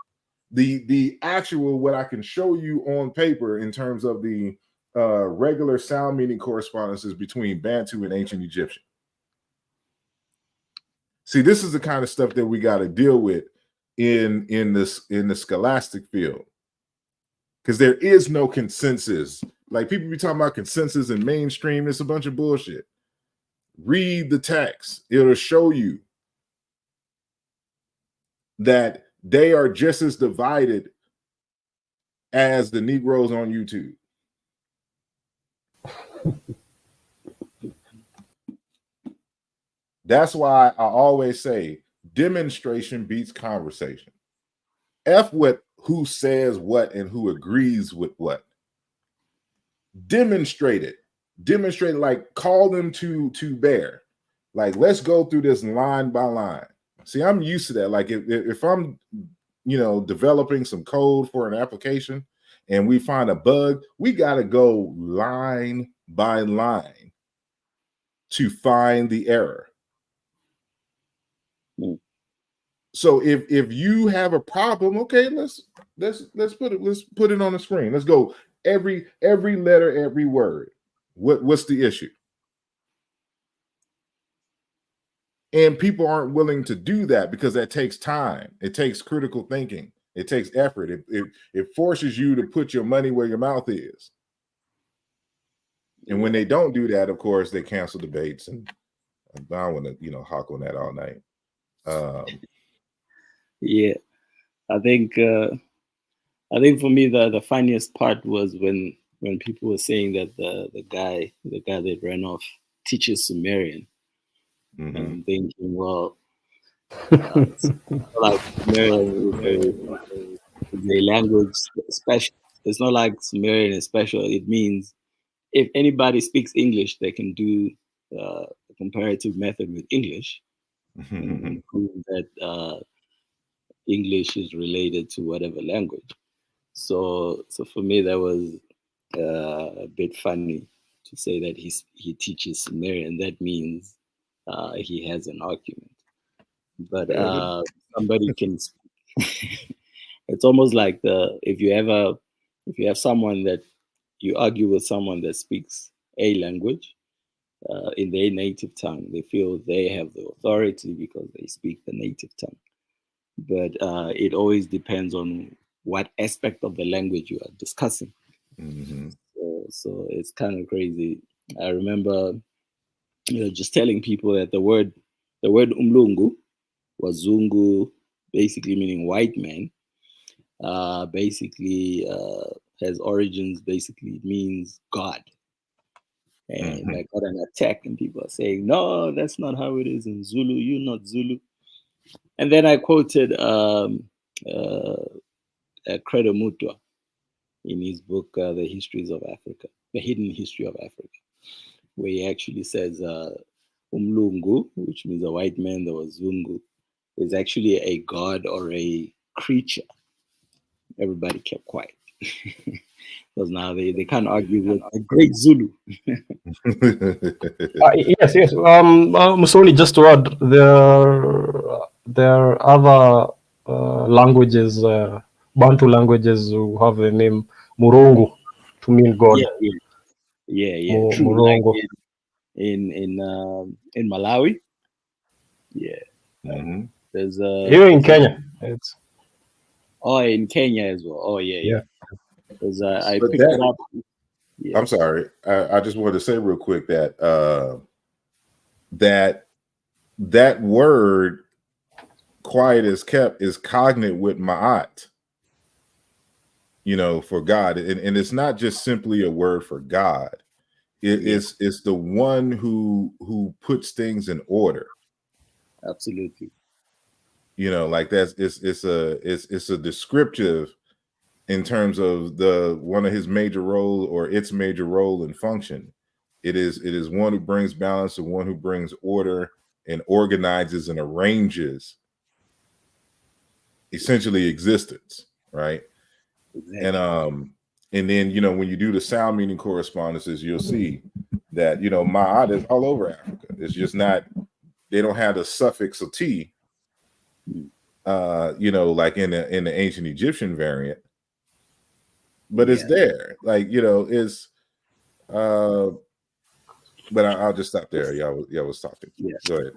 the actual, what I can show you on paper in terms of the regular sound meaning correspondences between Bantu and ancient Egyptian. See, this is the kind of stuff that we got to deal with in the scholastic field, because there is no consensus. Like, people be talking about consensus and mainstream. It's a bunch of bullshit. Read the text. It'll show you that they are just as divided as the Negroes on YouTube. That's why I always say demonstration beats conversation. F what who says what and who agrees with what. Demonstrate it. Demonstrate it, like call them to bear. Like, let's go through this line by line. See, I'm used to that. Like if I'm, developing some code for an application and we find a bug, we got to go line by line to find the error. So if you have a problem, okay, let's put it on the screen. Let's go every letter, every word. What's the issue? And people aren't willing to do that because that takes time. It takes critical thinking. It takes effort. It forces you to put your money where your mouth is. And when they don't do that, of course, they cancel debates. And I want to, hawk on that all night. Yeah, I think for me the funniest part was when people were saying that the guy that ran off teaches Sumerian. Mm-hmm. And I'm thinking, well, like Sumerian is The language special. It's not like Sumerian is special. It means if anybody speaks English, they can do a comparative method with English and prove that English is related to whatever language. So for me, that was a bit funny to say that he teaches Sumerian. That means he has an argument. But somebody can. It's almost like if you have someone that you argue with someone that speaks a language in their native tongue, they feel they have the authority because they speak the native tongue. But it always depends on what aspect of the language you are discussing. Mm-hmm. So it's kind of crazy. I remember, just telling people that the word umlungu, wazungu, basically meaning white man, basically has origins. Basically means God. And I got an attack, and people are saying, "No, that's not how it is in Zulu. You're not Zulu." And then I quoted Credo Mutwa in his book, The Histories of Africa, The Hidden History of Africa, where he actually says Umlungu, which means a white man, the Wazungu, is actually a god or a creature. Everybody kept quiet. Because now they can't argue with a great Zulu. Yes. Musoni, just to add, there are other languages, Bantu languages, who have the name Murongo to mean God. Yeah. True. Murongo. Like in Malawi. Yeah. Mm-hmm. There's Here in Kenya. in Kenya as well. Oh yeah. Because I picked it up. Yeah. I'm sorry. I just wanted to say real quick that that word "quiet is kept" is cognate with ma'at, for God, and it's not just simply a word for God. It's the one who puts things in order. Absolutely. Like it's a descriptive in terms of one of his major role or its major role and function. It is one who brings balance and one who brings order and organizes and arranges essentially existence, right? Exactly. And then when you do the sound meaning correspondences, you'll see that ma'at is all over Africa. It's just not, they don't have the suffix of t, like in the ancient Egyptian variant, but it's there, like it's but I'll just stop there. Y'all was talking. Yeah. Go ahead.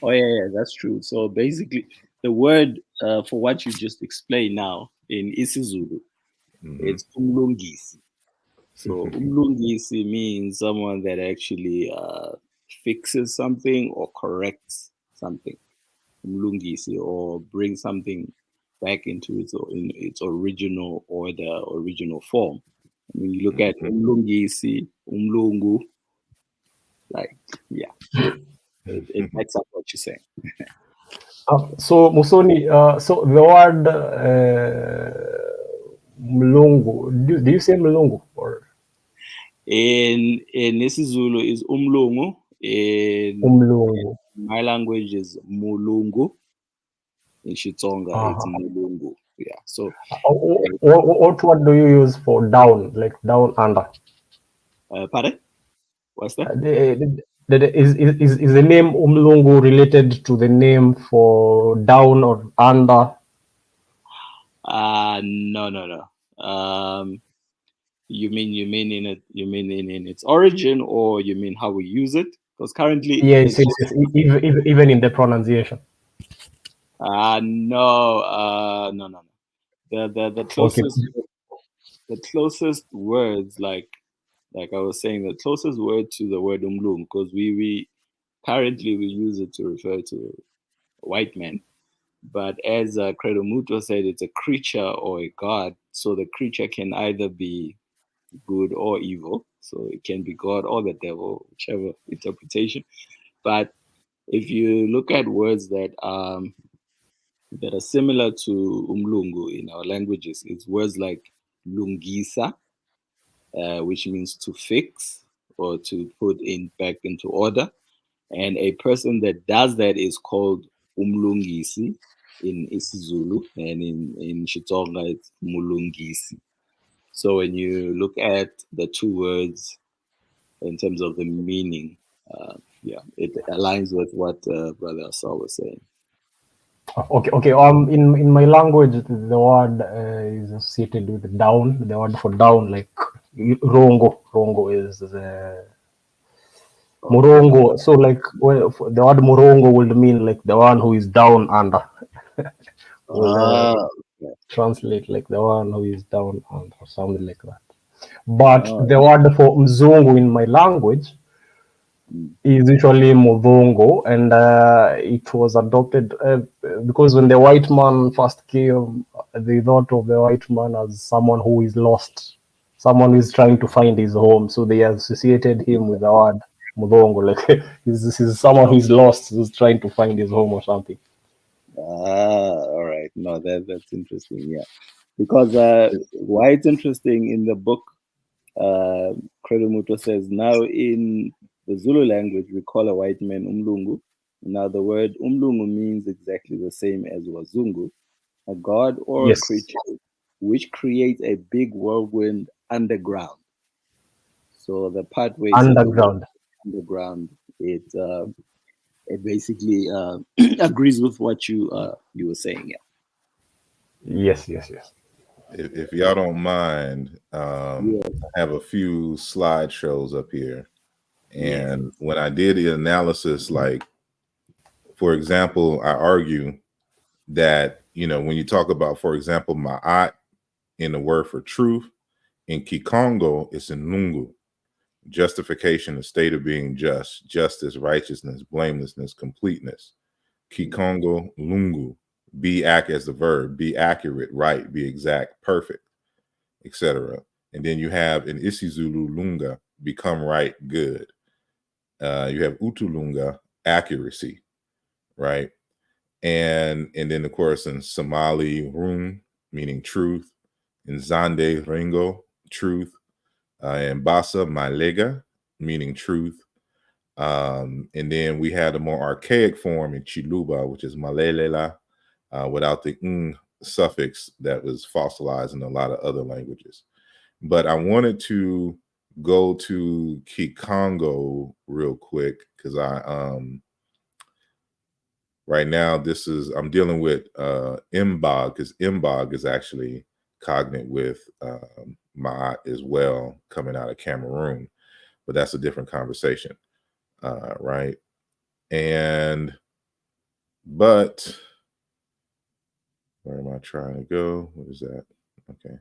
Oh yeah, that's true. So basically, the word for what you just explained now in isiZulu, it's umlungisi. So umlungisi means someone that actually fixes something or corrects something. Umlungisi, or brings something back into its original order, original form. When you look at umlungisi, umlungu, it backs up what you're saying. So Musoni, so the word mlungu, do you say mlungu or in isiZulu is umlungu. umlungu? In my language is mulungu. In Xitsonga, it's mulungu. Yeah. So what word do you use for down, like down under? Pardon? What's that? Is the name umlungu related to the name for down or under? No. You mean in its origin, or you mean how we use it? Because currently, yes, even in the pronunciation. No. The closest the closest words, like I was saying, the closest word to the word umlung, because we currently use it to refer to a white man. But as Credo Mutwa said, it's a creature or a god. So the creature can either be good or evil. So it can be God or the devil, whichever interpretation. But if you look at words that that are similar to umlungu in our languages. It's words like lungisa, which means to fix or to put in back into order. And a person that does that is called umlungisi in isiZulu, and in Xitsonga it's mulungisi. So when you look at the two words in terms of the meaning, yeah, it aligns with what Brother Asal was saying. Okay. In my language, the word is associated with down. The word for down, like rongo. Rongo is murongo. So like the word murongo would mean like the one who is down under. Will translate like the one who is down under, or something like that. But the word for mzungu in my language is usually Muvongo, and it was adopted because when the white man first came, they thought of the white man as someone who is lost, someone who is trying to find his home. So they associated him with the word Muvongo, like this is someone who is lost, who's trying to find his home or something. All right. No, that's interesting. Yeah, because why it's interesting in the book, Credo says, now in the Zulu language, we call a white man umlungu. Now the word umlungu means exactly the same as wazungu, a god or Yes. a creature which creates a big whirlwind underground. So the part where Underground. it basically agrees with what you were saying. Yeah. Yes. If y'all don't mind, I have a few slideshows up here. And when I did the analysis, like, for example, I argue that, when you talk about, for example, ma'at in the word for truth, in Kikongo, it's in Nungu. Justification, the state of being just, justice, righteousness, blamelessness, completeness. Kikongo, Lungu, be as the verb, be accurate, right, be exact, perfect, etc. And then you have in Isizulu Lunga, become right, good. You have Utulunga, accuracy, right? And then of course in Somali Rung, meaning truth, in Zande Ringo, truth, and Basa Malega, meaning truth. And then we had a more archaic form in Chiluba, which is Malelela, without the ng suffix that was fossilized in a lot of other languages. But I wanted to go to Kikongo real quick because right now I'm dealing with Mbog, because Mbog is actually cognate with Ma'at as well, coming out of Cameroon, but that's a different conversation, right? But where am I trying to go? What is that? Okay.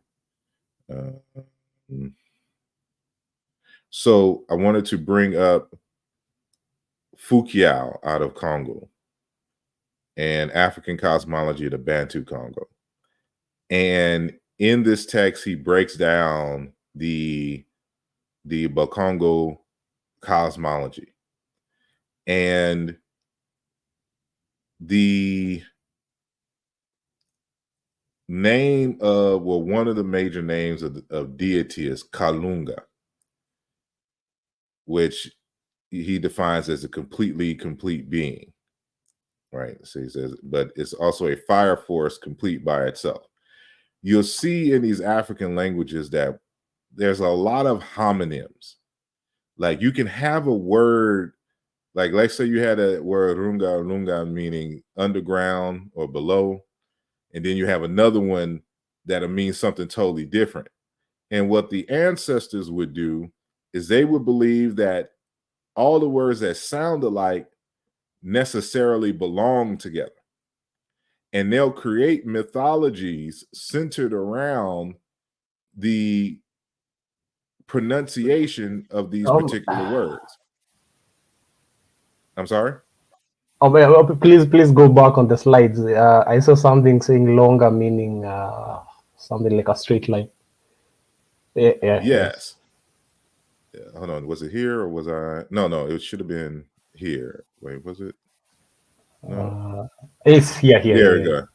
So I wanted to bring up Fukiao out of Congo and African cosmology of the Bantu Congo. And in this text, he breaks down the Bakongo cosmology. And the name of, one of the major names of deity is Kalunga, which he defines as a complete being, right? So he says, but it's also a fire force complete by itself. You'll see in these African languages that there's a lot of homonyms. Like you can have a word, like let's say you had a word runga, meaning underground or below, and then you have another one that'll mean something totally different. And what the ancestors would do is they would believe that all the words that sound alike necessarily belong together. And they'll create mythologies centered around the pronunciation of these particular words. I'm sorry? Please go back on the slides. I saw something saying longer, meaning something like a straight line. Yes. Yeah, hold on. Was it here or was I? No, it should have been here. Wait, was it? No. It's here. There we go.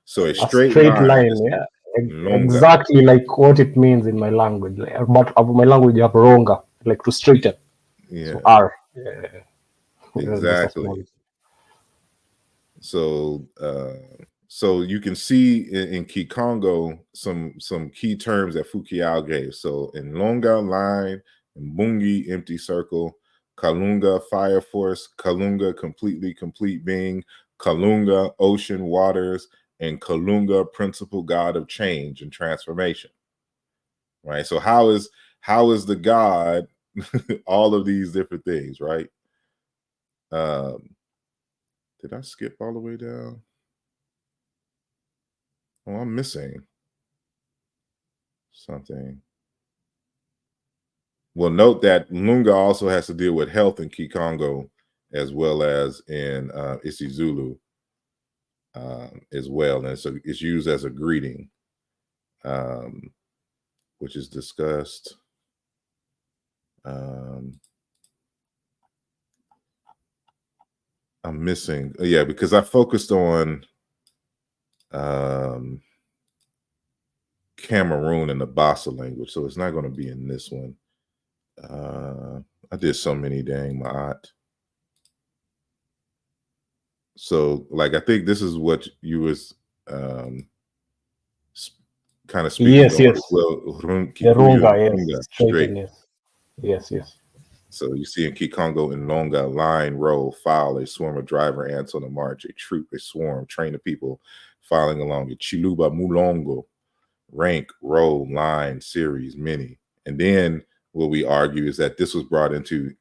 So a A straight straight line line, is yeah. longa. Exactly like what it means in my language. But of my language, you have ronga, like to straighten. Yeah, So R. Yeah. exactly. So so you can see in Kikongo some key terms that Fukuyao gave. So in longa, line, in bungi, empty circle, kalunga, fire force, kalunga, completely complete being, kalunga, ocean waters, and kalunga, principal god of change and transformation. Right. So how is the god all of these different things, right? Did I skip all the way down? Oh, I'm missing something. Well, note that Lunga also has to deal with health in Kikongo, as well as in isiZulu as well. And so it's used as a greeting, which is discussed. I'm missing, yeah, because I focused on Cameroon and the Bassa language, so it's not going to be in this one. I did so many, dang, my aunt. So, like, I think this is what you was kind of speaking Yes, on yes. as well. The Kikuyu ronga, and yes. Lunga, Straighten, straight. yes. Yes, yes. So you see in Kikongo and Longa, line, roll, file, a swarm of driver ants on a march, a troop, a swarm, train of people filing along. A chiluba mulongo, rank, roll, line, series, many. And then what we argue is that this was brought into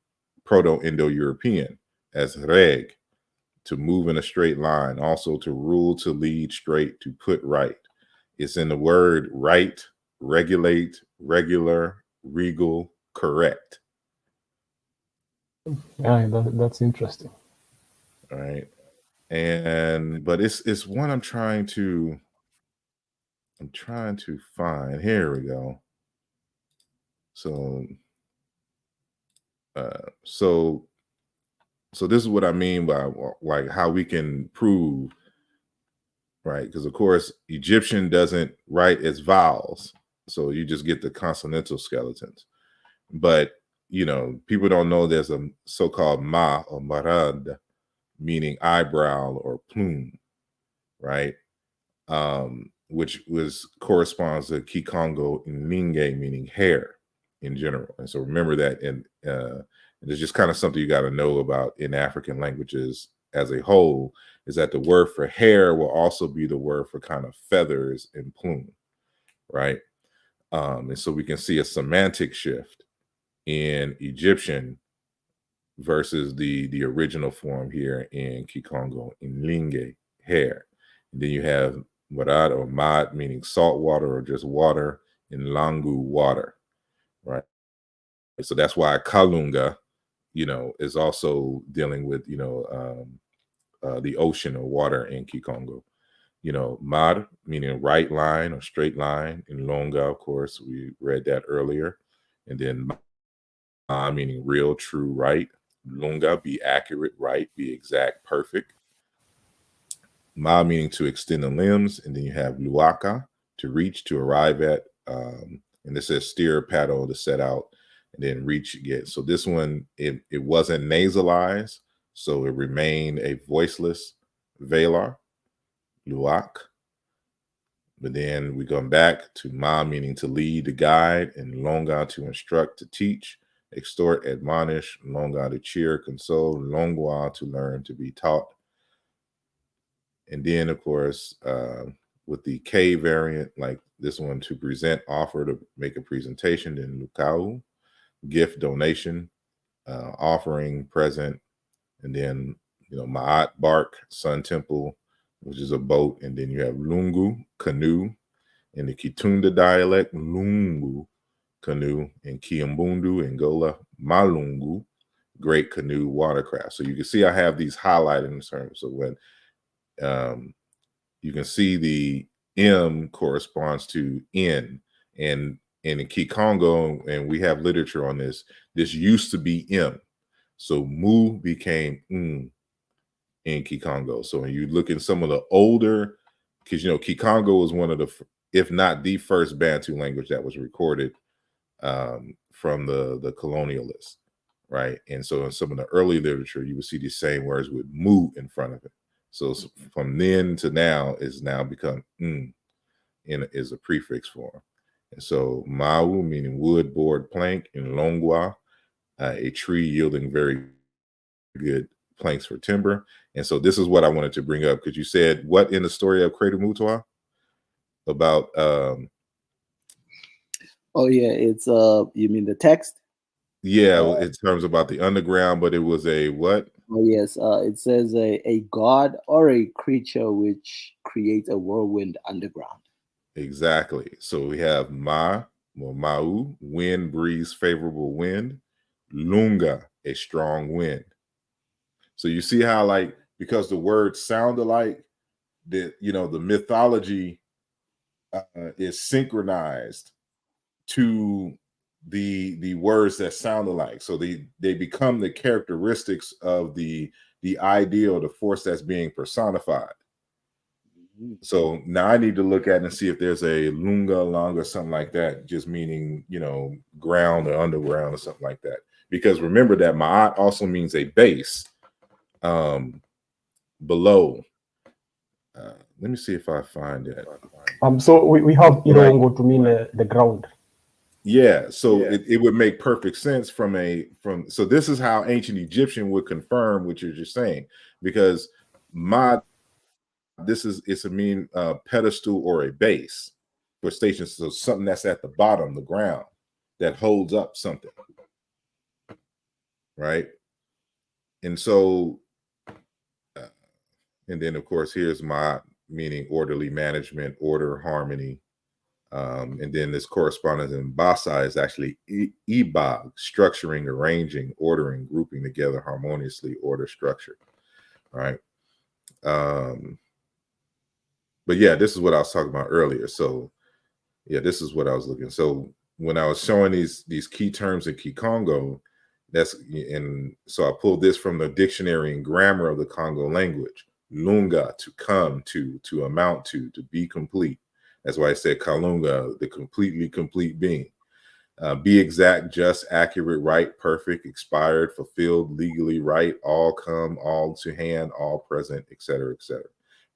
Proto-Indo-European as reg, to move in a straight line, also to rule, to lead straight, to put right. It's in the word right, regulate, regular, regal, correct. Yeah, that's interesting. All right. And but it's one I'm trying to find. Here we go. So so this is what I mean by like how we can prove, right? Because of course Egyptian doesn't write as vowels, so you just get the consonantal skeletons. But you know, people don't know there's a so-called ma or marad, meaning eyebrow or plume, right? Which corresponds to Kikongo and Minge, meaning hair in general. And so remember that, and it's just kind of something you got to know about in African languages as a whole, is that the word for hair will also be the word for kind of feathers and plume, right? And so we can see a semantic shift in Egyptian versus the original form here in Kikongo, in Linge, hair. And then you have Marad or Mad, meaning salt water or just water, and Langu, water, right? So that's why Kalunga, you know, is also dealing with, you know, the ocean or water in Kikongo. You know, Mar, meaning right line or straight line, and Longa, of course, we read that earlier. And then Ma, meaning real, true, right. Lunga, be accurate, right, be exact, perfect. Ma, meaning to extend the limbs. And then you have Luaka, to reach, to arrive at. And this says steer, paddle, to set out, and then reach again. So this one, it wasn't nasalized, so it remained a voiceless velar, Luak. But then we come back to Ma, meaning to lead, to guide, and Longa, to instruct, to teach, extort, admonish, Longa, to cheer, console, Longwa, to learn, to be taught. And then, of course, with the K variant, like this one, to present, offer, to make a presentation, then Lukau, gift, donation, offering, present, and then, you know, Ma'at, bark, Sun Temple, which is a boat, and then you have Lungu, canoe. In the Kitunda dialect, Lungu, canoe, and Kiambundu, Angola, Malungu, great canoe, watercraft. So you can see I have these highlighted in terms. So when you can see the M corresponds to N, and in Kikongo, and we have literature on this, this used to be M. So Mu became in Kikongo. So when you look in some of the older because Kikongo was one of the, if not the first Bantu language that was recorded from the colonialists, right? And so in some of the early literature, you would see these same words with mu in front of it. So from then to now, it's now become is a prefix form. And so mau meaning wood, board, plank, and longwa, a tree yielding very good planks for timber. And so this is what I wanted to bring up, because you said what in the story of Credo Mutwa about oh yeah, it's you mean the text? Yeah, in terms about the underground, but it was a what? Oh yes, it says a god or a creature which creates a whirlwind underground. Exactly. So we have ma, or mau, wind, breeze, favorable wind. Lunga, a strong wind. So you see how, like, because the words sound alike, that the mythology is synchronized to the words that sound alike. So they become the characteristics of the idea or the force that's being personified. So now I need to look at it and see if there's a lunga, longa, something like that, just meaning, ground or underground or something like that. Because remember that ma'at also means a base below. Let me see if I find it. So we have irongo to mean the ground. Yeah, so it would make perfect sense from so this is how ancient Egyptian would confirm what you're just saying, because it's a mean pedestal or a base for station, so something that's at the bottom, the ground, that holds up something, right? And so and then of course here's ma, meaning orderly management, order, harmony. And then this correspondence in Basa is actually ibag, structuring, arranging, ordering, grouping together harmoniously, order, structure, right? But yeah, this is what I was talking about earlier. So yeah, this is what I was looking. So when I was showing these key terms in Kikongo, so I pulled this from the dictionary and grammar of the Congo language. Lunga, to come, to amount to be complete. That's why I said Kalunga, the completely complete being. Be exact, just, accurate, right, perfect, expired, fulfilled, legally right, all come, all to hand, all present, etc., etc.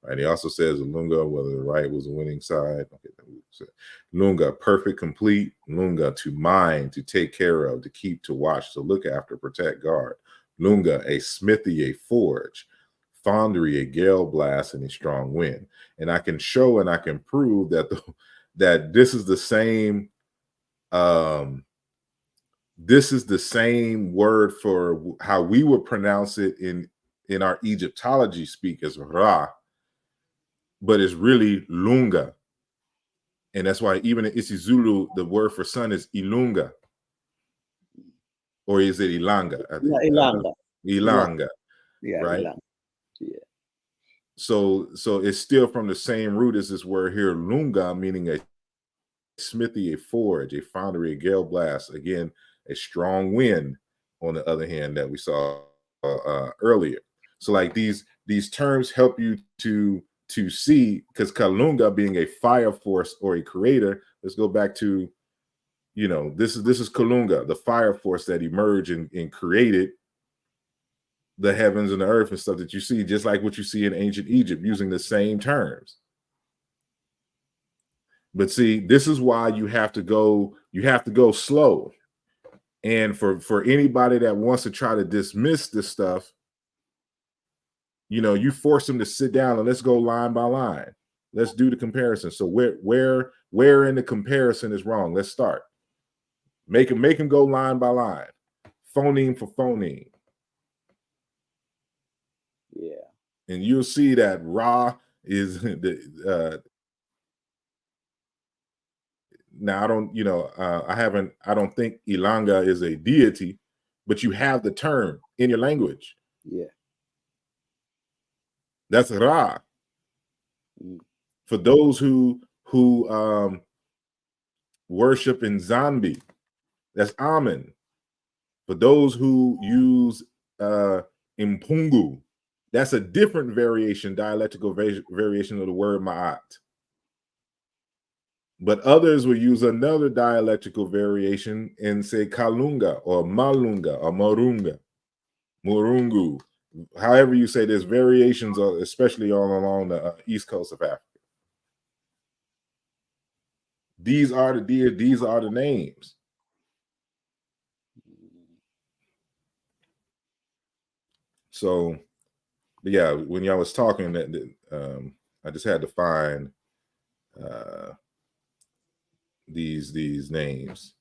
Right. He also says Lunga, whether the right was the winning side. Okay. Lunga, perfect, complete. Lunga, to mind, to take care of, to keep, to watch, to look after, protect, guard. Lunga, a smithy, a forge. Foundry, a gale blast, and a strong wind. And I can show and I can prove that that this is the same. This is the same word for how we would pronounce it in our Egyptology speak as Ra, but it's really Lunga. And that's why even in isiZulu, the word for sun is Ilunga. Or is it Ilanga? I think. Ilanga. Ilanga. Yeah, right? Ilanga. Yeah. So it's still from the same root as this word here, Lunga, meaning a smithy, a forge, a foundry, a gale blast. Again, a strong wind, on the other hand, that we saw earlier. So like these terms help you to see, because Kalunga being a fire force or a creator, let's go back to, this is Kalunga, the fire force that emerged and created the heavens and the earth and stuff that you see, just like what you see in ancient Egypt, using the same terms. But see, this is why you have to go slow. And for anybody that wants to try to dismiss this stuff, you force them to sit down and let's go line by line. Let's do the comparison. So where in the comparison is wrong? Let's start. Make them go line by line, phoneme for phoneme. Yeah. And you'll see that Ra is the now I don't think Ilanga is a deity, but you have the term in your language. Yeah. That's Ra. For those who worship in Zambi, that's Amen. For those who use Impungu, That's a different variation, dialectical variation of the word ma'at. But others will use another dialectical variation and say kalunga or malunga or morunga, murungu. However you say, there's variations, especially all along the east coast of Africa. These are the deer, these are the names. So, yeah, when y'all was talking, I just had to find these names.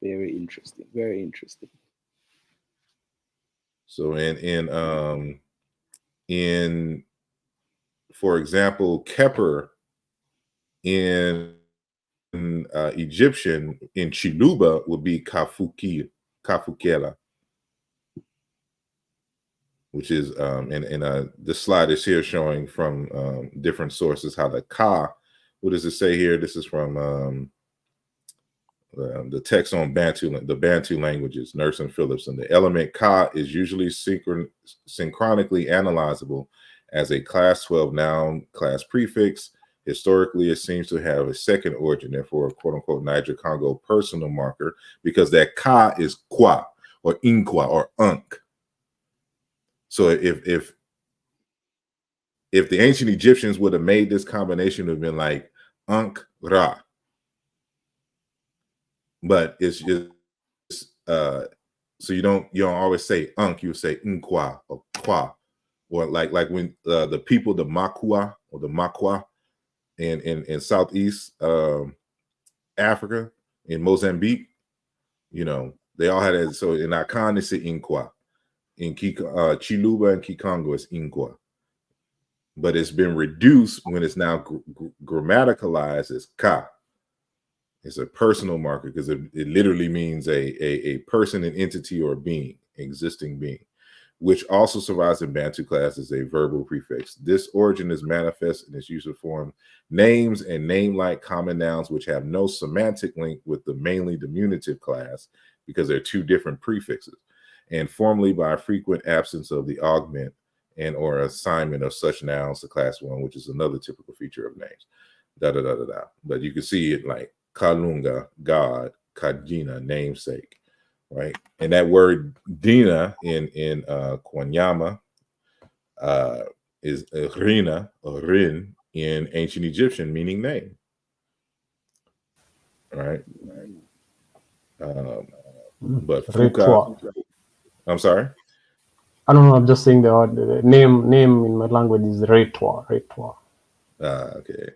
Very interesting. Very interesting. So in for example, Kepper in Egyptian, in Chiluba would be Kafukela, which is this slide is here showing from different sources how the Ka, what does it say here? This is from the text on Bantu, the Bantu languages, Nurse Phillips, and the element Ka is usually synchronically analyzable as a class 12 noun class prefix. Historically, it seems to have a second origin, therefore a quote-unquote Niger-Congo personal marker, because that Ka is Kwa or Inkwa or Unk. So if the ancient Egyptians would have made this combination, it would have been like Unk Ra. But it's just so you don't always say Unk, you say Nkwa or Kwa, or like when the people, the Makwa or the Makwa in Southeast Africa, in Mozambique, they all had it. So in Akan they say Nkwa, in Chiluba and Kikongo it's Nkwa, but it's been reduced when it's now grammaticalized as Ka. It's a personal marker because it literally means a person, an entity, or a being, existing being, which also survives in Bantu class as a verbal prefix. This origin is manifest in its use of form names and name-like common nouns which have no semantic link with the mainly diminutive class because they're two different prefixes, and formally by a frequent absence of the augment and or assignment of such nouns to class 1, which is another typical feature of names. But you can see it like Kalunga, God, Kajina, namesake, right? And that word Dina in Kwanyama is Rina or Rin in ancient Egyptian, meaning name, right? But Fuka, I'm sorry? I don't know, I'm just saying the name in my language is Retwa. Okay.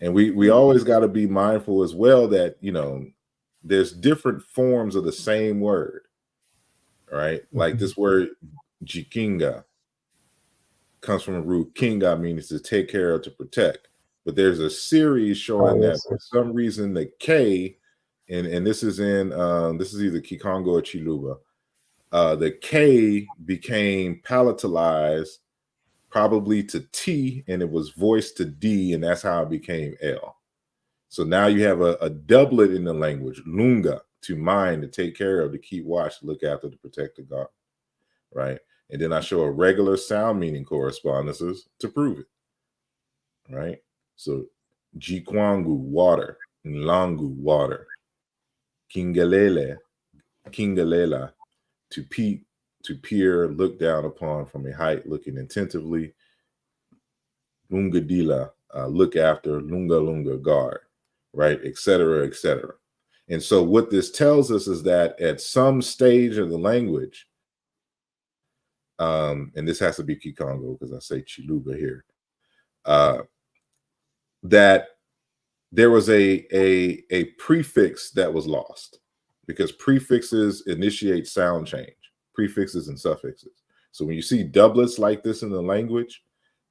And we always got to be mindful as well that, there's different forms of the same word, right? Like this word jikinga comes from a root kinga, means to take care of, to protect. But there's a series showing that for some reason the K, and this is in this is either Kikongo or Chiluba, the K became palatalized probably to T, and it was voiced to D, and that's how it became L. So now you have a doublet in the language, lunga, to mind, to take care of, to keep watch, to look after, to protect the guard, right? And then I show a regular sound meaning correspondences to prove it, right? So Jikwangu, water, Nlangu, water, Kingalela, to peep, to peer, look down upon from a height, looking attentively, Lungadila, look after, Lunga, guard, right, etc., etc. And so what this tells us is that at some stage of the language, and this has to be Kikongo because I say Chiluba here, that there was a prefix that was lost, because prefixes initiate sound change, prefixes and suffixes. So when you see doublets like this in the language,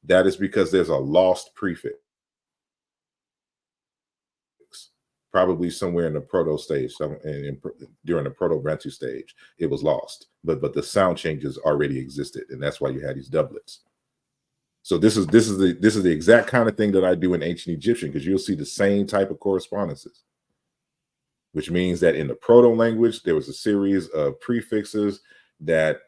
that is because there's a lost prefix, probably somewhere in the proto stage, during the proto-Bantu stage, it was lost. But the sound changes already existed, and that's why you had these doublets. So this is the exact kind of thing that I do in ancient Egyptian, because you'll see the same type of correspondences. which means that in the proto-language, there was a series of prefixes that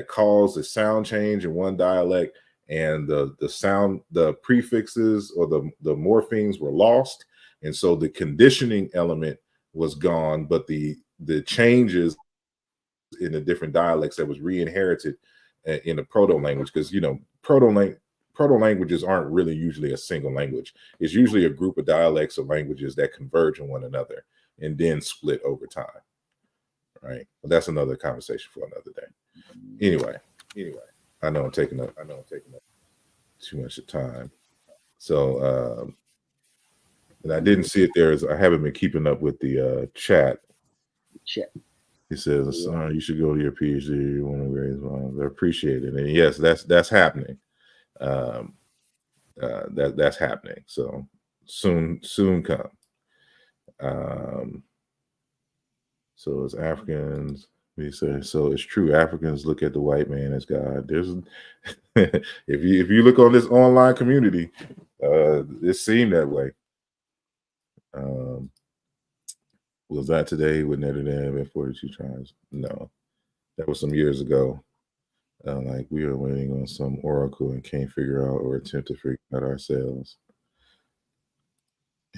caused a sound change in one dialect, and the prefixes or the morphemes were lost, and so the conditioning element was gone, but the changes in the different dialects that was re-inherited in the proto-language, because proto-languages aren't really usually a single language. It's usually a group of dialects or languages that converge on one another and then split over time, right? But that's another conversation for another day. Anyway, I know I'm taking up too much of time. So, and I didn't see it there. I haven't been keeping up with the chat. He says, you should go to your PhD. You want to raise one. I appreciate it. And yes, that's happening. That's happening. So soon come. So as Africans, we say, so it's true. Africans look at the white man as God. There's if you look on this online community, it seemed that way. Was that today with Notre Dame and 42 tribes? No, that was some years ago. Like we are waiting on some oracle and can't figure out or attempt to figure out ourselves.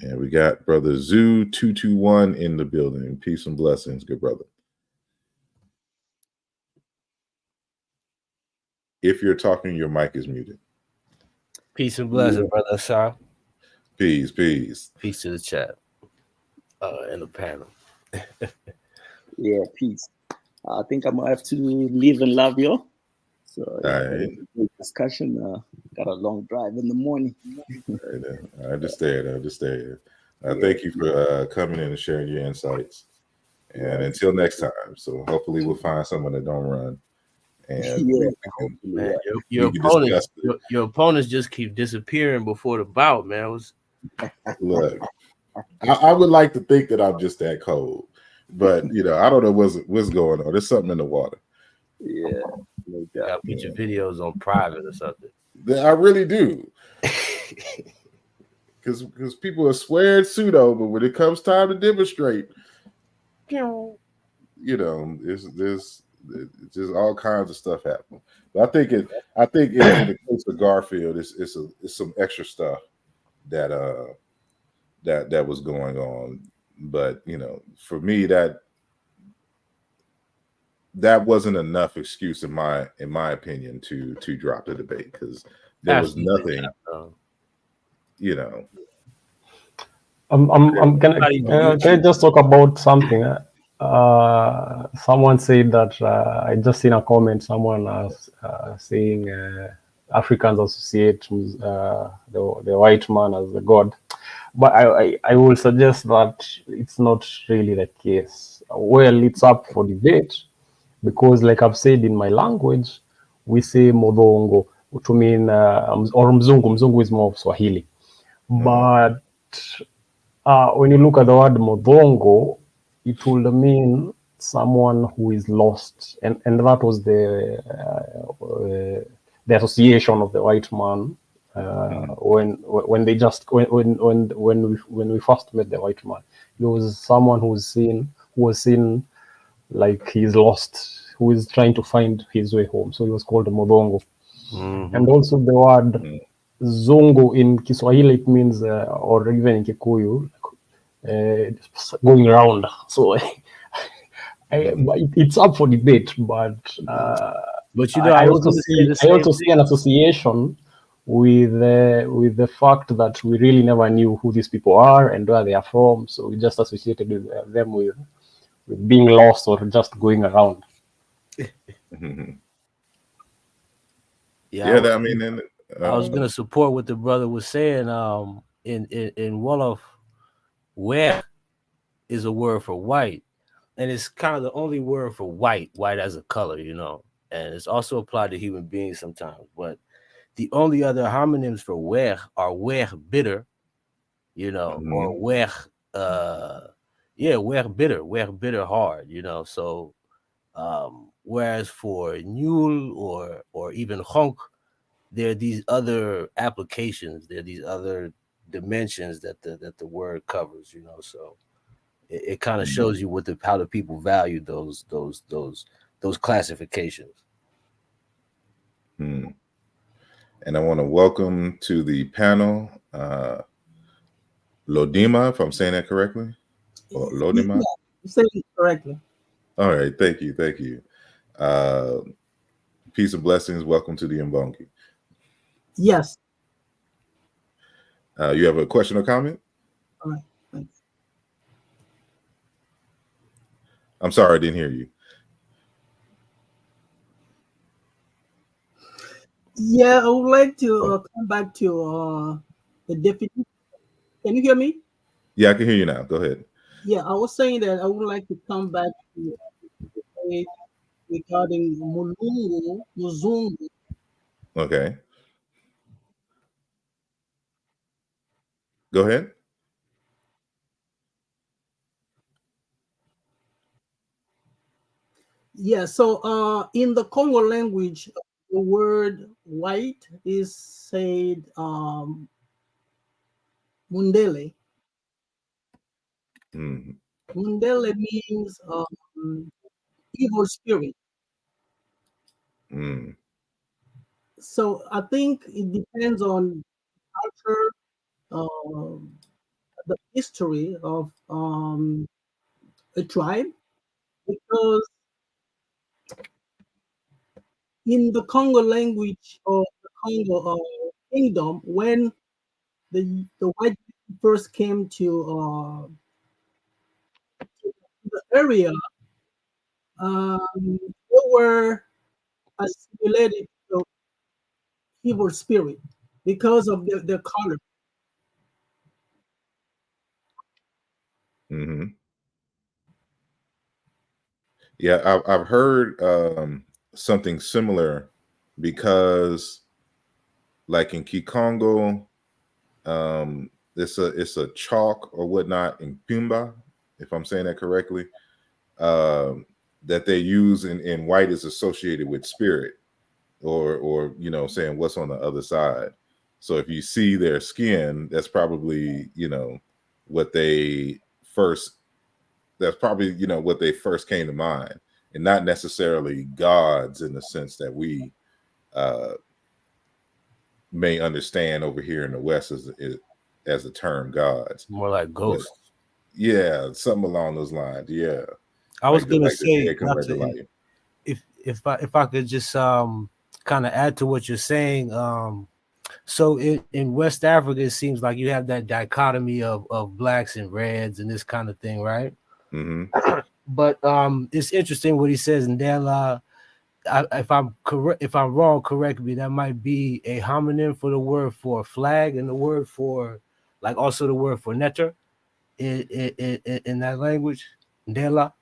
And we got brother Zoo 221 in the building. Peace and blessings, good brother. If you're talking, your mic is muted. Peace and blessings, brother Sean. Peace. Peace to the chat and the panel. Yeah, peace. I think I'm gonna have to leave and love you. So great discussion. Got a long drive in the morning. I understand. Thank you for coming in and sharing your insights. And until next time. So hopefully we'll find someone that don't run. And your opponents just keep disappearing before the bout, man. Look, I would like to think that I'm just that cold, but I don't know what's going on. There's something in the water. Yeah, you gotta put your videos on private or something. I really do, because people are swearing pseudo, but when it comes time to demonstrate, there's just all kinds of stuff happening. But I think in the case of Garfield, it's some extra stuff that was going on. But for me, that wasn't enough excuse in my opinion to drop the debate, because there was nothing. Can I just talk about something? Someone said that I just seen a comment. Someone saying Africans associate the white man as the god, but I will suggest that it's not really the case. Well, it's up for debate, because like I've said, in my language we say modongo to mean or mzungu. Mzungu is more of Swahili, but when you look at the word modongo, it will mean someone who is lost, and that was the association of the white man when we first met the white man. He was someone who was seen like he's lost, who is trying to find his way home. So he was called modongo. And also the word zongo in Kiswahili, it means or even in Kikuyu, going around. So it's up for debate, but I also see an association with the fact that we really never knew who these people are and where they are from, so we just associated with them with being lost or just going around. I was gonna support what the brother was saying. In Wolof, where is a word for white, and it's kind of the only word for white as a color, and it's also applied to human beings sometimes. But the only other homonyms for where are where bitter, or where bitter hard, So whereas for Newell or even honk, there are these other applications, there are these other dimensions that the word covers, So it kind of shows you what how the people value those classifications. And I want to welcome to the panel Lodima, if I'm saying that correctly. Or Lodima? Yeah, you said it correctly. All right, thank you. Peace and blessings. Welcome to the Mbongi. Yes. You have a question or comment? All right, thanks. I'm sorry, I didn't hear you. Yeah, I would like to come back to the definition. Can you hear me? Yeah, I can hear you now. Go ahead. Yeah, I was saying that I would like to come back to regarding Mulungu, Muzungu. Okay. Go ahead. Yeah, so in the Congo language, the word white is said Mundele. Mundele means evil spirit. So I think it depends on culture, the history of a tribe, because in the Congo language of the Congo kingdom, when the white people first came to the area, they were assimilated to evil spirit because of their color. Yeah, I've heard something similar, because like in Kikongo, it's a chalk or whatnot in Pumba, if I'm saying that correctly, that they use in white is associated with spirit, or saying what's on the other side. So if you see their skin, that's probably what they first what they first came to mind, and not necessarily gods in the sense that we may understand over here in the West as the term gods. More like ghosts. But yeah, something along those lines. Yeah. I was gonna say, if I could just kind of add to what you're saying. So in West Africa, it seems like you have that dichotomy of blacks and reds and this kind of thing, right? But it's interesting what he says in Dela. If I'm wrong, correct me. That might be a homonym for the word for flag, and the word for, like, also the word for nectar in that language, Dela.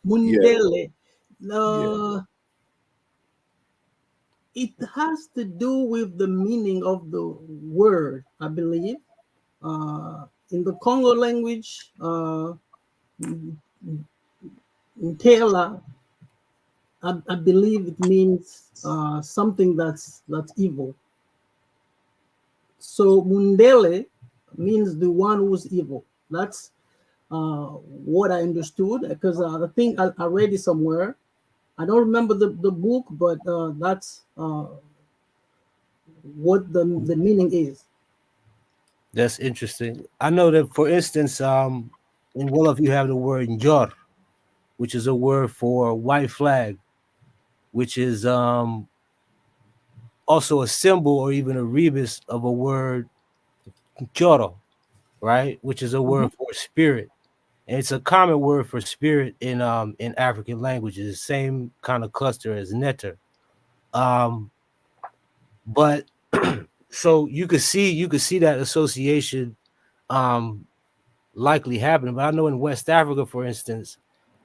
Mundele. It has to do with the meaning of the word, I believe. In the Congo language, Ntela, I believe it means something that's evil. So Mundele means the one who's evil. That's what I understood, because I think I read it somewhere. I don't remember the book, but that's what the meaning is. That's interesting. I know that, for instance, in Wolof you have the word njor, which is a word for white flag, which is also a symbol or even a rebus of a word choro, right? Which is a word for spirit. And it's a common word for spirit in African languages, the same kind of cluster as netter. But so you could see that association likely happening. But I know in West Africa, for instance,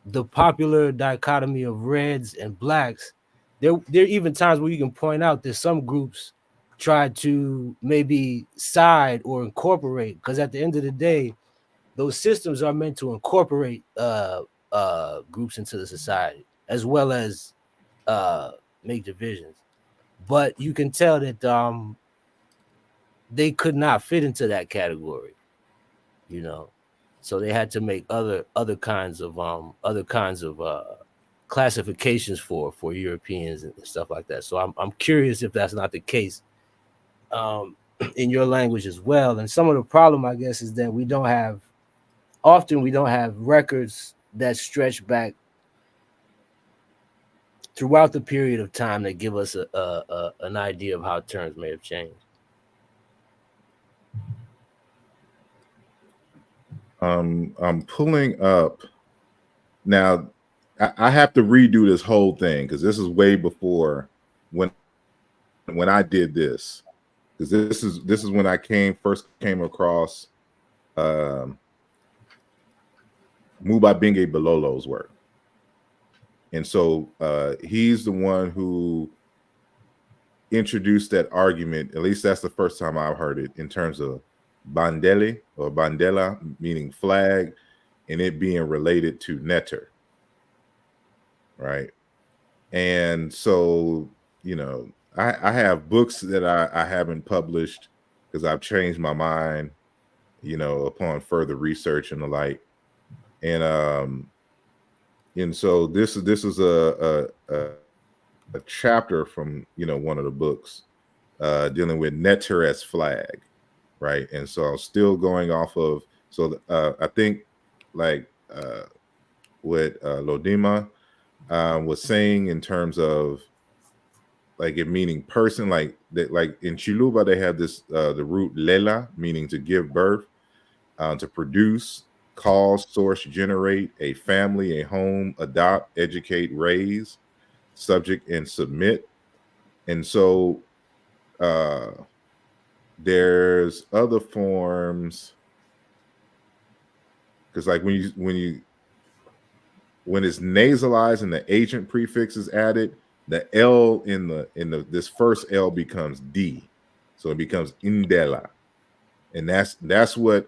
the popular dichotomy of reds and blacks, there are even times where you can point out that some groups try to maybe side or incorporate, because at the end of the day, those systems are meant to incorporate groups into the society, as well as make divisions. But you can tell that they could not fit into that category, So they had to make other kinds of classifications for Europeans and stuff like that. So I'm curious if that's not the case in your language as well. And some of the problem, I guess, is that we don't have records that stretch back throughout the period of time that give us an idea of how terms may have changed. I'm pulling up now. I have to redo this whole thing because this is way before when I did this, because this is when I first came across Muba Binge Bilolo's work. And so he's the one who introduced that argument. At least that's the first time I've heard it, in terms of bandele or bandela, meaning flag, and it being related to netter. Right. And so, you know, I have books that I haven't published because I've changed my mind, you know, upon further research and the like. And so this is a chapter from, you know, one of the books dealing with netter as flag, right? And so I'm still going off of, so I think like what Lodima was saying in terms of like it meaning person, like that, like in Chiluba they have this the root lela, meaning to give birth, to produce, cause, source, generate, a family, a home, adopt, educate, raise, subject, and submit. And so there's other forms, because like when it's nasalized and the agent prefix is added, the L in the this first L becomes D, so it becomes indela, and that's what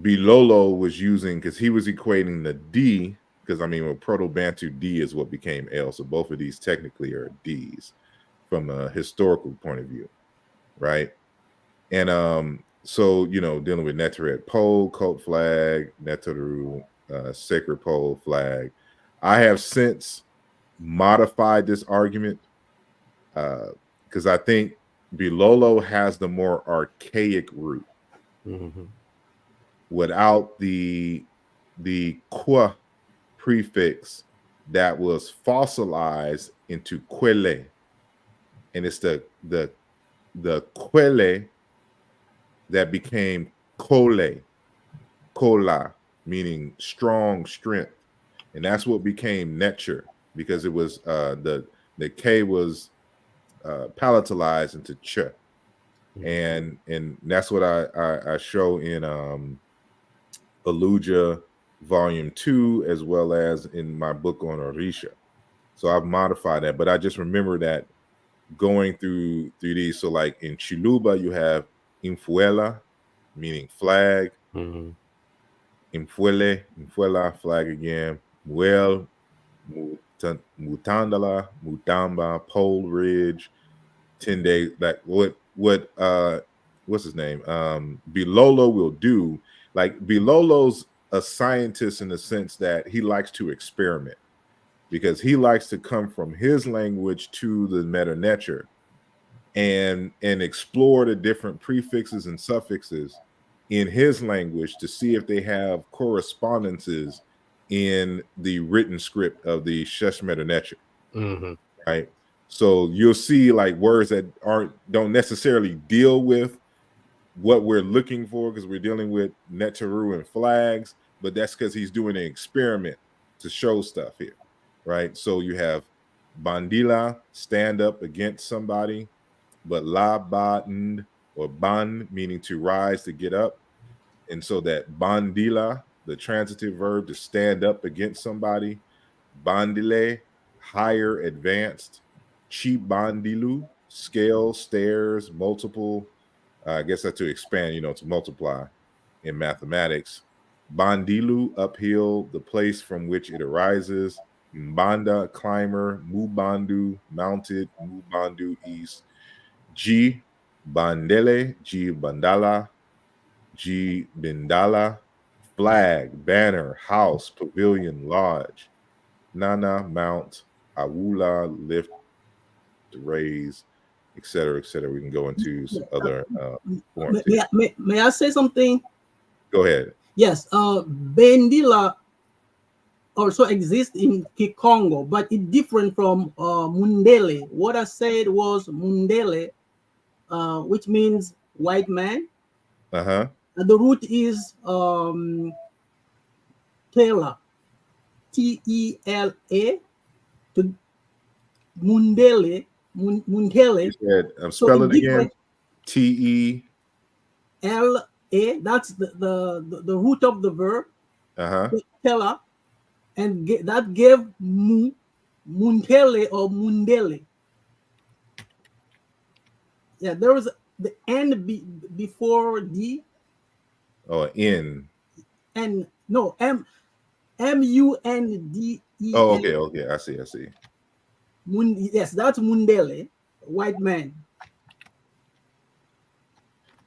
Bilolo was using, because he was equating the D, because I mean with Proto-Bantu D is what became L, so both of these technically are D's from a historical point of view, right? And so, you know, dealing with Neteret pole, cult flag, Neteru, sacred pole flag. I have since modified this argument because I think Bilolo has the more archaic root without the qua prefix that was fossilized into quele, and it's the quele that became kole, kola, meaning strong, strength, and that's what became neture, because it was the K was palatalized into ch, and that's what I show in Aluja Volume 2, as well as in my book on Orisha. So I've modified that, but I just remember that going through these. So like in Chiluba, you have Infuela, meaning flag. Infuela, flag again. Muel, Mutandala, Mutamba, Pole Ridge, 10 days. Like what's his name? Bilolo will do. Like Bilolo's a scientist in the sense that he likes to experiment, because he likes to come from his language to the meta nature and explore the different prefixes and suffixes in his language to see if they have correspondences in the written script of the Shesh Meta Nature. Right. So you'll see like words that don't necessarily deal with what we're looking for, because we're dealing with Neteru and flags, but that's because he's doing an experiment to show stuff here. Right. So you have bandila, stand up against somebody, but la ba n, or ban, meaning to rise, to get up. And so that bandila, the transitive verb, to stand up against somebody, bandile, higher, advanced, chi bandilu, scale, stairs, multiple. I guess that's to expand, you know, to multiply in mathematics. Bandilu, uphill, the place from which it arises. Mbanda, climber. Mubandu, mounted. Mubandu, east. G bandele, G bandala, G. Bindala, flag, banner, house, pavilion, lodge, Nana, mount, Awula, lift, raise, etc., etc. We can go into some other forms. May I say something? Go ahead. Yes, Bendila also exists in Kikongo, but it's different from Mundele. What I said was Mundele, which means white man. Uh-huh. And the root is Tela, Tela, to Mundele, Mundele. You said, spell it again. Tela. That's the root of the verb. Uh-huh. Tela, and that gave Mundele or Mundele. Yeah, there was the N before D. Oh, N. And no, Mundele. Oh, okay. I see. Yes, that's Mundele, white man.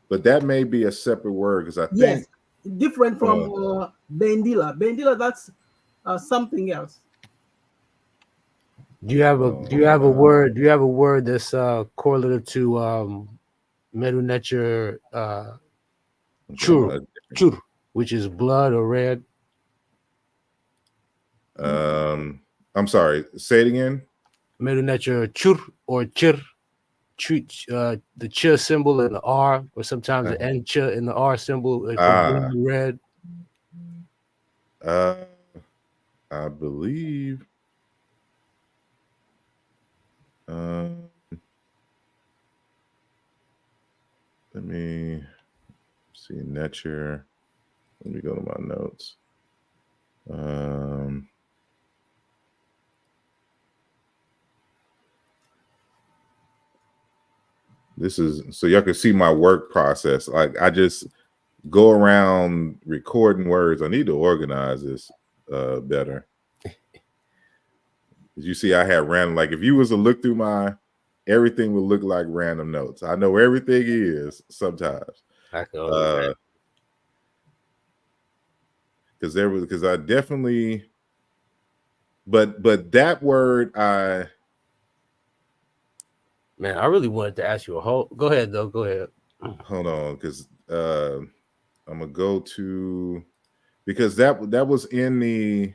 But that may be a separate word because I think different from Bendila. Bendila, that's something else. Do you have a word? Do you have a word that's correlative to Medu Nature chur, which is blood or red? I'm sorry. Say it again. Medu Nature chur or chir. The ch symbol and the R, or sometimes the N ch and the R symbol for red. I believe. Let me see. Nature. Let me go to my notes. This is so y'all can see my work process. Like I just go around recording words. I need to organize this better. As you see, I have random. Like if you was to look through my, everything would look like random notes. I know everything is sometimes. Because I definitely, but that word I really wanted to ask you a whole. Go ahead though. Go ahead. Hold on, because I'm gonna go to, because that was in the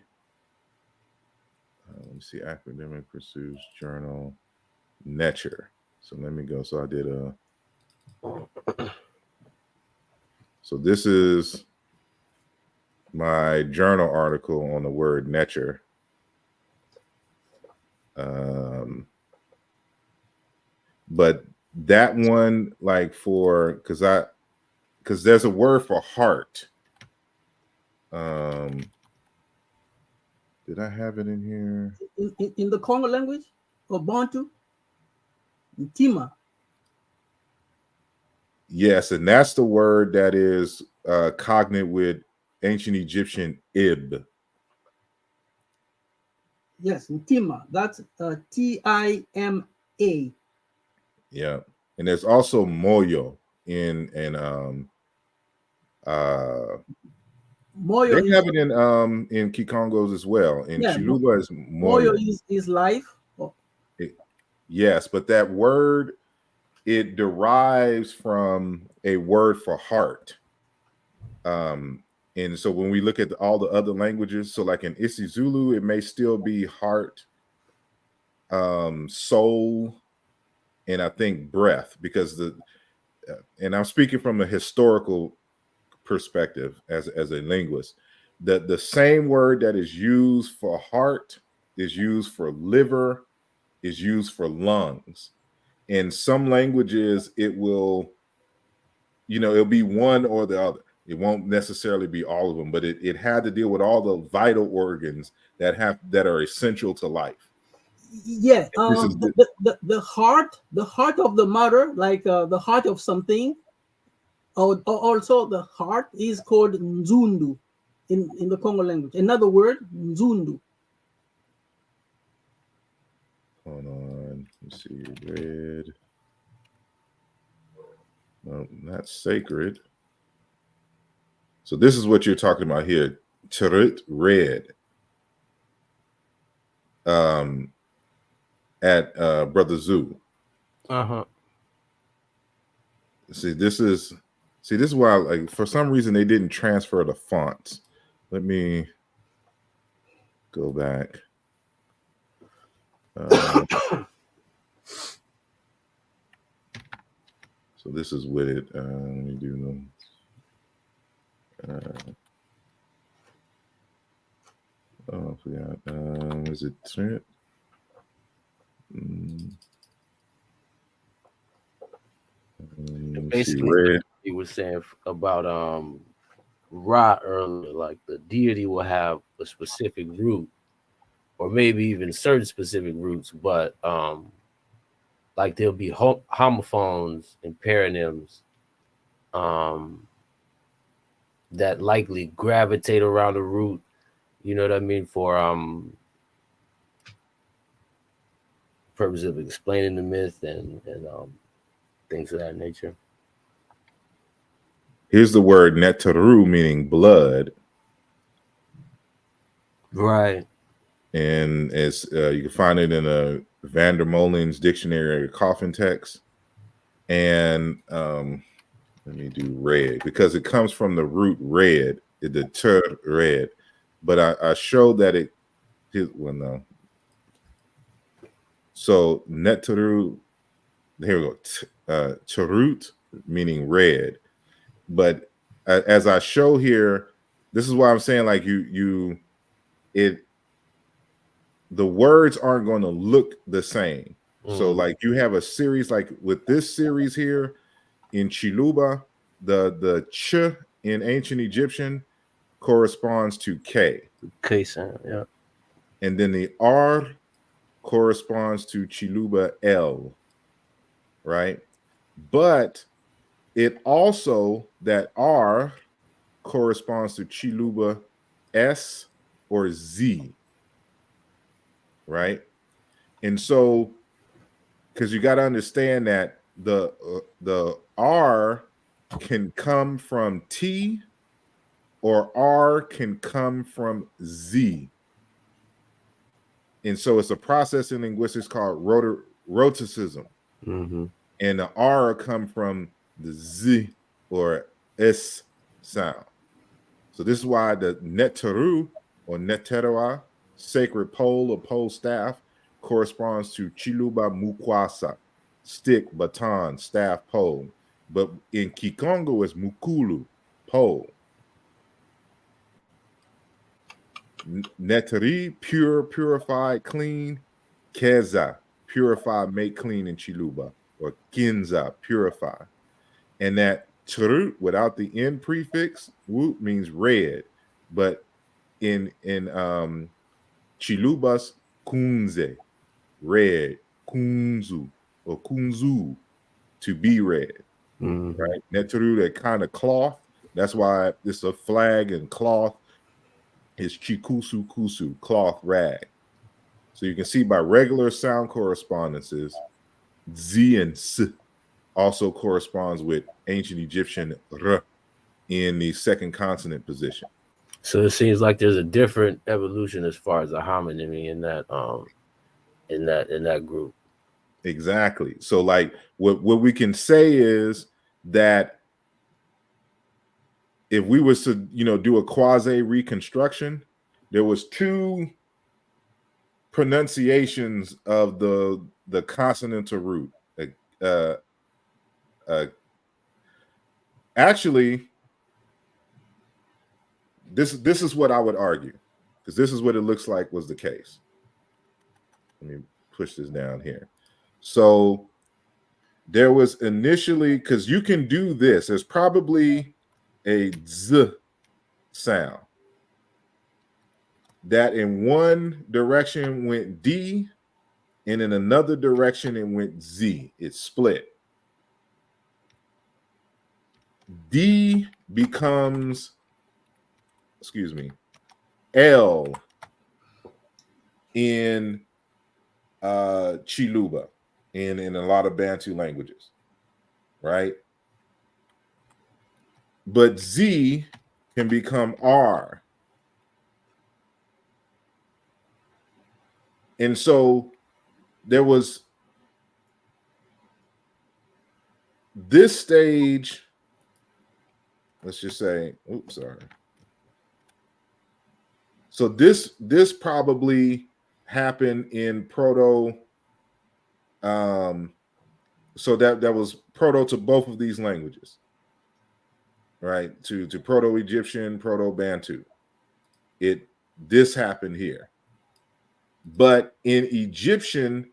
let me see, academic pursuits journal Nature. So let me go. So I did so this is my journal article on the word Nature. But that one, like because there's a word for heart. Did I have it in here? In the Congo language or Bantu? Tima. Yes, and that's the word that is cognate with ancient Egyptian ib. Yes, Tima. That's Tima. Yeah, and there's also moyo in Moyo they have it in Kikongos as well. In Chiluba is moyo. Moyo is life. Yes, but that word, it derives from a word for heart. And so when we look at all the other languages, so like in isiZulu, it may still be heart, soul, and I think breath, because and I'm speaking from a historical perspective as a linguist. The same word that is used for heart is used for liver, is used for lungs. In some languages, it will, it'll be one or the other. It won't necessarily be all of them, but it had to deal with all the vital organs that are essential to life. Yeah, the heart of the matter, like the heart of something. Also, the heart is called Nzundu in the Congo language. Another word, Nzundu. Hold on, let's see, red. No, not sacred. So this is what you're talking about here. Turut, red. At Brother Zoo. See, this is why, like, for some reason they didn't transfer the fonts. Let me go back. So this is with it. Let me do them. Oh, I forgot. Is it Trent? Basically, he was saying about Ra earlier, like the deity will have a specific root, or maybe even certain specific roots, but like there'll be homophones and paronyms that likely gravitate around the root, you know what I mean, for purpose of explaining the myth and things of that nature. Here's the word netaru, meaning blood. Right. And as you can find it in a Van der Molen's dictionary of coffin text. And let me do red, because it comes from the root red, the ter red. But I showed that it, well, no. So netaru, here we go. Terut, meaning red. But as I show here, this is why I'm saying, like, the words aren't going to look the same. So like you have a series, like with this series here in Chiluba, the ch in ancient Egyptian corresponds to K. K sound, yeah. And then the R corresponds to Chiluba L, right? But it also, that R corresponds to Chiluba S or Z, right? And so, because you got to understand that the R can come from T, or R can come from Z. And so it's a process in linguistics called rotacism. And the R come from the Z or S sound. So this is why the netaru or neteroa, sacred pole or pole staff, corresponds to Chiluba Mukwasa, stick, baton, staff, pole. But in Kikongo, it's Mukulu, pole. Neteri, pure, purified, clean. Keza, purify, make clean in Chiluba. Or Kinza, purify. And that Churut, without the N prefix, woot, means red. But in Chiluba's kunze, red, kunzu, or kunzu, to be red, right? Neturu, that kind of cloth. That's why it's a flag and cloth. Is chikusu kusu, cloth rag. So you can see by regular sound correspondences, Z and S also corresponds with ancient Egyptian R in the second consonant position. So it seems like there's a different evolution as far as a homonymy in that group. Exactly. So like what we can say is that if we was to, do a quasi reconstruction, there was two pronunciations of the consonantal root. Actually, this is what I would argue, because this is what it looks like was the case. Let me push this down here. So there was initially, because you can do this, there's probably a Z sound that in one direction went D, and in another direction it went Z. It split. D becomes, L in Chiluba, and in a lot of Bantu languages, right? But Z can become R. And so there was this stage, let's just say, oops, sorry. So this probably happened in Proto, so that was Proto to both of these languages, right? To Proto-Egyptian, Proto-Bantu. This happened here. But in Egyptian,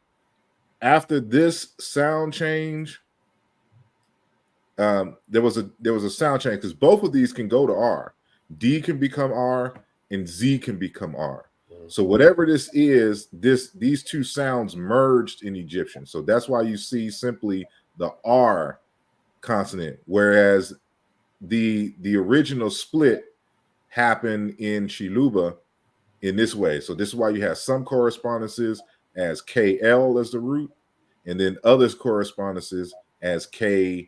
after this sound change, there was a sound change because both of these can go to R. D can become R and Z can become R. So whatever this is, these two sounds merged in Egyptian. So that's why you see simply the R consonant, whereas the original split happened in Chiluba in this way. So this is why you have some correspondences as KL as the root, and then others correspondences as KZ.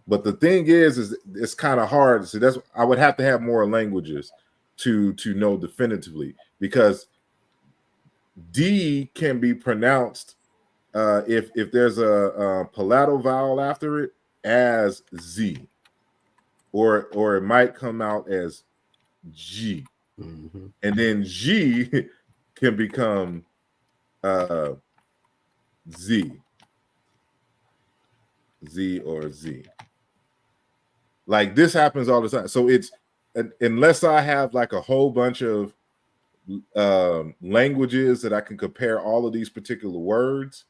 But the thing is it's kind of hard. So that's, I would have to have more languages to know definitively, because D can be pronounced if there's a palatal vowel after it as Z, or it might come out as G. Mm-hmm. And then G can become Z or Z. Like this happens all the time. So it's, unless I have like a whole bunch of languages that I can compare all of these particular words,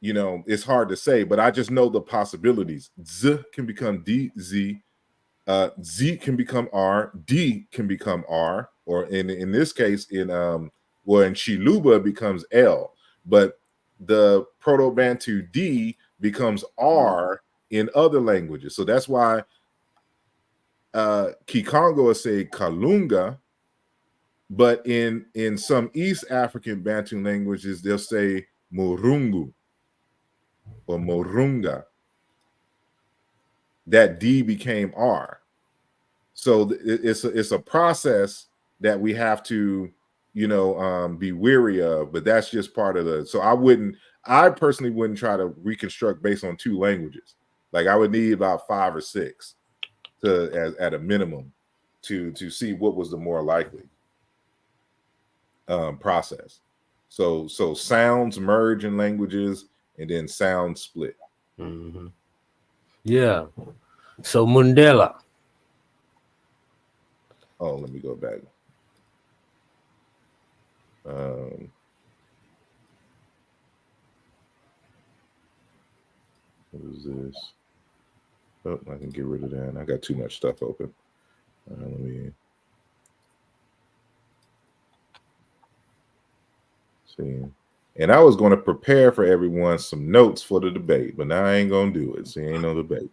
you know, it's hard to say, but I just know the possibilities. Z can become D, Z. Z can become R, D can become R, or in this case, in Chiluba becomes L, but the Proto-Bantu D becomes R in other languages. So that's why Kikongo will say Kalunga, but in some East African Bantu languages, they'll say Murungu or Morunga. That D became R. So it's a process that we have to, you know, be weary of, but that's just part of the, so I personally wouldn't try to reconstruct based on 2 languages. Like I would need about 5 or 6 at a minimum to see what was the more likely process. So sounds merge in languages and then sounds split. Mm-hmm. Yeah. So Mundela. Oh, let me go back. What is this? Oh, I can get rid of that. I got too much stuff open. Let me see. And I was going to prepare for everyone some notes for the debate, but now I ain't going to do it. See, ain't no debate.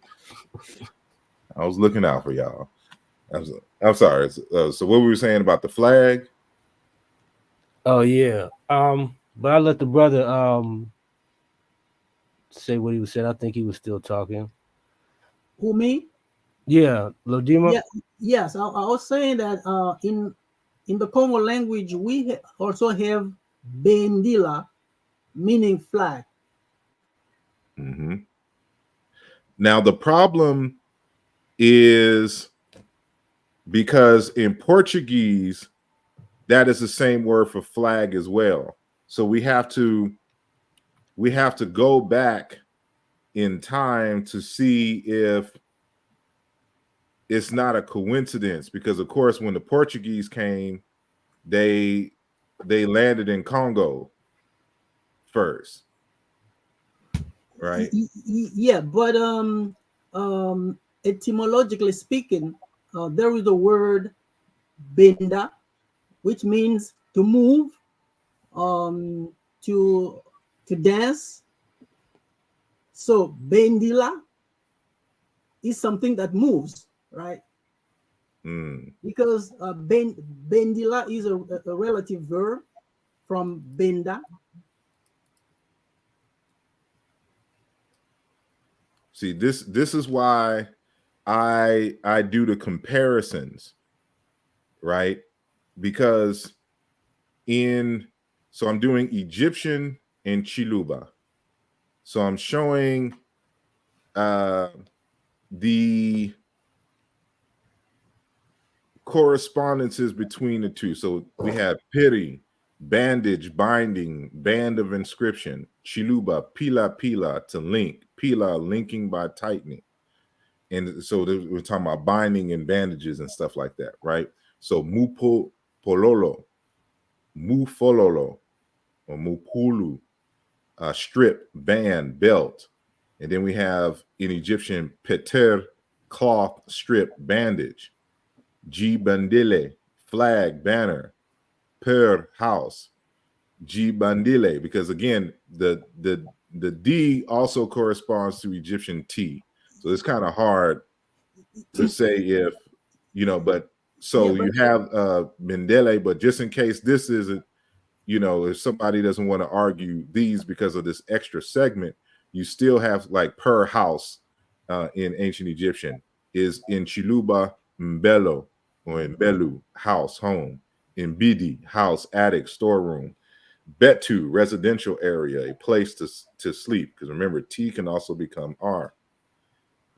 I was looking out for y'all. I'm sorry. So what were we saying about the flag? Oh yeah. But I let the brother say what he was saying. I think he was still talking. Who, me? Yeah, Lodima. Yeah, yes. I was saying that in the Congo language we also have bendila, meaning flag. Mm-hmm. Now the problem is because in Portuguese, that is the same word for flag as well. So we have to go back in time to see if it's not a coincidence, because of course when the Portuguese came, they landed in Congo first, right? Yeah, but etymologically speaking, there is the word benda, which means to move, to dance. So bendila is something that moves, right? Because bendila is a relative verb from benda. See, this is why I do the comparisons, right? Because so I'm doing Egyptian and Chiluba. So I'm showing the correspondences between the two. So we have piri, bandage, binding, band of inscription, chiluba, pila, pila, to link, pila, linking by tightening. And so we're talking about binding and bandages and stuff like that, right? So mupo pololo, mufololo, or mupulu, strip, band, belt. And then we have in Egyptian peter, cloth, strip, bandage. G bandile, flag, banner. Per, house. G bandile, because again, the D also corresponds to Egyptian T. So it's kind of hard to say if, but so you have Mendele, but just in case this isn't, if somebody doesn't want to argue these because of this extra segment, you still have like per house in ancient Egyptian is in Chiluba, Mbelo, or Mbelu, house, home. In Bidi, house, attic, storeroom. Betu, residential area, a place to sleep. Because remember, T can also become R,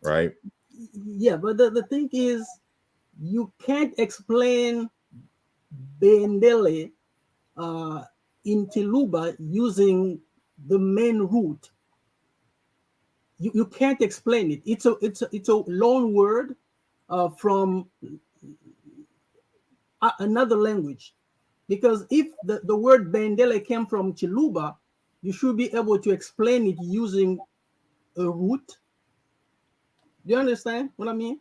right? Yeah, but the thing is, you can't explain Bendele in Chiluba using the main root. You can't explain it. It's a loan word from another language. Because if the word Bendele came from Chiluba, you should be able to explain it using a root. Do you understand what I mean?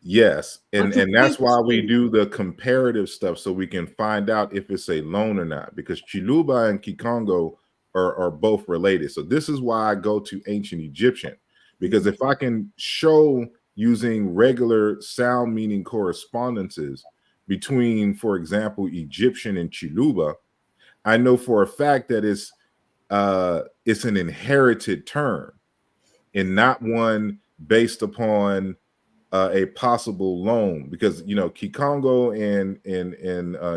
Yes, and But you that's can't why we explain it. do the comparative stuff so we can find out if it's a loan or not. Because Chiluba and Kikongo are both related. So this is why I go to ancient Egyptian, because if I can show using regular sound meaning correspondences between, for example, Egyptian and Chiluba, I know for a fact that it's an inherited term and not one based upon a possible loan, because Kikongo and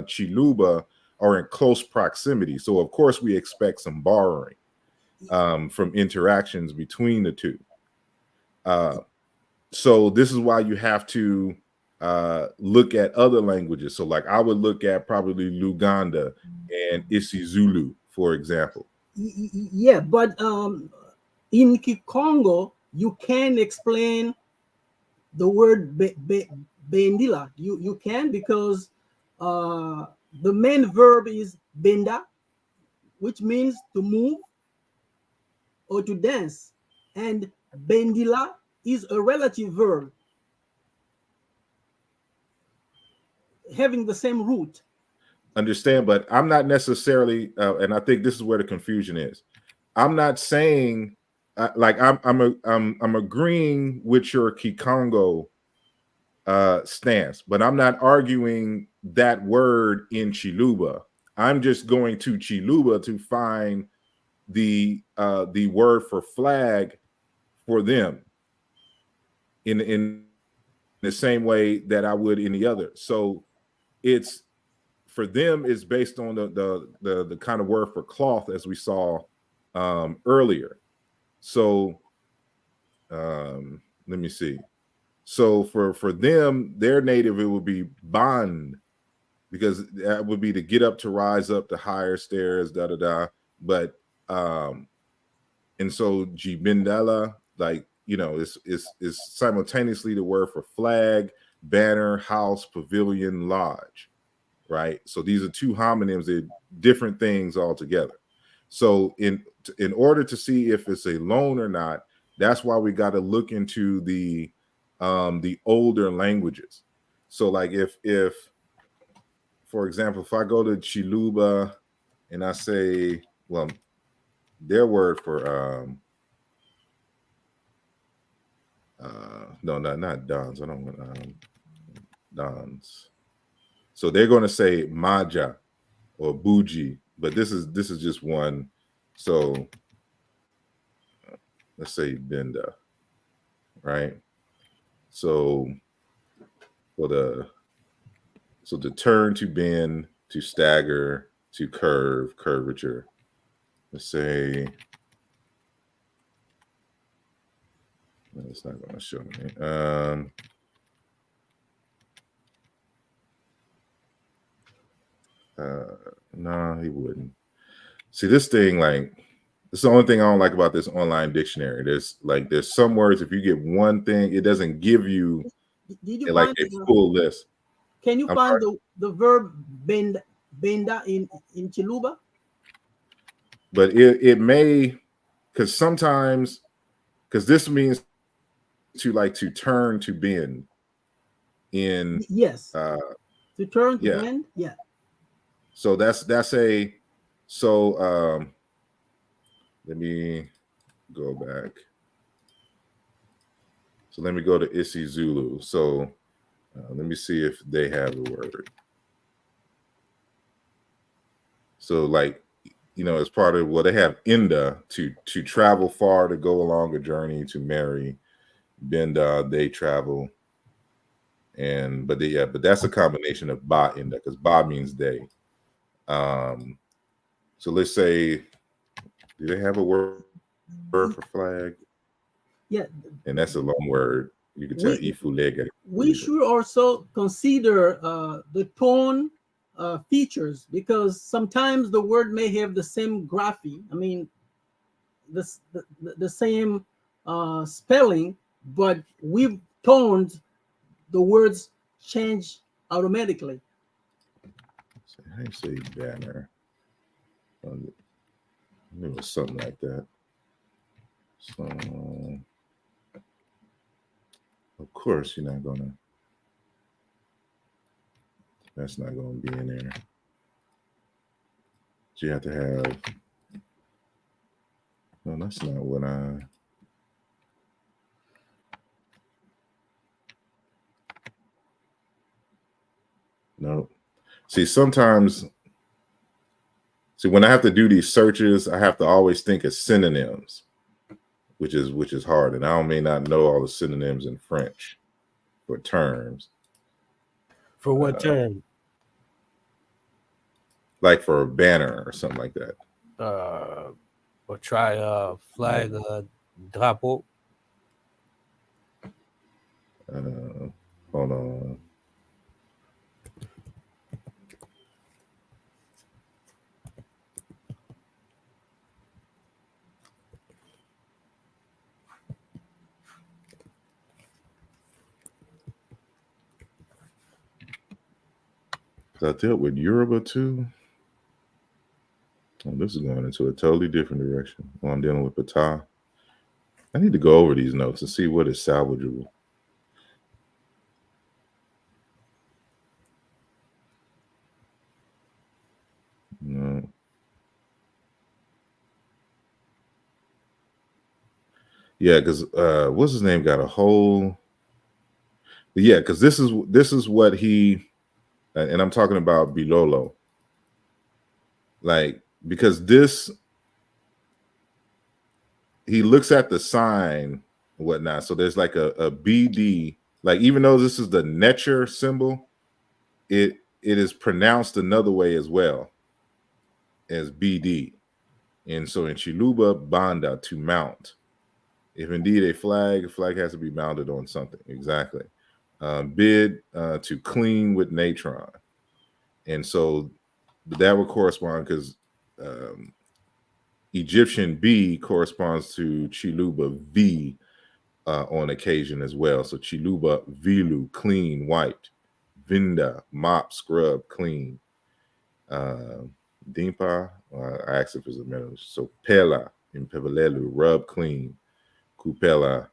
Chiluba are in close proximity, so of course we expect some borrowing from interactions between the two. So this is why you have to look at other languages. So like I would look at probably Luganda and isiZulu, for example. Yeah, but in Kikongo, you can explain the word bendila. You can, because the main verb is benda, which means to move or to dance, and bendila is a relative verb having the same root. Understand, but I'm not necessarily, and I think this is where the confusion is. I'm not saying like I'm agreeing with your Kikongo stance, but I'm not arguing that word in Chiluba. I'm just going to Chiluba to find the word for flag for them in the same way that I would any other. So it's for them is based on the kind of word for cloth as we saw earlier. So let me see. So for them, their native, it would be band, because that would be to get up, to rise up, to higher stairs, da da da. But and so Jibindala, like is simultaneously the word for flag, banner, house, pavilion, lodge, right? So these are two homonyms, they're different things altogether. So in order to see if it's a loan or not, that's why we got to look into the older languages. So like if for example, if I go to Chiluba and I say, well, their word for no, not dons. I don't want dons. So they're going to say maja or buji, but this is just one. So let's say benda, right? So to turn, to bend, to stagger, to curve, curvature. Let's say it's not going to show me. No, he wouldn't. See, this thing, like, it's the only thing I don't like about this online dictionary. There's some words, if you get one thing, it doesn't give you Did you like find a full list. Can you find the verb benda in Chiluba? But it may, because sometimes, because this means to turn, to bend. In yes, to turn, to bend, yeah. So that's a so let me go back. So let me go to isiZulu. So let me see if they have a word. So, like, as part of, well, they have Inda, to travel far, to go along a journey, to marry. Benda, they travel. But that's a combination of ba Inda, because ba means they. So let's say, do they have a word for flag? Yeah. And that's a long word. You can tell Ifulega. We should also consider the tone features, because sometimes the word may have the same graphy. I mean, the same spelling, but we've toned the words change automatically. How do you say banner? It was something like that. So, of course, you're not gonna. That's not gonna be in there. So you have to have. No, that's not what I. No. See, sometimes. See, when I have to do these searches, I have to always think of synonyms, which is hard, and I may not know all the synonyms in French for terms. For what term? Like for a banner or something like that. Or try flag, drapeau. Hold on. I dealt with Yoruba too. Oh, this is going into a totally different direction. Well, I'm dealing with Pata. I need to go over these notes and see what is salvageable. No. Yeah, because what's his name got a whole. Yeah, because this is what he, and I'm talking about Bilolo. Like, because this, he looks at the sign and whatnot. So there's like a BD, like, even though this is the Netcher symbol, it is pronounced another way as well as BD. And so in Chiluba, Banda, to mount. If indeed a flag has to be mounted on something. Exactly. Bid, to clean with natron. And so that would correspond, because Egyptian B corresponds to Chiluba V on occasion as well. So Chiluba Vilu, clean, white. Vinda, mop, scrub, clean. Dimpa, I asked if it's a middle. So Pela in Pevelelu, rub, clean. Kupela,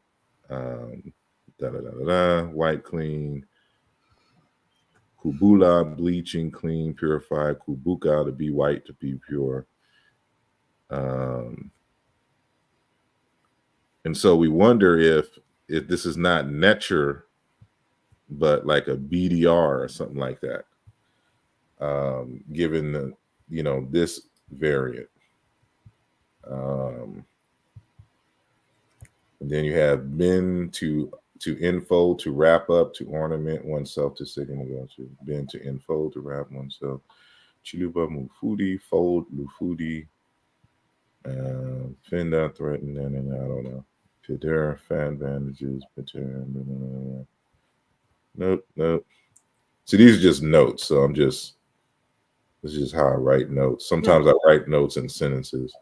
white, clean. Kubula, bleaching, clean, purify. Kubuka, to be white, to be pure. And so we wonder if this is not Netcher, but like a BDR or something like that, given the this variant. And then you have Ben to to enfold, to wrap up, to ornament oneself, to sit in and go to, then to enfold, to wrap oneself. Chiluba mufudi, fold, lufudi, fenda, threaten, and I don't know. Peter, fan bandages, Peter, nope. So these are just notes. So this is just how I write notes. Sometimes I write notes in sentences.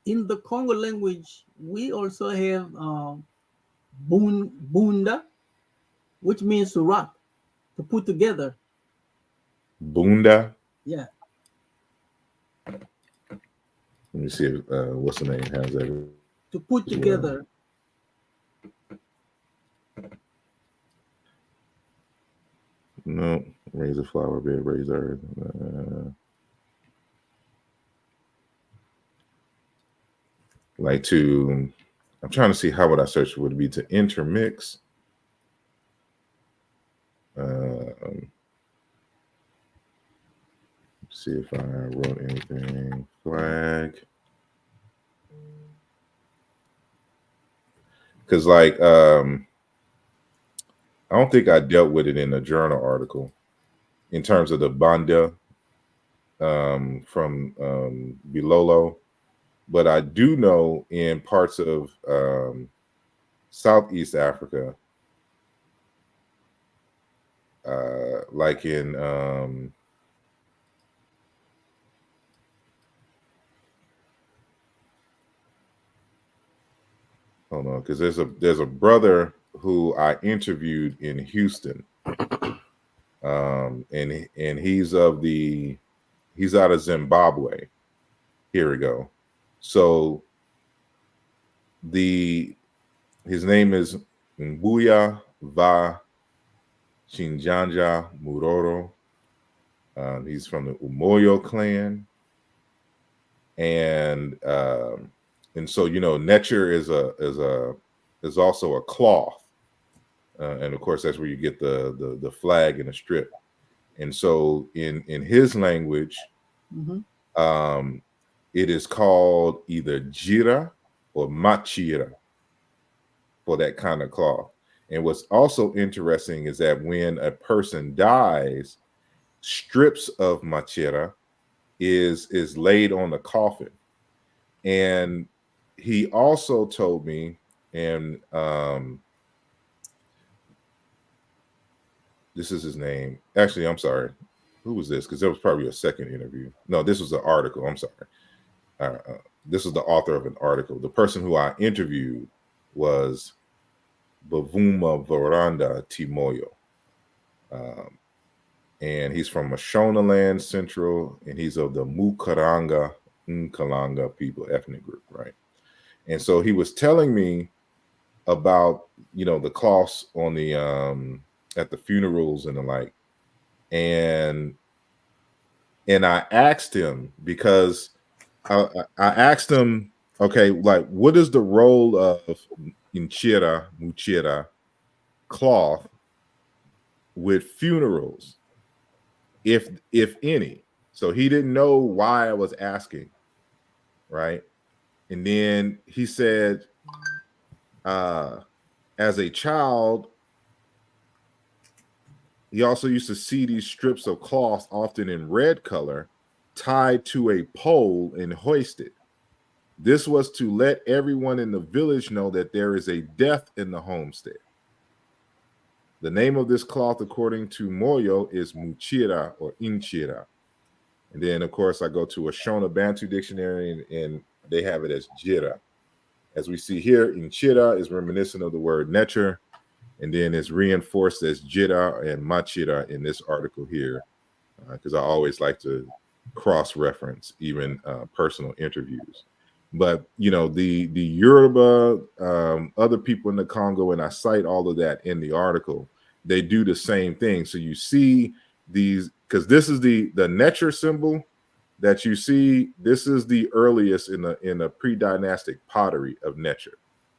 In the Congo language, we also have bunda, which means to wrap, to put together. Bunda? Yeah. Let me see if, what's the name has that. To put together. No, raise a flower bed, raise earth. Like to, I'm trying to see how would I search, would it be to intermix? See if I wrote anything. Flag. Because like, I don't think I dealt with it in a journal article in terms of the banda from Bilolo. But I do know in parts of Southeast Africa, like in hold on, because there's a brother who I interviewed in Houston, and he's out of Zimbabwe. Here we go. So his name is Mbuya Va Chinjanja Muroro. He's from the Umoyo clan, and so netcher is also a cloth, and of course that's where you get the flag and the strip. And so in his language, it is called either jira or machira for that kind of cloth. And what's also interesting is that when a person dies, strips of machira is laid on the coffin. And he also told me, and this is his name. Actually, I'm sorry. Who was this? Because there was probably a second interview. No, this was an article. I'm sorry. This is the author of an article. The person who I interviewed was Bavuma Varanda Timoyo. And he's from Mashonaland Central, and he's of the Mukaranga Nkalanga people ethnic group, right? And so he was telling me about the cloths on the at the funerals and the like, and I asked him, because I asked him, okay, like, what is the role of inchira muchira cloth with funerals, if any? So he didn't know why I was asking, right? And then he said, as a child, he also used to see these strips of cloth, often in red color, tied to a pole and hoisted. This was to let everyone in the village know that there is a death in the homestead. The name of this cloth, according to Moyo, is Muchira or Inchira. And then, of course, I go to a Shona Bantu dictionary, and they have it as Jira. As we see here, Inchira is reminiscent of the word netcher, and then it's reinforced as Jira and Machira in this article here, because I always like to cross-reference even personal interviews. But the Yoruba, other people in the Congo, and I cite all of that in the article, they do the same thing. So you see these, because this is the netcher symbol that you see. This is the earliest in a pre-dynastic pottery of netcher.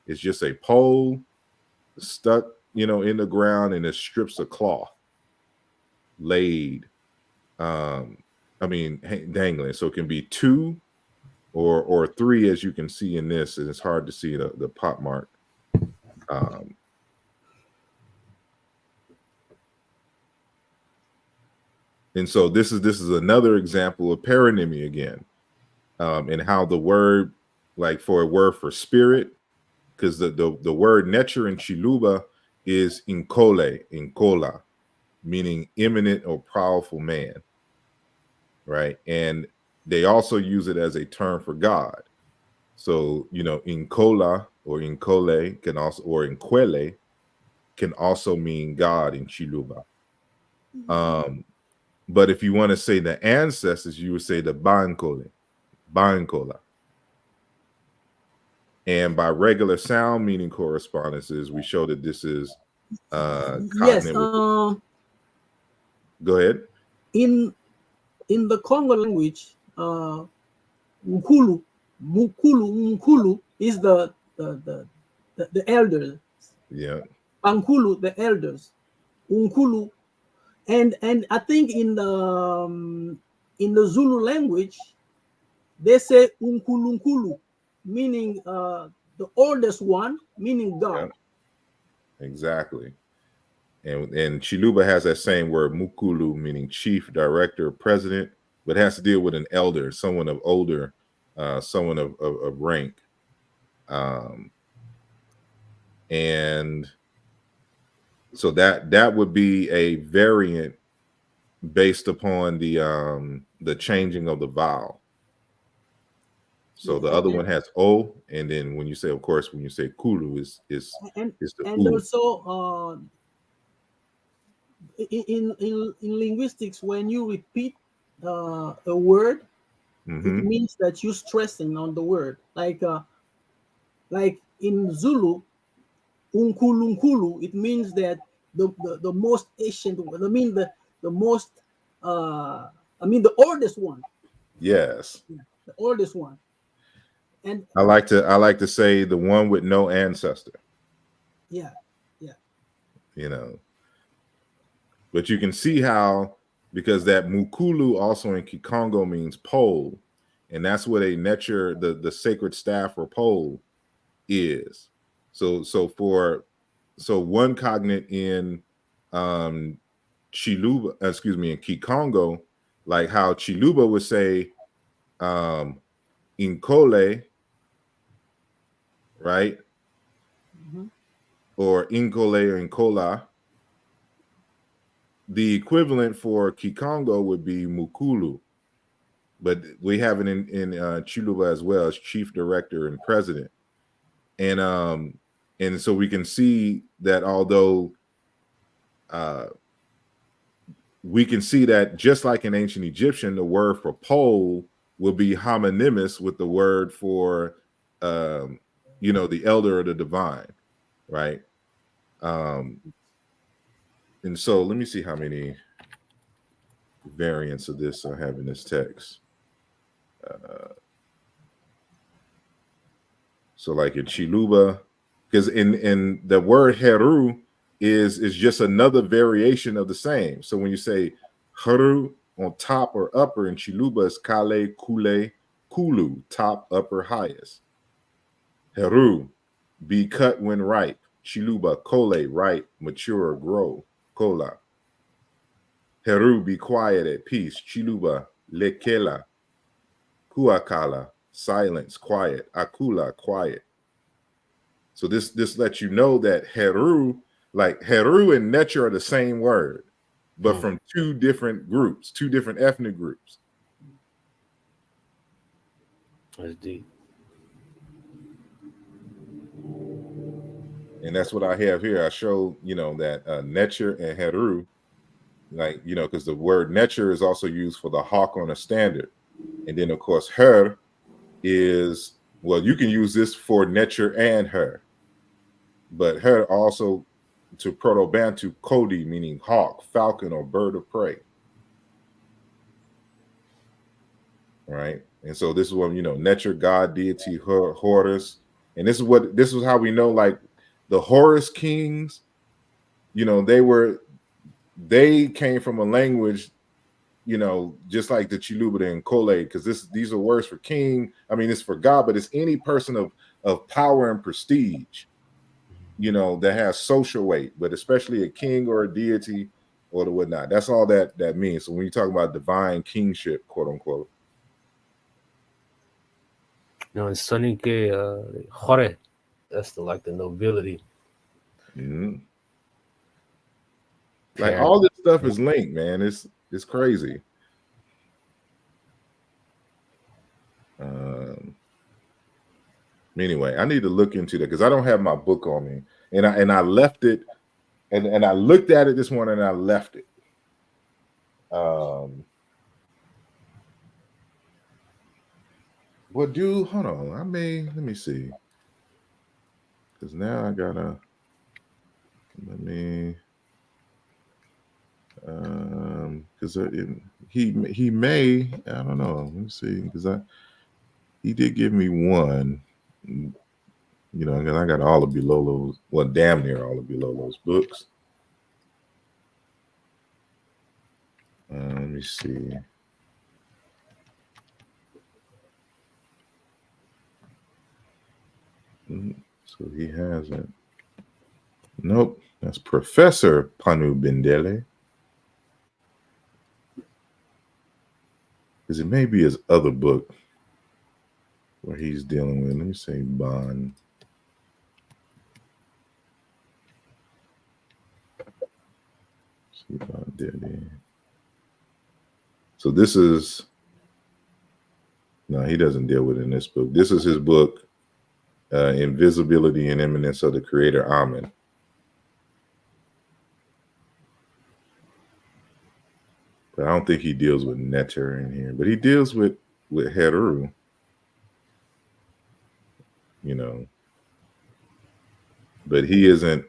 It's just a pole stuck in the ground, and it strips of cloth laid dangling. So it can be 2 or 3, as you can see in this, and it's hard to see the pot mark. And so this is another example of paronymy again, and how the word, like for a word for spirit, because the word nature in Chiluba is inkola, meaning eminent or powerful man, right? And they also use it as a term for God. So, inkola or inkole can also, or inkwele can also mean God in Chiluba. But if you want to say the ancestors, you would say the Bankola. And by regular sound meaning correspondences, we show that this is Yes. Go ahead. In the Congo language, Nkulu is the elders. Yeah. Bankulu, the elders. Unkulu, and I think in the Zulu language, they say Unkulunkulu, meaning the oldest one, meaning God. Yeah. Exactly. And Chiluba has that same word, mukulu, meaning chief, director, president, but has to deal with an elder, someone of older, someone of rank. And so that would be a variant based upon the changing of the vowel. So the other one has O, and then when you say, of course, when you say kulu is the and U. Also in linguistics, when you repeat a word, it means that you're stressing on the word. Like in Zulu, unkulunkulu, it means that the most ancient one. I mean the most the oldest one. Yes. Yeah, the oldest one. And I like to say the one with no ancestor. Yeah. But you can see how, because that mukulu also in Kikongo means pole, and that's what a necher, the sacred staff or pole is. So one cognate in Chiluba, in Kikongo, like how Chiluba would say inkole, right? Or inkole or inkola. The equivalent for Kikongo would be mukulu, but we have it in Chiluba as well as chief director and president. And so we can see that although we can see that just like in ancient Egyptian, the word for pole will be homonymous with the word for the elder or the divine, right? And so let me see how many variants of this I have in this text. So like in Chiluba, because in the word Heru is just another variation of the same. So when you say Heru on top or upper, in Chiluba is Kale, Kule, Kulu, top, upper, highest. Heru, be cut when ripe. Chiluba, Kole, ripe, mature, grow. Kola. Heru, be quiet, at peace. Chiluba, Lekela. Kuakala, silence, quiet. Akula, quiet. So this lets you know that Heru, like Heru and Necher are the same word, but from two different groups, two different ethnic groups. That's deep. And that's what I have here. I show, that Necher and Heru, like, because the word Necher is also used for the hawk on a standard. And then, of course, Her is, well, you can use this for Necher and Her. But Her also, to Proto-Bantu, Kodi, meaning hawk, falcon, or bird of prey. Right? And so this is what, Necher, God, deity, Horus. And this is how we know, like, the Horus kings, they came from a language you know, just like the Chiluba and Kole, because these are words for king. I mean, it's for God, but it's any person of power and prestige, you know, that has social weight, but especially a king or a deity or the whatnot. That's all that means. So when you talk about divine kingship, quote unquote. You know, in Sonike, Jore, that's like the nobility. Mm-hmm. Like all this stuff is linked, man. It's crazy. Anyway, I need to look into that because I don't have my book on me, and I left it, and I looked at it this morning and I left it. Well, dude, hold on. Let me see, because now I gotta because he may, I don't know. Let me see, because he did give me one. You know, because I got all of Bilolo's, well, damn near all of Bilolo's books. Let me see. So he hasn't. Nope, that's Professor Panu Bindele. Because it may be his other book where he's dealing with. Let me say Bon. So this is, no, he doesn't deal with it in this book. This is his book, Invisibility and Immanence of the Creator, Amen. But I don't think he deals with Neter in here. But he deals with Heru. You know. But he isn't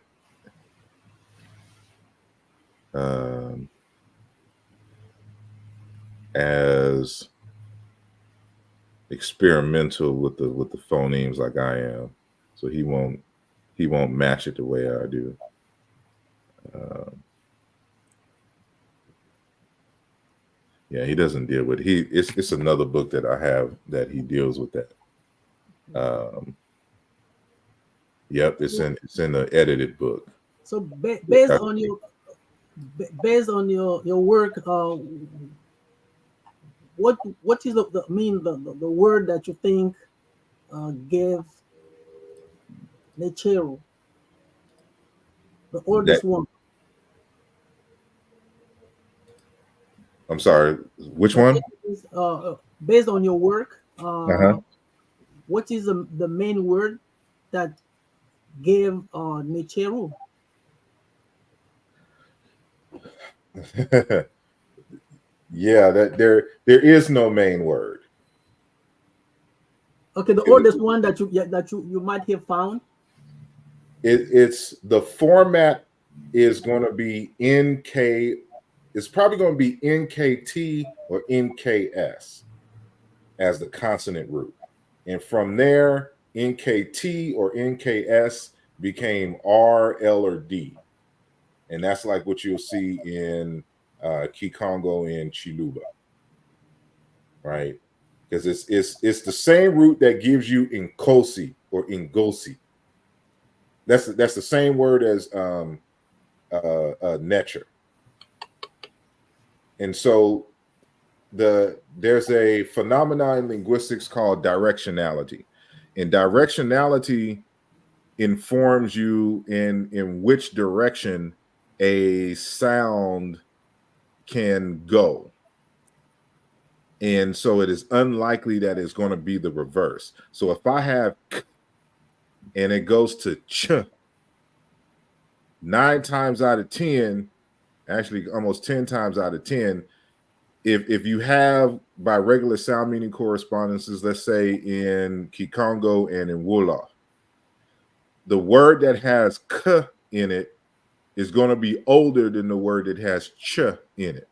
as experimental with the phonemes like I am. So he won't match it the way I do. Yeah, he doesn't deal with it. It's another book that I have that he deals with that. Yep, it's in the edited book. So based on your work, what is the word that you think gave Lechero the oldest one? I'm sorry, which one? Based on your work, what is the main word that gave Lechero? Yeah, that there is no main word. Okay, the oldest one that you might have found. It's the format is going to be NK. It's probably going to be NKT or NKS as the consonant root, and from there NKT or NKS became R, L, or D, and that's like what you'll see in Kikongo and Chiluba, right? Because it's the same root that gives you Nkosi or Ngosi. That's the same word as Necher. And so there's a phenomenon in linguistics called directionality, and directionality informs you in which direction a sound can go. And so it is unlikely that it's going to be the reverse. So if I have k and it goes to ch, 9 times out of 10, actually almost 10 times out of 10, if you have by regular sound meaning correspondences, let's say in Kikongo and in Wolof, the word that has k in it is going to be older than the word that has ch in it.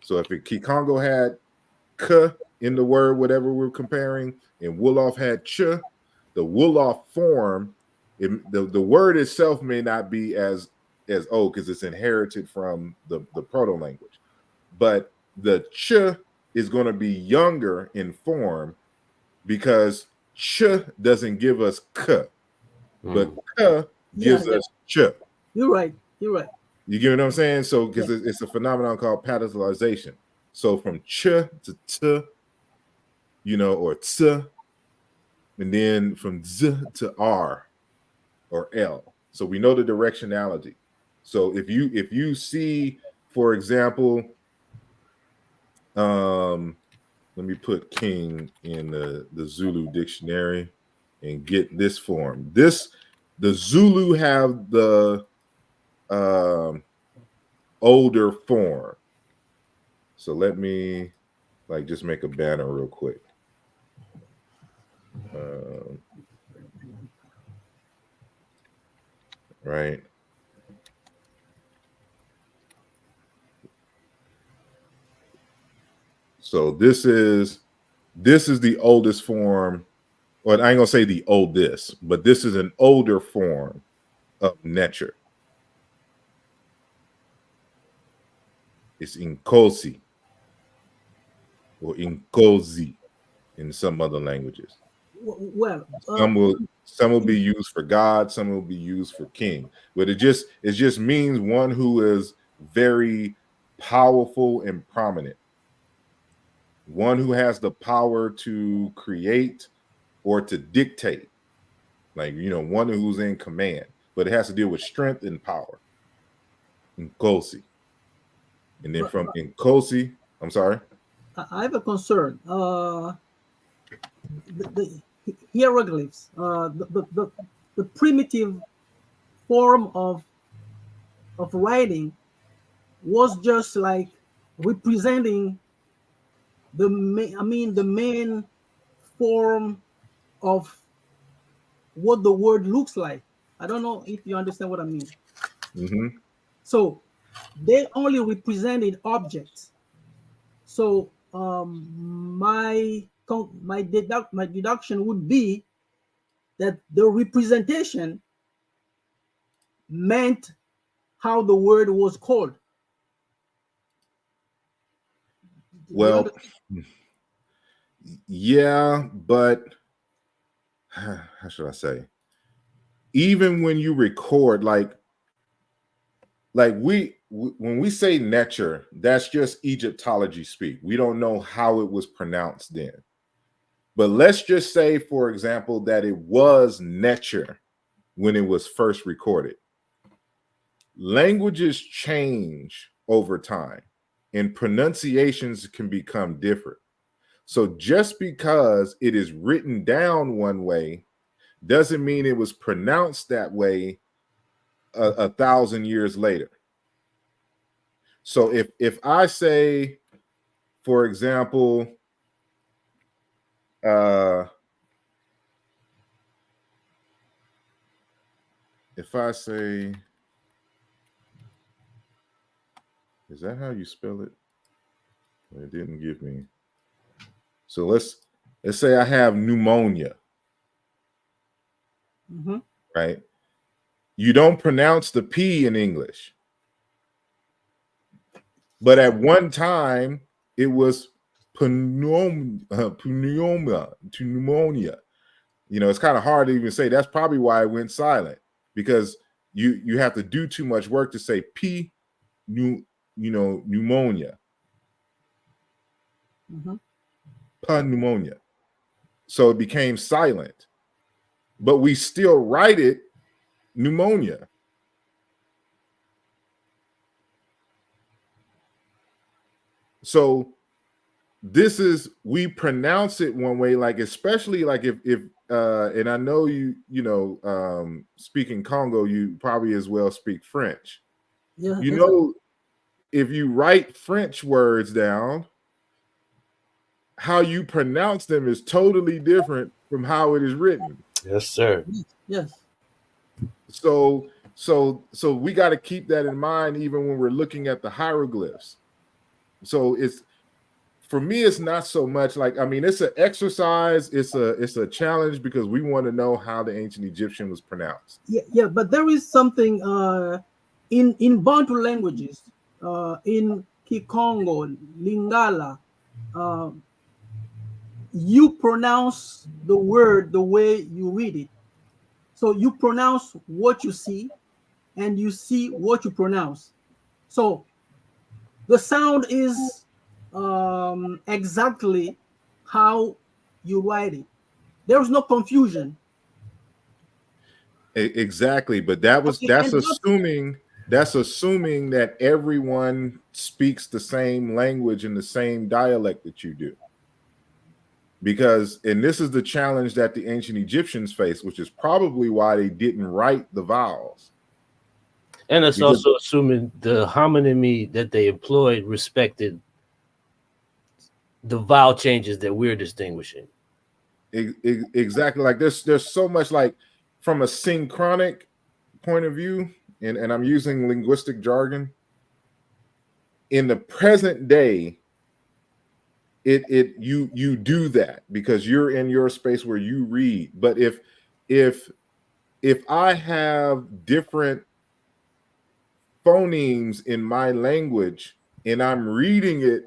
So if Kikongo had k in the word, whatever we're comparing, and Wolof had ch, the Wolof form, the word itself may not be as old because it's inherited from the proto language, but the ch is going to be younger in form because ch doesn't give us k, but k gives us ch. You're right. You're right. You get what I'm saying? So because it's a phenomenon called palatalization. So from ch to t, you know, or ts, and then from z to r or l. So we know the directionality. So if you see, for example, let me put king in the Zulu dictionary and get this form. The Zulu have the older form. So let me just make a banner real quick. Right. So this is the oldest form. Well, I ain't gonna say the oldest, but this is an older form of nature. It's Inkosi or Inkosi in some other languages. Well, some will be used for God, some will be used for king, but it just means one who is very powerful and prominent, one who has the power to create or to dictate, one who's in command, but it has to deal with strength and power. Nkosi. And then from Nkosi, I'm sorry. I have a concern. The hieroglyphs, the primitive form of writing was just like representing the main form of what the word looks like. I don't know if you understand what I mean. Mm-hmm. So they only represented objects. So my deduction would be that the representation meant how the word was called. Well, yeah, but how should I say? Even when you record, when we say nature, that's just Egyptology speak. We don't know how it was pronounced then. But let's just say, for example, that it was nature when it was first recorded. Languages change over time and pronunciations can become different. So just because it is written down one way doesn't mean it was pronounced that way a 1,000 years later. So if I say, for example, if I say, is that how you spell it? It didn't give me. So let's say I have pneumonia. Mm-hmm. Right? You don't pronounce the P in English. But at one time, it was pneumonia. It's kind of hard to even say. That's probably why it went silent, because you have to do too much work to say P, pneumonia. Mm-hmm. Pneumonia. So it became silent. But we still write it pneumonia. So we pronounce it one way, especially if and I know speaking Congo, you probably as well speak French. Yeah. If you write French words down, how you pronounce them is totally different from how it is written. Yes, sir. Yes. So we got to keep that in mind even when we're looking at the hieroglyphs. So for me, it's not so much it's an exercise, it's a challenge, because we want to know how the ancient Egyptian was pronounced. Yeah, but there is something in Bantu languages, in Kikongo, Lingala, you pronounce the word the way you read it. So you pronounce what you see, and you see what you pronounce. So the sound is exactly how you write it. There is no confusion. Exactly, but that's assuming that everyone speaks the same language and the same dialect that you do. Because, and this is the challenge that the ancient Egyptians faced, which is probably why they didn't write the vowels. And it's also assuming the homonymy that they employed respected the vowel changes that we're distinguishing. Exactly. Like there's so much, like from a synchronic point of view, and I'm using linguistic jargon. In the present day, you do that because you're in your space where you read. But if I have different phonemes in my language and I'm reading it,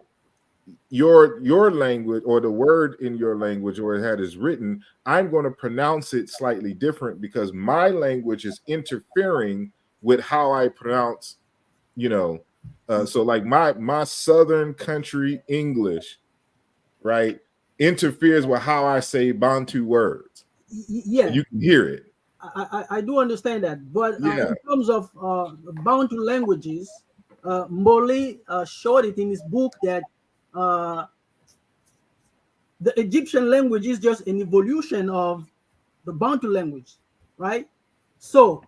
your language, or the word in your language, or it is written, I'm going to pronounce it slightly different because my language is interfering with how I pronounce, so like my Southern country English, right, interferes with how I say Bantu words. Yeah, you can hear it. I do understand that, but Yeah. in terms of Bantu languages, Mboli showed it in his book that the Egyptian language is just an evolution of the Bantu language, right? So,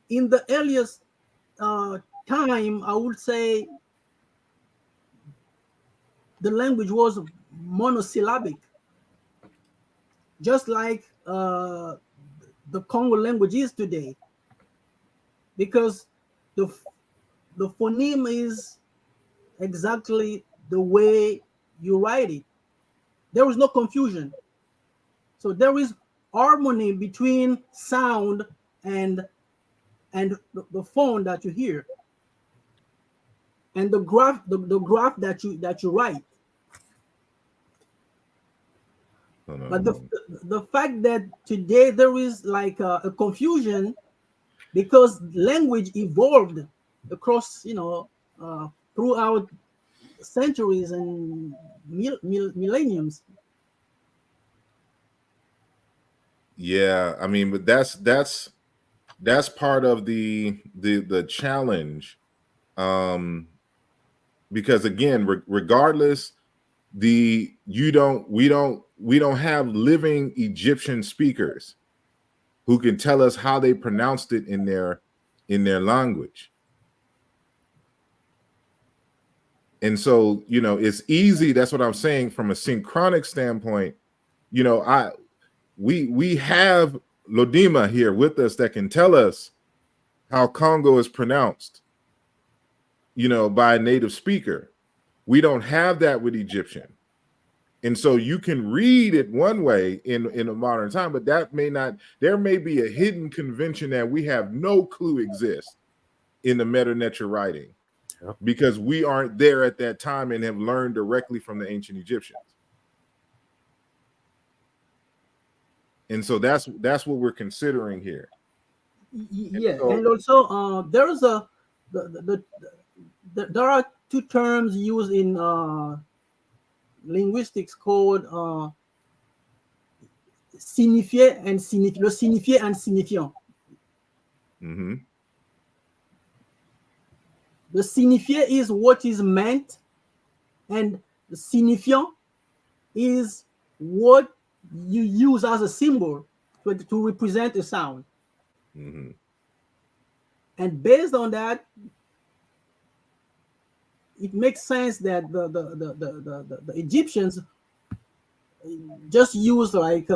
in the earliest time, I would say the language was monosyllabic, just like the Congo language is today, because the phoneme is exactly the way you write it. There is no confusion. So there is harmony between sound and the phone that you hear, and the graph that you write. But the fact that today there is like a confusion because language evolved across throughout centuries and millenniums. Yeah, I mean, but that's part of the challenge, because again, regardless, we don't have living Egyptian speakers who can tell us how they pronounced it in their language. And so, it's easy. That's what I'm saying from a synchronic standpoint. We have Lodima here with us that can tell us how Congo is pronounced, by a native speaker. We don't have that with Egyptian. And so you can read it one way in a modern time, but that may not, there may be a hidden convention that we have no clue exists in the Meta Neter writing, because we aren't there at that time and have learned directly from the ancient Egyptians. And so that's what we're considering here. Yeah, and also there are two terms used in linguistics called signifié and le signifié and signifiant. Mm-hmm. The signifié is what is meant, and the signifiant is what you use as a symbol to represent a sound. Mm-hmm. And based on that, it makes sense that the Egyptians just use like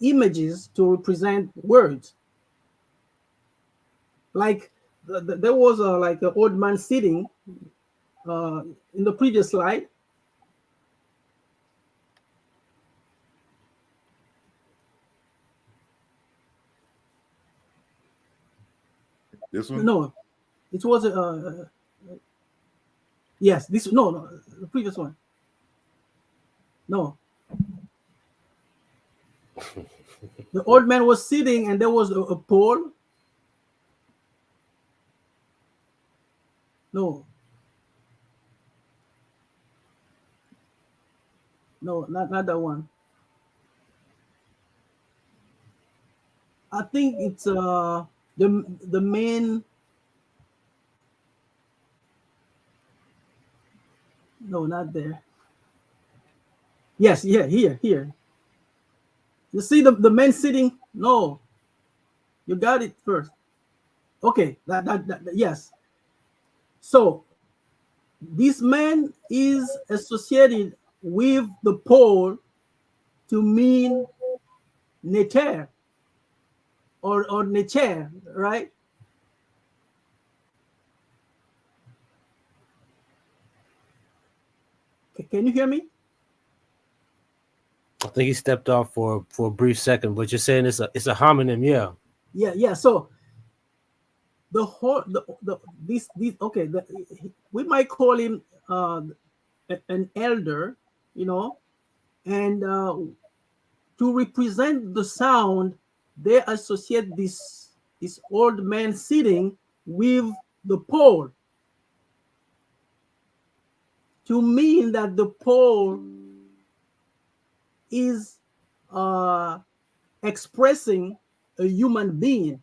images to represent words. Like there was like an old man sitting in the previous slide. This one? No, it was Yes, this no, the previous one. No. The old man was sitting and there was a pole. No. No, not that one. I think it's the main. No, not there. Yes, yeah, here. You see the man sitting? No, you got it first. Okay, that yes. So this man is associated with the pole to mean nature or nature, right? Can you hear me? I think he stepped off for a brief second, but you're saying it's a homonym, yeah. Yeah. So the whole this okay. We might call him an elder, you know, and to represent the sound, they associate this old man sitting with the pole to mean that the pole is expressing a human being.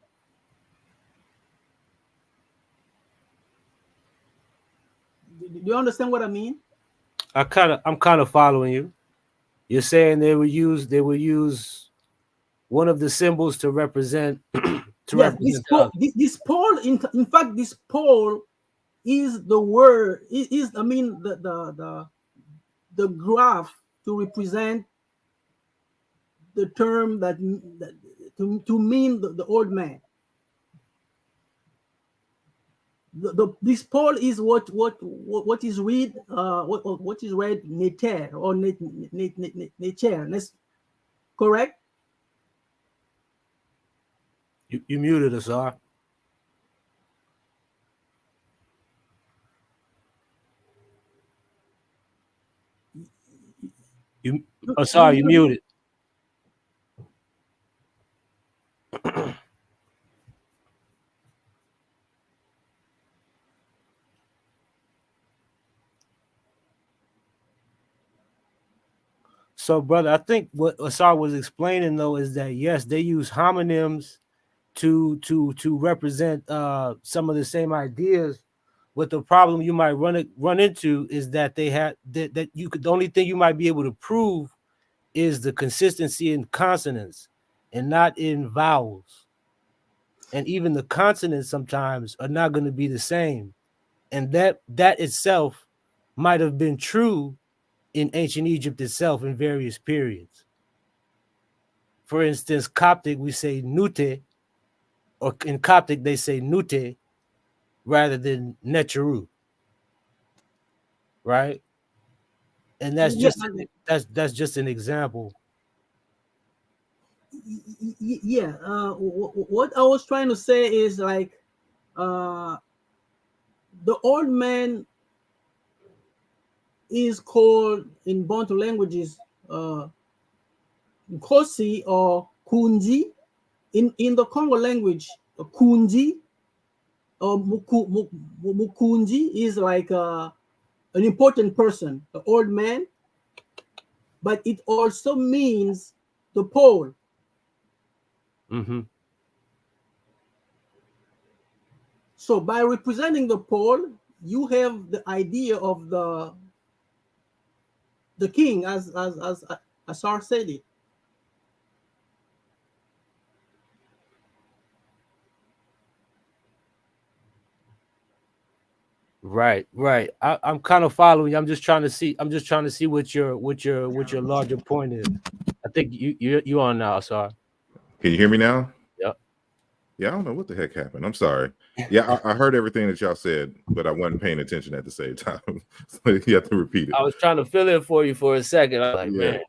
Do you understand what I mean? I'm kind of following you. You're saying they would use one of the symbols to represent Yes, this pole in fact this pole is the word is I mean the graph to represent the term that to mean the old man. This pole is what is read what is read nature or nature. That's correct. You muted us, sir. Sorry, you muted. So, brother, I think what Asar was explaining though is that yes, they use homonyms to represent some of the same ideas. But the problem you might run into is that they had that you could the only thing you might be able to prove is the consistency in consonants and not in vowels. And even the consonants sometimes are not going to be the same. And that itself might have been true in ancient Egypt itself in various periods. For instance, Coptic, we say nute, or in Coptic, they say nute rather than necheru, right? And that's just that's just an example. Yeah. What I was trying to say is like the old man is called in Bantu languages Nkosi or Kunji. In the Congo language, Kunji or Mukunji is like an important person, the old man, but it also means the pole. Mm-hmm. So by representing the pole, you have the idea of the king, as Asar said it. Right. I'm kind of following. I'm just trying to see what your larger point is. I think you on now, sorry. Can you hear me now? Yep. Yeah, I don't know what the heck happened. I'm sorry. Yeah, I heard everything that y'all said, but I wasn't paying attention at the same time. So you have to repeat it. I was trying to fill in for you for a second. I was like, man.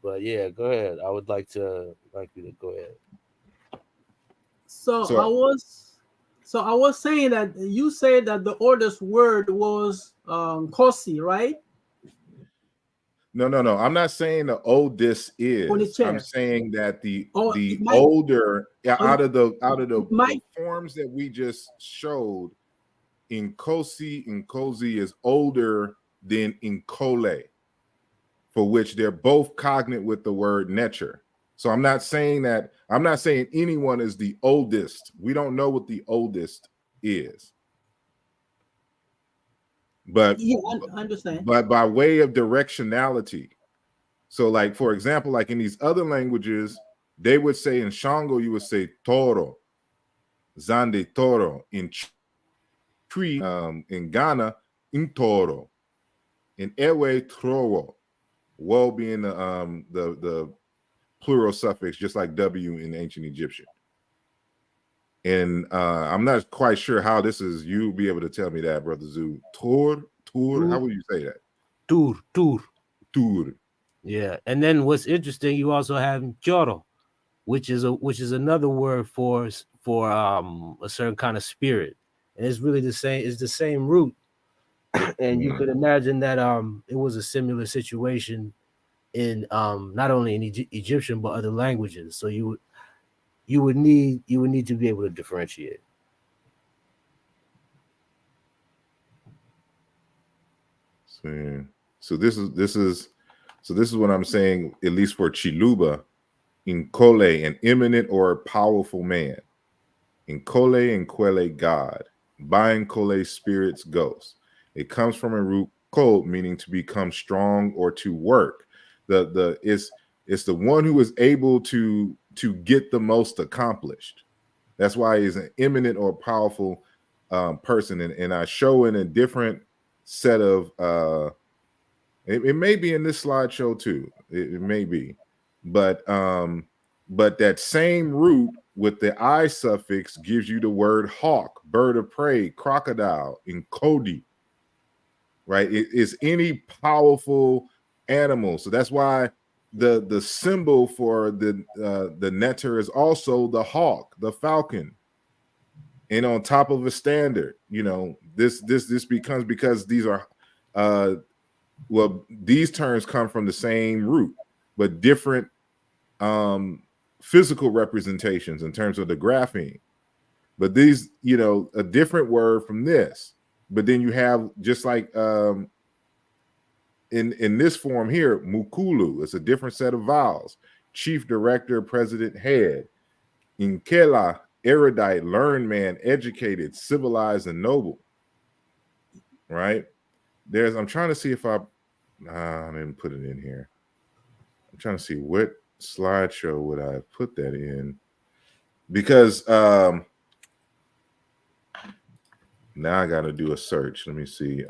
But yeah, go ahead. I would like you to go ahead. So I was So I was saying that you said that the oldest word was Kosi, right? No. I'm not saying the oldest is. I'm Chair. saying that the Might, older out of the might, forms that we just showed, Nkosi is older than Nkole, for which they're both cognate with the word nature. So I'm not saying anyone is the oldest. We don't know what the oldest is. But yeah, I understand. But by way of directionality. So, like, for example, like in these other languages, they would say in Shango, you would say toro, zande toro. In Tree, in Ghana, in toro. In Ewe, trowo. Wo being the plural suffix, just like W in ancient Egyptian. And I'm not quite sure how this is. You'll be able to tell me that, Brother Zoo. Tur. How would you say that? Tur. Yeah, and then what's interesting, you also have choro, which is another word for a certain kind of spirit, and it's really the same. It's the same root, and you could imagine that it was a similar situation in not only in Egyptian but other languages. So you would need to be able to differentiate. So this is what I'm saying, at least for Chiluba, Nkole, an eminent or powerful man. Nkole and Kwele, God. By Nkole, spirits, ghosts. It comes from a root kol, meaning to become strong or to work. It's the one who is able to get the most accomplished. That's why he's an eminent or powerful person. And I show in a different set of it may be in this slideshow too. It may be, but that same root with the I suffix gives you the word hawk, bird of prey, crocodile, and Kodi. Right? It is any powerful animal. So that's why the symbol for the netter is also the hawk, the falcon. And on top of a standard, this becomes, because these are these terms come from the same root, but different physical representations in terms of the grapheme. But these, a different word from this. But then you have, just like in this form here, mukulu, it's a different set of vowels. Chief, director, president, head. Inkela, erudite, learned man, educated, civilized, and noble. Right? I'm trying to see if I didn't put it in here. I'm trying to see what slideshow would I put that in, because now I got to do a search. Let me see.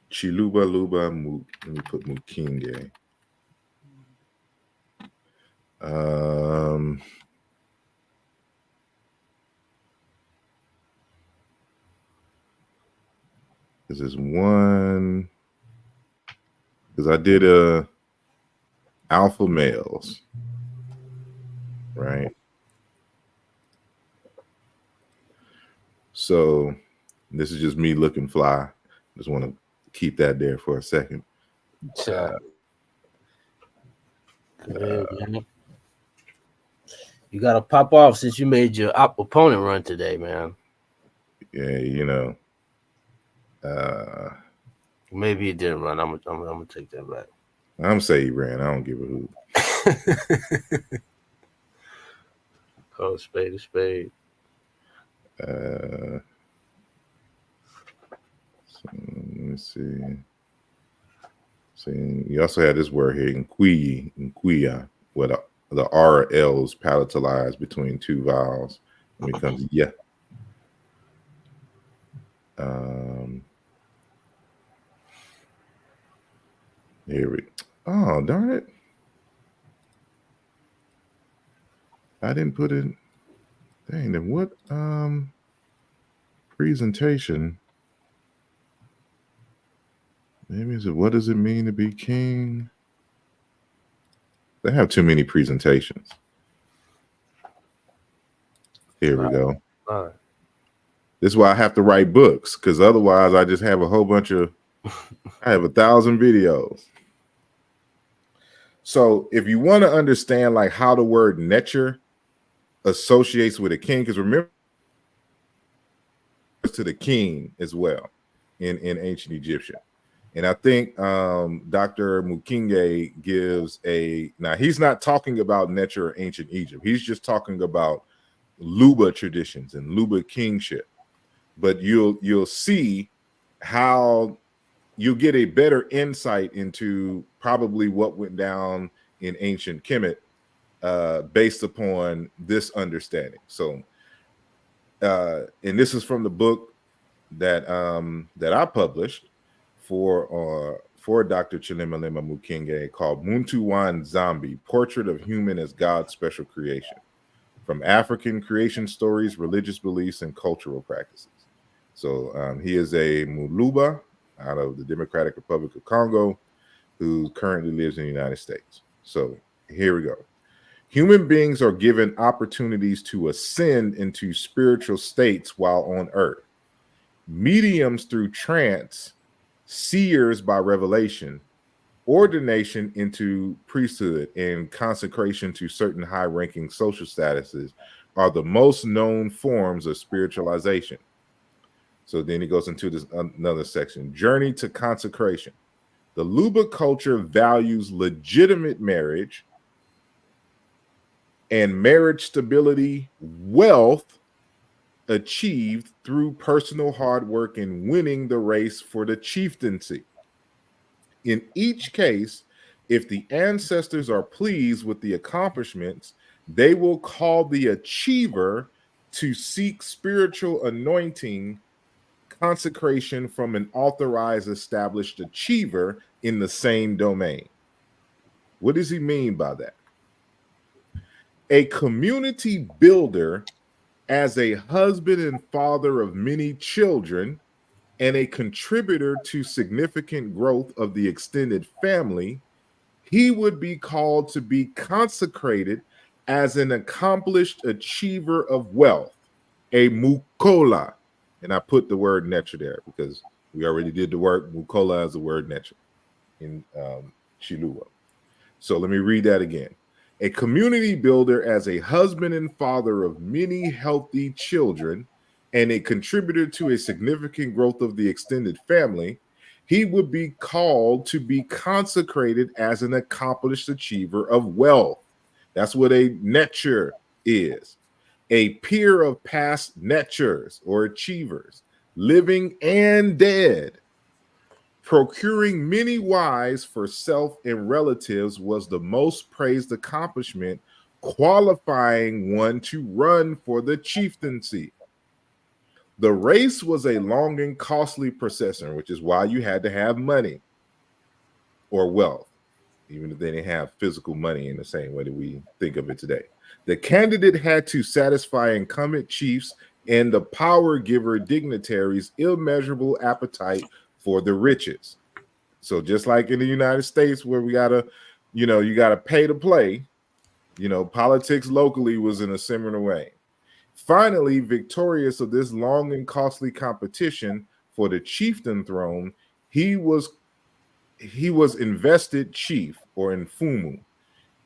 Chiluba Luba. Let me put Mukinge. This is one, because I did alpha males, right? So this is just me looking fly. Just want to keep that there for a second. You got to pop off since you made your opponent run today, man. Yeah, maybe it didn't run. I'm gonna take that back. I'm saying he ran. I don't give a hoot. Call a spade a spade. So let me see. See, you also had this word here, Nkuya, where the R or L is palatalized between two vowels. It becomes yeah. Here we. Oh, darn it! I didn't put it. Dang, then what? Presentation. Maybe is it, what does it mean to be king? They have too many presentations. Here we go. All right. This is why I have to write books, because otherwise I just have a whole bunch of, I have 1,000 videos. So if you want to understand like how the word nature associates with a king, because remember to the king as well in ancient Egyptian. And I think Dr. Mukinge gives now he's not talking about nature or ancient Egypt. He's just talking about Luba traditions and Luba kingship. But you'll see how you'll get a better insight into probably what went down in ancient Kemet based upon this understanding. So, and this is from the book that I published for Dr. Chilemalema Mukinge called Muntu Zombie: Portrait of Human as God's Special Creation, from African creation stories, religious beliefs, and cultural practices. So he is a Muluba out of the Democratic Republic of Congo who currently lives in the United States. So here we go. Human beings are given opportunities to ascend into spiritual states while on earth. Mediums through trance, seers by revelation, ordination into priesthood, and consecration to certain high-ranking social statuses are the most known forms of spiritualization. So then he goes into this another section, journey to consecration. The Luba culture values legitimate marriage and marriage stability, wealth achieved through personal hard work and winning the race for the chieftaincy. In each case, if the ancestors are pleased with the accomplishments, they will call the achiever to seek spiritual anointing, consecration from an authorized established achiever in the same domain. What does he mean by that? A community builder as a husband and father of many children and a contributor to significant growth of the extended family, he would be called to be consecrated as an accomplished achiever of wealth, a mukola. And I put the word nature there because we already did the word. Mukola is the word nature in Chilua. So let me read that again. A community builder as a husband and father of many healthy children and a contributor to a significant growth of the extended family, he would be called to be consecrated as an accomplished achiever of wealth. That's what a nature is. A peer of past natures or achievers, living and dead. Procuring many wives for self and relatives was the most praised accomplishment, qualifying one to run for the chieftaincy. The race was a long and costly procession, which is why you had to have money or wealth, even if they didn't have physical money in the same way that we think of it today. The candidate had to satisfy incumbent chiefs and the power giver dignitaries' immeasurable appetite for the riches. So just like in the United States where we gotta, you gotta pay to play, politics locally was in a similar way. Finally, victorious of this long and costly competition for the chieftain throne, he was invested chief or infumu.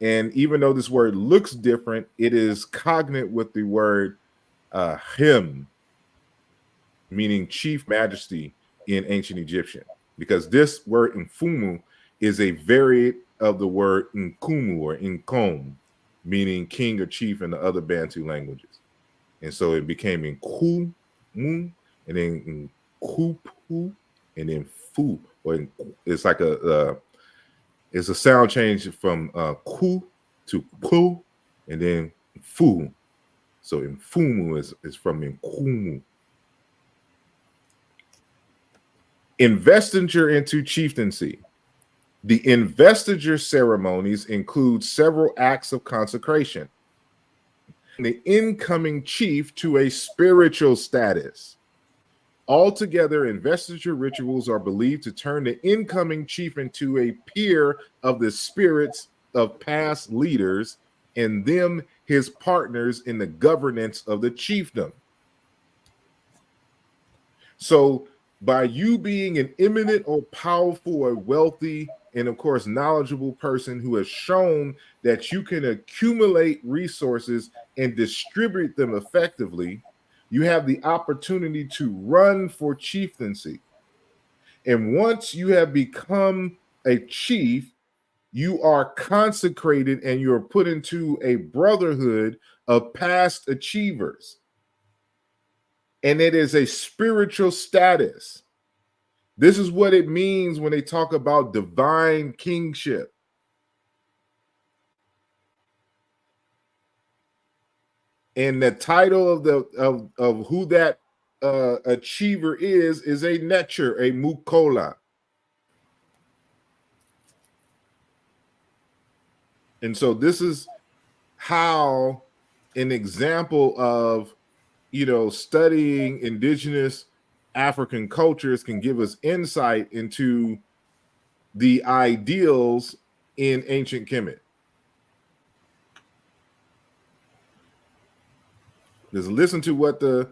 And even though this word looks different, it is cognate with the word him, meaning chief majesty in ancient Egyptian, because this word infumu is a variant of the word nkumu or nkom, meaning king or chief in the other Bantu languages. And so it became nkumu, and then nkupu, and then fu, or it's like it's a sound change from ku to pu, and then fu. So infumu is from nkumu. Investiture into chieftaincy. The investiture ceremonies include several acts of consecration. The incoming chief to a spiritual status. Altogether, investiture rituals are believed to turn the incoming chief into a peer of the spirits of past leaders, and them his partners in the governance of the chiefdom. So by you being an eminent or powerful or wealthy and of course knowledgeable person who has shown that you can accumulate resources and distribute them effectively, you have the opportunity to run for chieftaincy. And once you have become a chief, you are consecrated and you're put into a brotherhood of past achievers. And it is a spiritual status. This is what it means when they talk about divine kingship. And the title of who that achiever is a netcher, a mukola. And so this is how an example of, studying indigenous African cultures can give us insight into the ideals in ancient Kemet. Just listen to what the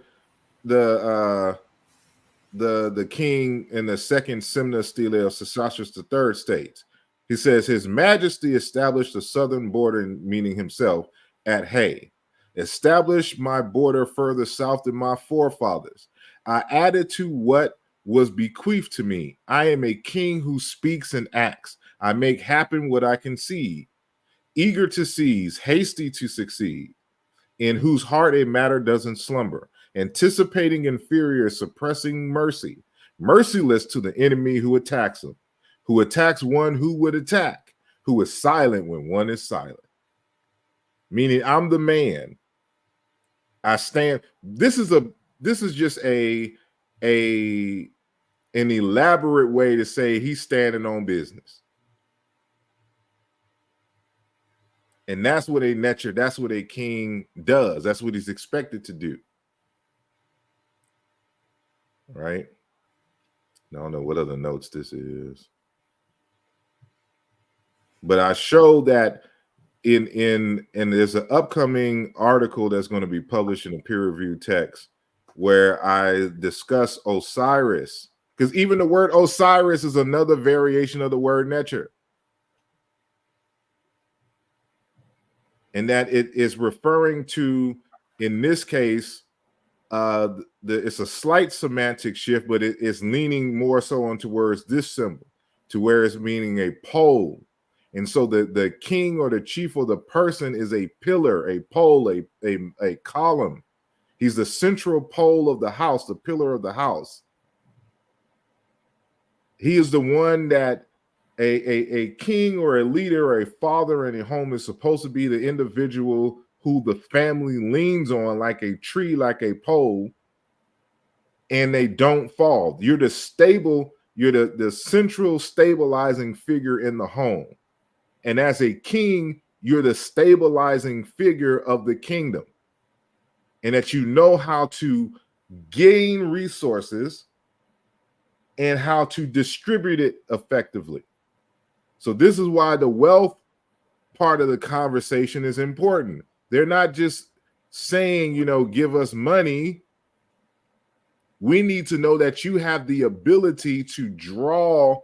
king in the second Simna stele of Sesostris III states. He says, His Majesty established the southern border, meaning himself, at Hay. Establish my border further south than my forefathers. I added to what was bequeathed to me. I am a king who speaks and acts. I make happen what I concede. Eager to seize, hasty to succeed, in whose heart a matter doesn't slumber. Anticipating inferior, suppressing mercy. Merciless to the enemy who attacks him. Who attacks one who would attack. Who is silent when one is silent. Meaning I'm the man. I stand. This is just an elaborate way to say he's standing on business. And that's what a netcher, that's what a king does. That's what he's expected to do. Right? I don't know what other notes this is. But I show that in there's an upcoming article that's going to be published in a peer-reviewed text where I discuss Osiris, because even the word Osiris is another variation of the word netcher, and that it is referring to, in this case, it's a slight semantic shift, but it is leaning more so on towards this symbol, to where it's meaning a pole. And so the king or the chief or the person is a pillar, a pole, a column. He's the central pole of the house, the pillar of the house. He is the one that a king or a leader or a father in a home is supposed to be the individual who the family leans on like a tree, like a pole, and they don't fall. You're the stable, you're the central stabilizing figure in the home. And as a king, you're the stabilizing figure of the kingdom. And that you know how to gain resources and how to distribute it effectively. So this is why the wealth part of the conversation is important. They're not just saying, give us money. We need to know that you have the ability to draw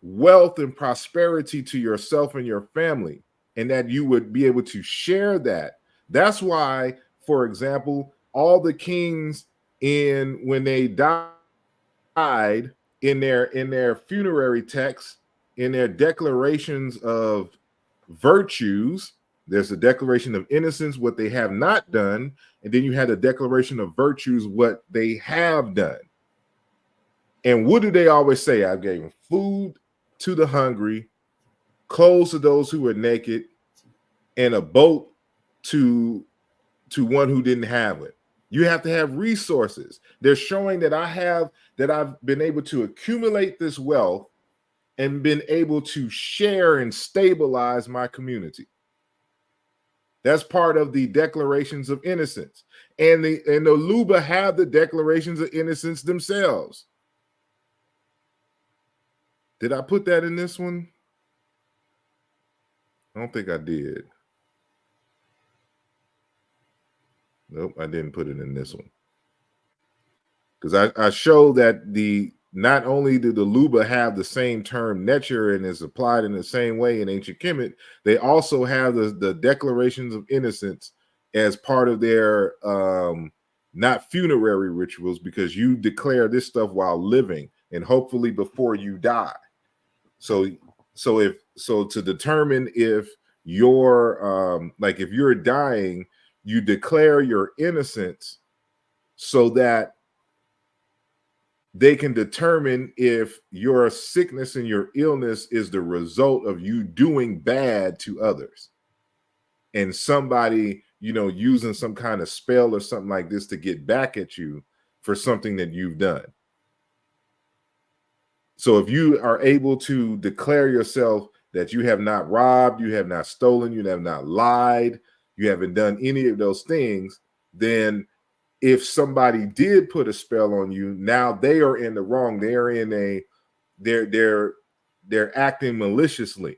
wealth and prosperity to yourself and your family, and that you would be able to share that. That's why, for example, all the kings when they died in their funerary texts, in their declarations of virtues, there's a declaration of innocence, what they have not done, and then you had a declaration of virtues, what they have done. And what do they always say? I gave food to the hungry, clothes to those who were naked, and a boat to one who didn't have it. You have to have resources. They're showing that I've been able to accumulate this wealth and been able to share and stabilize my community. That's part of the declarations of innocence. And the Luba have the declarations of innocence themselves. Did I put that in this one? I don't think I did. Nope, I didn't put it in this one. Because I show that not only do the Luba have the same term nature and is applied in the same way in ancient Kemet, they also have the declarations of innocence as part of their not funerary rituals, because you declare this stuff while living and hopefully before you die. So to determine if you're if you're dying, you declare your innocence so that they can determine if your sickness and your illness is the result of you doing bad to others and somebody, using some kind of spell or something like this to get back at you for something that you've done. So if you are able to declare yourself that you have not robbed, you have not stolen, you have not lied, you haven't done any of those things, then if somebody did put a spell on you, now they are in the wrong. They're acting maliciously.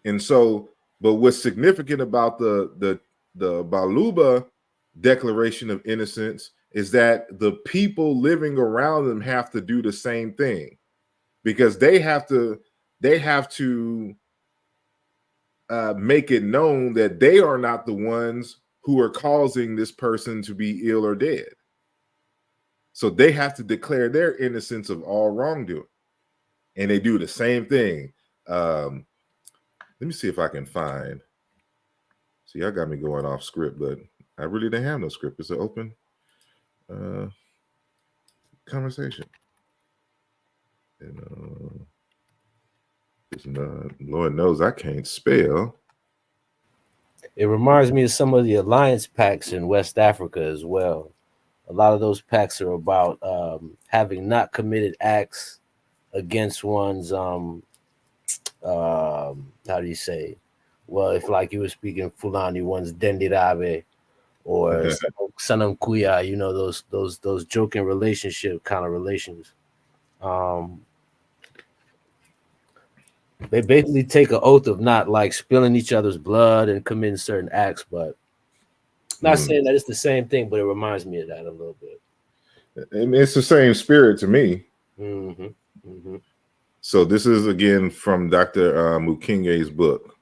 And so, but what's significant about the Baluba Declaration of Innocence is that the people living around them have to do the same thing, because they have to make it known that they are not the ones who are causing this person to be ill or dead. So they have to declare their innocence of all wrongdoing. And they do the same thing. Let me see if I can find. See, y'all got me going off script, but I really didn't have no script. It's an open conversation. And Lord knows I can't spell. It reminds me of some of the alliance pacts in West Africa as well. A lot of those pacts are about having not committed acts against one's how do you say? Well, if like you were speaking Fulani, one's Dendirabe or Sanam Kuya, those joking relationship kind of relations. They basically take an oath of not like spilling each other's blood and committing certain acts, but not saying that it's the same thing, but it reminds me of that a little bit. And it's the same spirit to me. Mm-hmm. Mm-hmm. So this is again from Dr. Mukinge's book.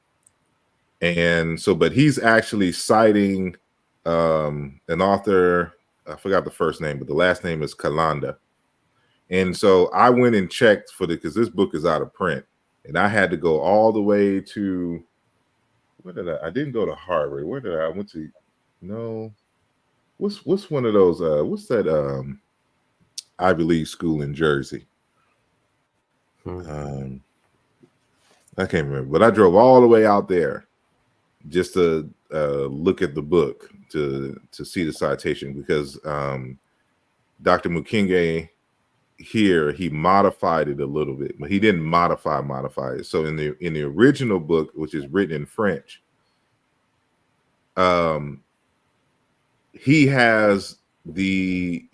And so, but he's actually citing an author, I forgot the first name, but the last name is Kalanda. And so I went and checked because this book is out of print. And I had to go all the way to, I didn't go to Harvard. Where did I went to? No. What's one of those, what's that Ivy League school in Jersey? I can't remember, but I drove all the way out there just to look at the book to see the citation, because Dr. Mukinge here, he modified it a little bit, but he didn't modify it. So in the original book, which is written in French, he has he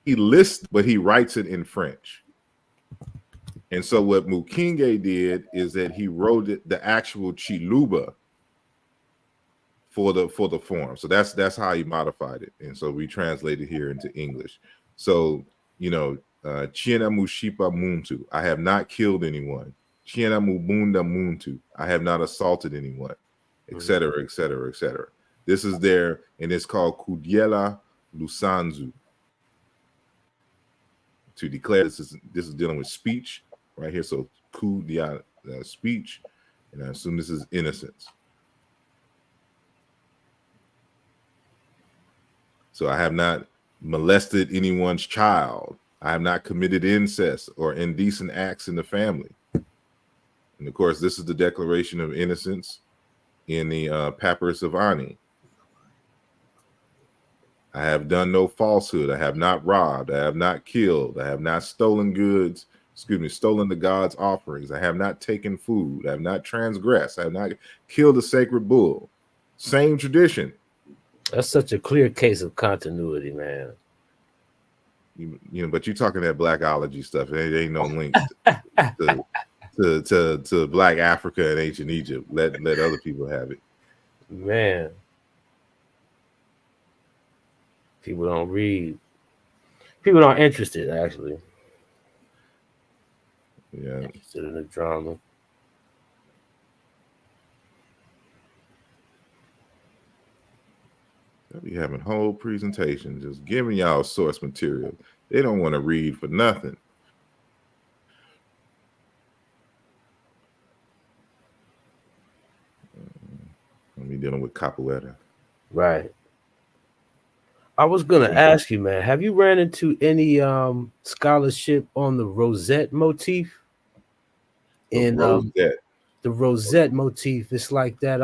lists, but he writes it in French. And so what Mukinge did is that he wrote the actual Chiluba for the form. So that's how he modified it. And so we translated here into English. So, Chiena Mushipa Muntu, I have not killed anyone. Chiena Mubunda Muntu, I have not assaulted anyone, etc., etc., etc. This is there, and it's called Kudiela Lusanzu. To declare this is dealing with speech right here. So Kudiela speech, and I assume this is innocence. So I have not molested anyone's child. I have not committed incest or indecent acts in the family. And of course, this is the Declaration of Innocence in the Papyrus of Ani. I have done no falsehood. I have not robbed. I have not killed. I have not stolen the God's offerings. I have not taken food. I have not transgressed. I have not killed a sacred bull. Same tradition. That's such a clear case of continuity, man. But you're talking that blackology stuff. There ain't no link to Black Africa and ancient Egypt. Let other people have it. Man, people don't read. People aren't interested, actually. Yeah. Interested in the drama. They'll be having whole presentations just giving y'all source material. They don't want to read for nothing. I'll be dealing with capoeira. Right. I was gonna ask you, man, have you ran into any scholarship on the rosette motif? In Rosette. the rosette motif, it's like that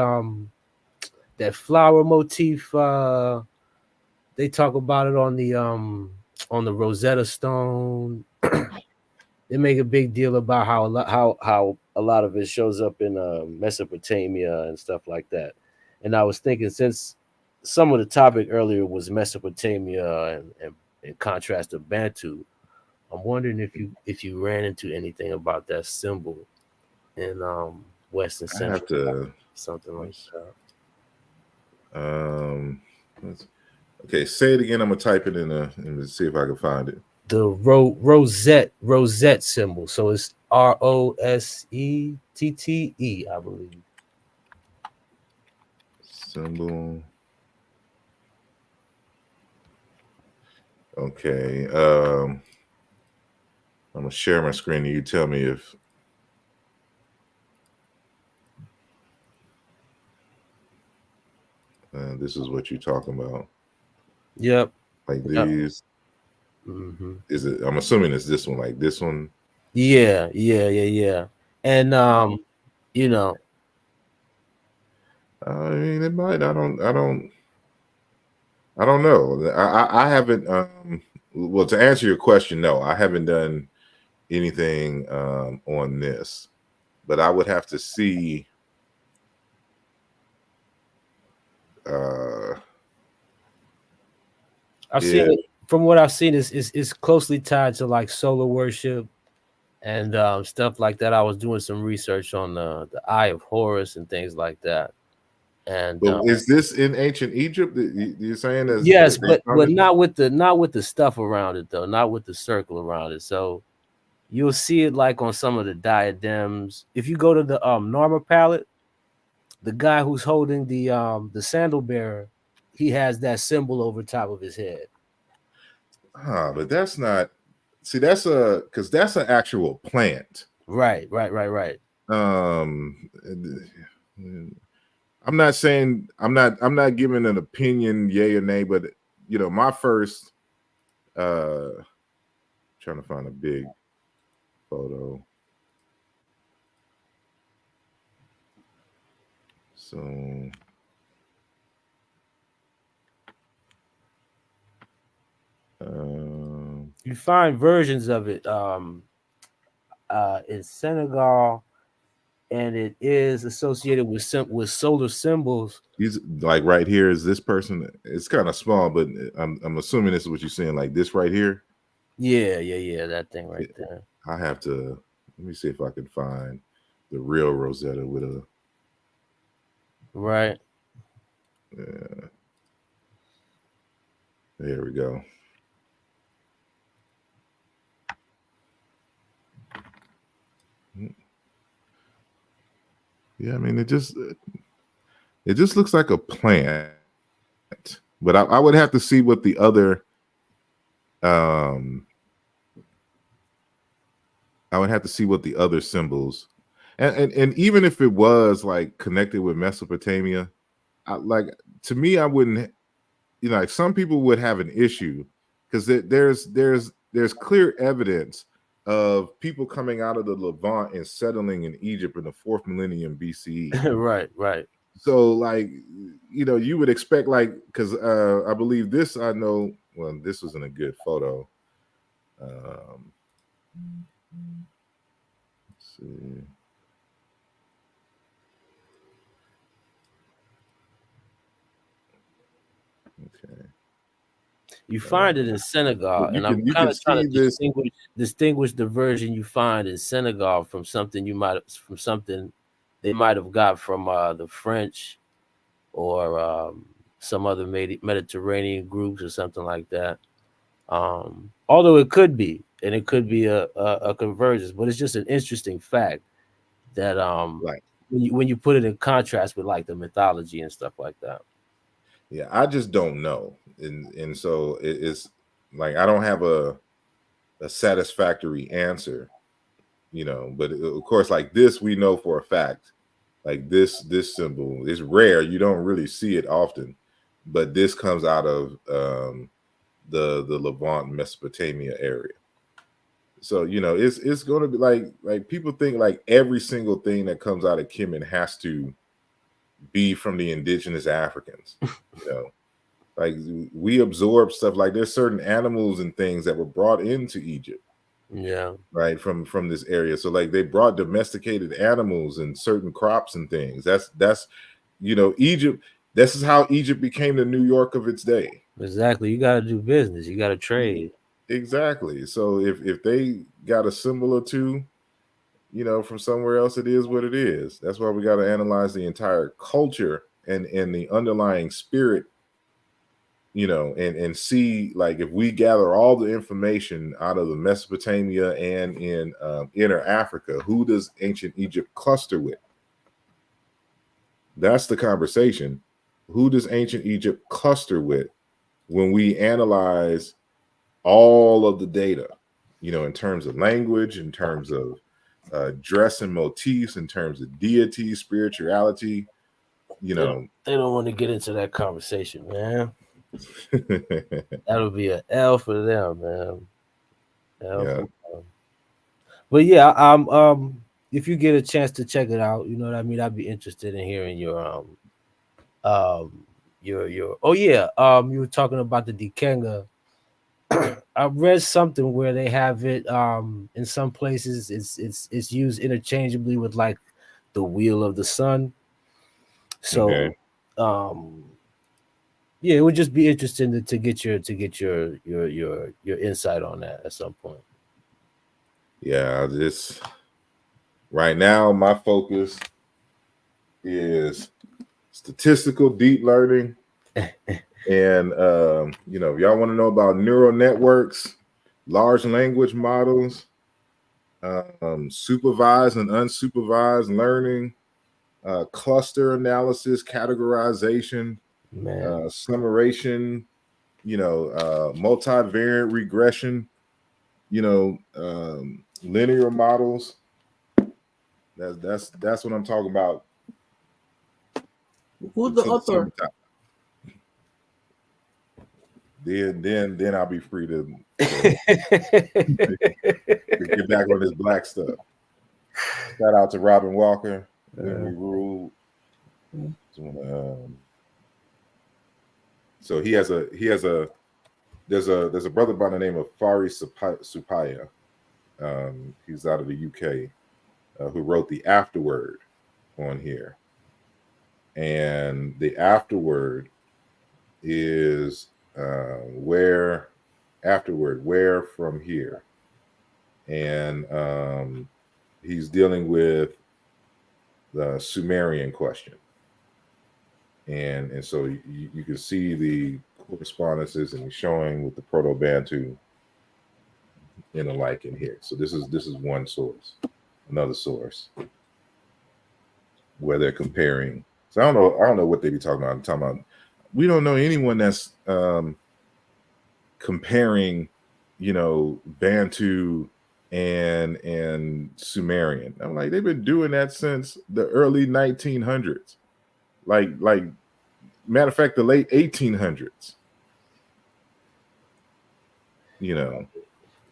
flower motif. They talk about it on the Rosetta Stone. They make a big deal about how a lot of it shows up in Mesopotamia and stuff like that. And I was thinking, since some of the topic earlier was Mesopotamia and in contrast to Bantu, I'm wondering if you ran into anything about that symbol in Western I have Central, to something like that. Okay, say it again. I'm gonna type it in and see if I can find it. The rosette symbol. So it's ROSETTE, I believe. Symbol. Okay. I'm gonna share my screen and you tell me if this is what you're talking about. Yep. Like these. Mm-hmm. Is it? I'm assuming it's this one. Like this one. Yeah. And you know. I mean, it might. I don't know. I haven't. Well, to answer your question, no, I haven't done anything on this, but I would have to see. I've seen it. From what I've seen, is closely tied to like solar worship and stuff like that. I was doing some research on the Eye of Horus and things like that. And is this in ancient Egypt? You're saying that? Yes, but not with the stuff around it though, not with the circle around it. So you'll see it like on some of the diadems. If you go to the Narmer palette, the guy who's holding the sandal bearer, he has that symbol over top of his head. But that's not. See, that's because that's an actual plant. Right. I'm not saying I'm not giving an opinion, yay or nay, but my first trying to find a big photo. So you find versions of it in Senegal, and it is associated with solar symbols. He's like right here is this person. It's kind of small, but I'm assuming this is what you're saying, like this right here. Yeah, that thing right there. I have to let me see if I can find the real Rosetta with a right. Yeah. There we go. Yeah, I mean it just looks like a plant, but I would have to see what the other I would have to see what the other symbols and even if it was like connected with Mesopotamia, to me I wouldn't, like some people would have an issue because there's clear evidence of people coming out of the Levant and settling in Egypt in the 4th millennium BCE. Right. So you would expect because I believe this, I know, well, this wasn't a good photo. Let's see. Okay. You find it in Senegal, and I'm kind of trying to distinguish the version you find in Senegal from something they might have got from the French or some other Mediterranean groups or something like that. Although it could be, and it could be a convergence, but it's just an interesting fact that Right. when you put it in contrast with like the mythology and stuff like that. Yeah, I just don't know, and so it's like I don't have a satisfactory answer, you know. But of course, like this, we know for a fact, like this symbol is rare. You don't really see it often, but this comes out of the Levant, Mesopotamia area. So you know, it's going to be like people think like every single thing that comes out of Kemet has to be from the indigenous Africans, you know. Like we absorb stuff, like there's certain animals and things that were brought into Egypt, Yeah, right, from this area. So like they brought domesticated animals and certain crops and things. That's you know, Egypt, this is how Egypt became the New York of its day. exactly. You got to do business. You got to trade. Exactly. So if they got a symbol or two, you know, from somewhere else, it is what it is. That's why we got to analyze the entire culture and the underlying spirit, you know, and see, like, if we gather all the information out of the Mesopotamia and in inner Africa, who does ancient Egypt cluster with? That's the conversation. Who does ancient Egypt cluster with when we analyze all of the data, you know, in terms of language, in terms of dress and motifs, in terms of deity, spirituality, you know. They don't want to get into that conversation, man. That'll be an L for them, man. L Yeah. for them. But yeah, if you get a chance to check it out, you know what I mean. I'd be interested in hearing um your. Oh yeah, you were talking about the Dikenga. I read something where they have it in some places it's used interchangeably with like the wheel of the sun. So Okay. yeah, it would just be interesting to get your insight on that at some point. Yeah, this right now my focus is statistical deep learning. And you know, if y'all want to know about neural networks, large language models, supervised and unsupervised learning, cluster analysis, categorization, Man, summation, you know, multivariate regression, you know, linear models. That's what I'm talking about. Who's the author? Then I'll be free to get back on this black stuff. Shout out to Robin Walker, When We Rule. So there's a brother by the name of Fari Supaya. He's out of the UK, who wrote the afterword on here, and the afterword is where from here, and he's dealing with the Sumerian question, and so you can see the correspondences, and he's showing with the Proto-Bantu and the like in here. So this is one source, another source where they're comparing. So I don't know what they be talking about. I'm talking about we don't know anyone that's comparing, you know, Bantu and Sumerian. I'm like, they've been doing that since the early 1900s. Like matter of fact, the late 1800s. You know,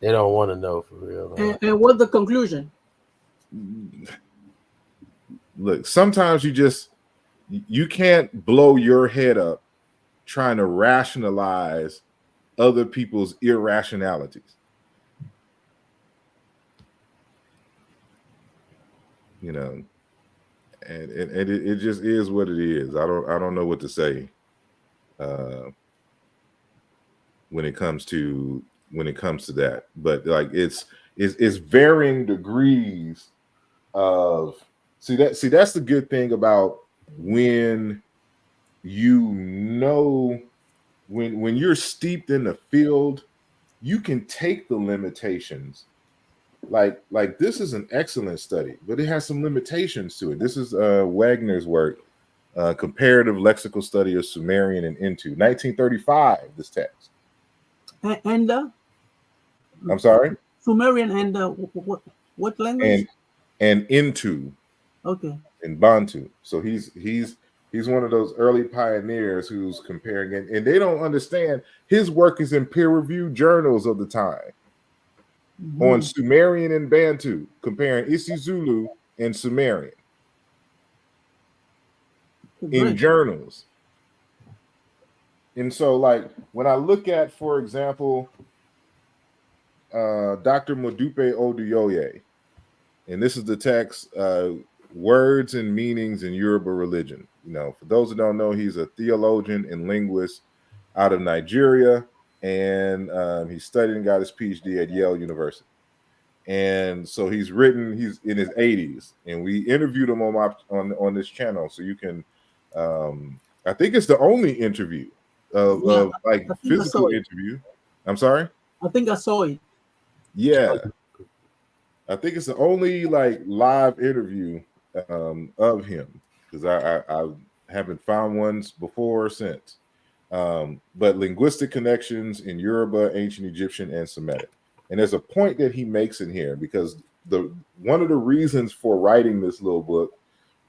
they don't want to know for real. And what's the conclusion? Look, sometimes you can't blow your head up trying to rationalize other people's irrationalities. You know, and it just is what it is. I don't know what to say when it comes to that. But like it's varying degrees of that's the good thing about when you know, when you're steeped in the field, you can take the limitations. Like this is an excellent study, but it has some limitations to it. This is Wagner's work, Comparative Lexical Study of Sumerian and Into, 1935, this text. And I'm sorry? Sumerian and what language? And Into. Okay. In Bantu. So he's one of those early pioneers who's comparing it, and they don't understand his work is in peer-reviewed journals of the time on Sumerian and Bantu, comparing isiZulu and Sumerian in journals. And so, like, when I look at, for example, Dr. Modupe Oduyoye, and this is the text, Words and Meanings in Yoruba Religion. You know, for those who don't know, he's a theologian and linguist out of Nigeria, and he studied and got his PhD at Yale University. And so he's in his 80s, and we interviewed him on this channel. So you can, I think it's the only interview of like physical interview. I'm sorry? I think I saw it. Yeah. I think it's the only like live interview of him, because I haven't found ones before or since. But linguistic connections in Yoruba, ancient Egyptian, and Semitic. And there's a point that he makes in here, because one of the reasons for writing this little book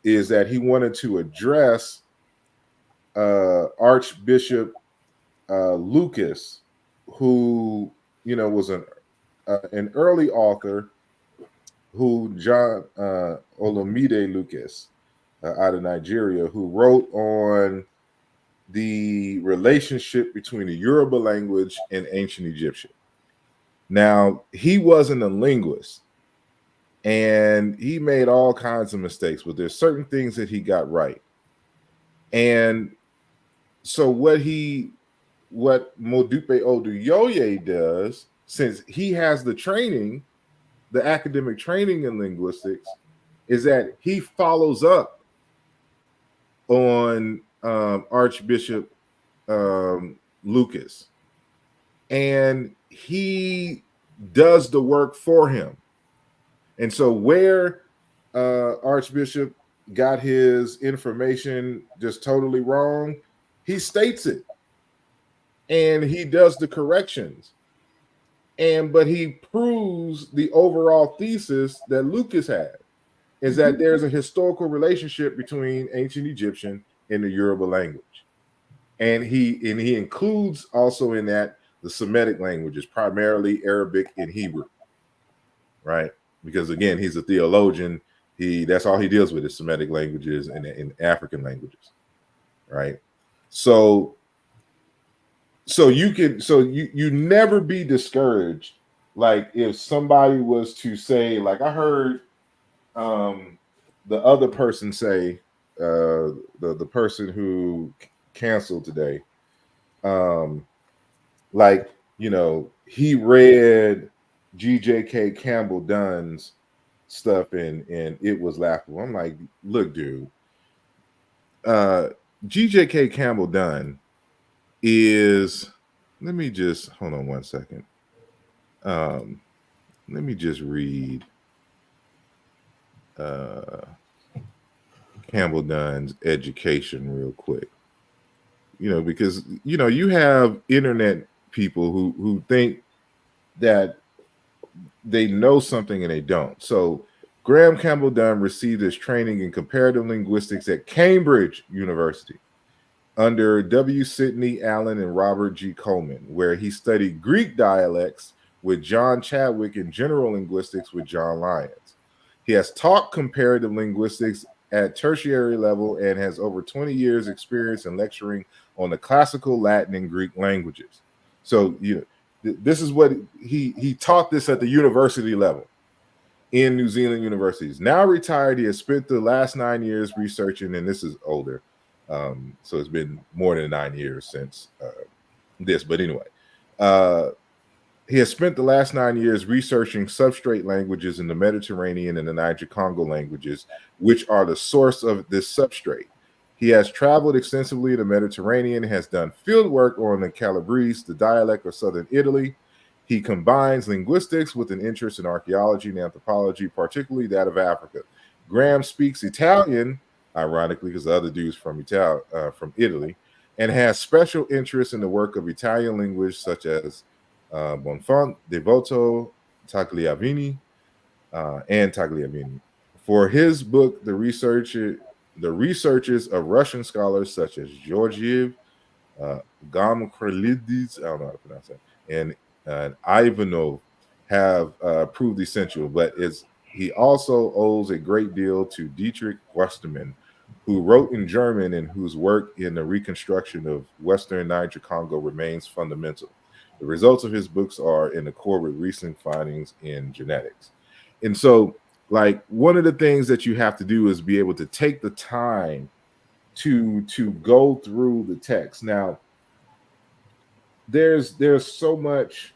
is that he wanted to address Archbishop Lucas, who, you know, was an early author, who John Olumide Lucas out of Nigeria, who wrote on the relationship between the Yoruba language and ancient Egyptian. Now, he wasn't a linguist, and he made all kinds of mistakes, but there's certain things that he got right. And so what Modupe Oduyoye does, since he has the training, the academic training in linguistics, is that he follows up on Archbishop Lucas, and he does the work for him. And so where Archbishop got his information just totally wrong, he states it, and he does the corrections. But he proves the overall thesis that Lucas had, is that there's a historical relationship between ancient Egyptian and the Yoruba language. And he includes also in that the Semitic languages, primarily Arabic and Hebrew, right? Because again, he's a theologian. That's all he deals with is Semitic languages and African languages, right? So you never be discouraged. Like if somebody was to say, like I heard the other person say, the person who canceled today, like, you know, he read G.J.K. Campbell Dunn's stuff and it was laughable. I'm like, look, dude, G.J.K. Campbell Dunn is, let me just hold on one second. Let me just read Campbell Dunn's education real quick. You know, because you know, you have internet people who think that they know something and they don't. So Graham Campbell Dunn received his training in comparative linguistics at Cambridge University under W. Sidney Allen and Robert G. Coleman, where he studied Greek dialects with John Chadwick and general linguistics with John Lyons. He has taught comparative linguistics at tertiary level and has over 20 years experience in lecturing on the classical Latin and Greek languages. So, you know, this is what he taught this at the university level in New Zealand universities. Now retired, he has spent the last 9 years researching, and this is older, so it's been more than 9 years since this. But anyway, he has spent the last 9 years researching substrate languages in the Mediterranean and the Niger-Congo languages, which are the source of this substrate. He has traveled extensively in the Mediterranean, has done field work on the Calabrese, the dialect of southern Italy. He combines linguistics with an interest in archaeology and anthropology, particularly that of Africa. Graham speaks Italian, ironically, because the other dude's from Italy, and has special interest in the work of Italian linguists such as Bonfant, Devoto, Tagliavini, and Tagliavini. For his book, the researches of Russian scholars such as Georgiev, Gamkrelidis, I don't know how to pronounce that, and Ivanov have proved essential, but he also owes a great deal to Dietrich Westermann, who wrote in German and whose work in the reconstruction of Western Niger Congo remains fundamental. The results of his books are in accord with recent findings in genetics. And so, like, one of the things that you have to do is be able to take the time to go through the text. Now, there's so much,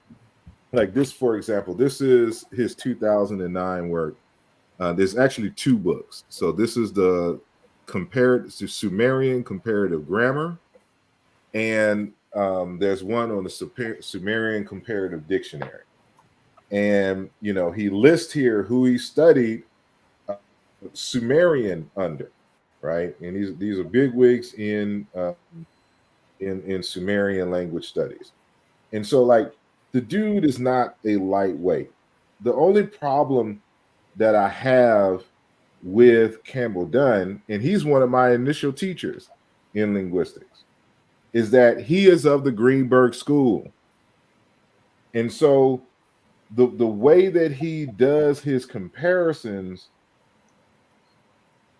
like this, for example, this is his 2009 work. There's actually two books. So this is the Sumerian comparative grammar, and there's one on the Sumerian comparative dictionary. And he lists here who he studied Sumerian under, right? And these are bigwigs in Sumerian language studies. And so, like, the dude is not a lightweight. The only problem that I have with Campbell Dunn, and he's one of my initial teachers in linguistics, is that he is of the Greenberg school. And so the way that he does his comparisons,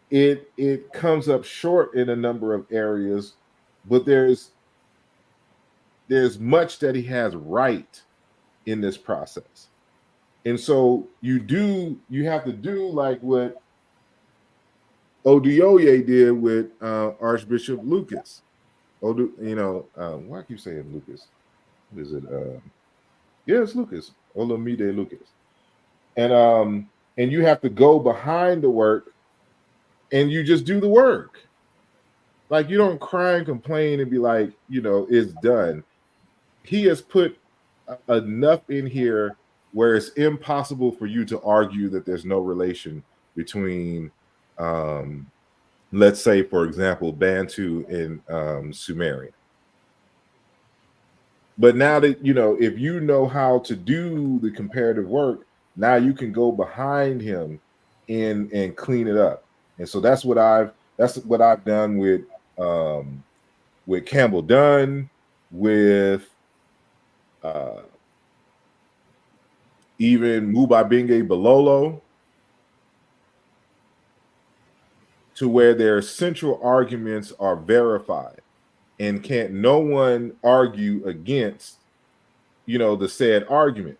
it comes up short in a number of areas, but there's much that he has right in this process. And so you have to do like what Oduyoye did with Archbishop Lucas. Why I keep saying Lucas? What is it? Yeah, it's Lucas. Olamide Lucas. And you have to go behind the work and you just do the work. Like, you don't cry and complain and be like, it's done. He has put enough in here where it's impossible for you to argue that there's no relation between, let's say, for example, Bantu and Sumerian. But now that, if you know how to do the comparative work, now you can go behind him and clean it up. And so that's what I've done with Campbell Dunn, with even Mubabinge Balolo, to where their central arguments are verified and can't no one argue against, the said argument.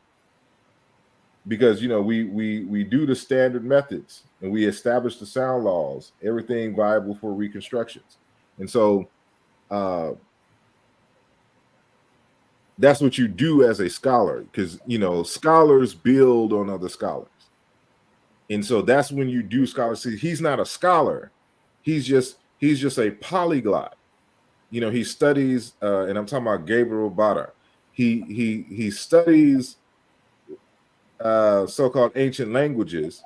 Because, we do the standard methods and we establish the sound laws, everything viable for reconstructions. And so that's what you do as a scholar, because, scholars build on other scholars. And so that's when you do scholarship. He's not a scholar. He's just a polyglot. He studies, and I'm talking about Gabriel Bada. He studies so-called ancient languages,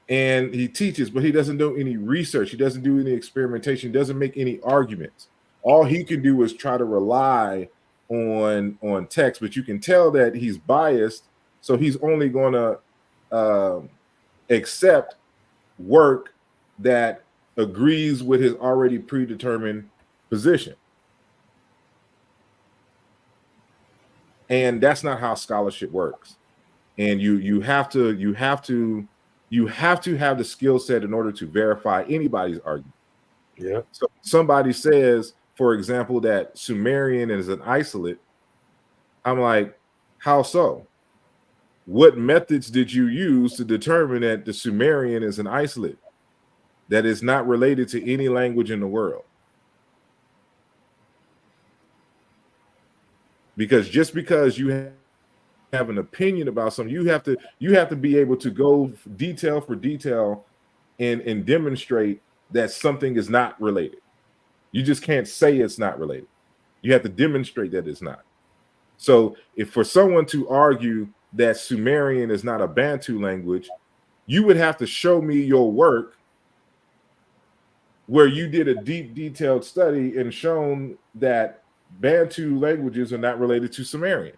and he teaches, but he doesn't do any research. He doesn't do any experimentation. He doesn't make any arguments. All he can do is try to rely on text, but you can tell that he's biased, so he's only going to accept work that agrees with his already predetermined position. And that's not how scholarship works. And you have to have the skill set in order to verify anybody's argument. Yeah. So somebody says, for example, that Sumerian is an isolate. I'm like, how so? What methods did you use to determine that the Sumerian is an isolate that is not related to any language in the world? Because just because you have an opinion about something, you have to be able to go detail for detail and demonstrate that something is not related. You just can't say it's not related. You have to demonstrate that it's not. So if for someone to argue that Sumerian is not a Bantu language, you would have to show me your work where you did a deep, detailed study and shown that Bantu languages are not related to Sumerian.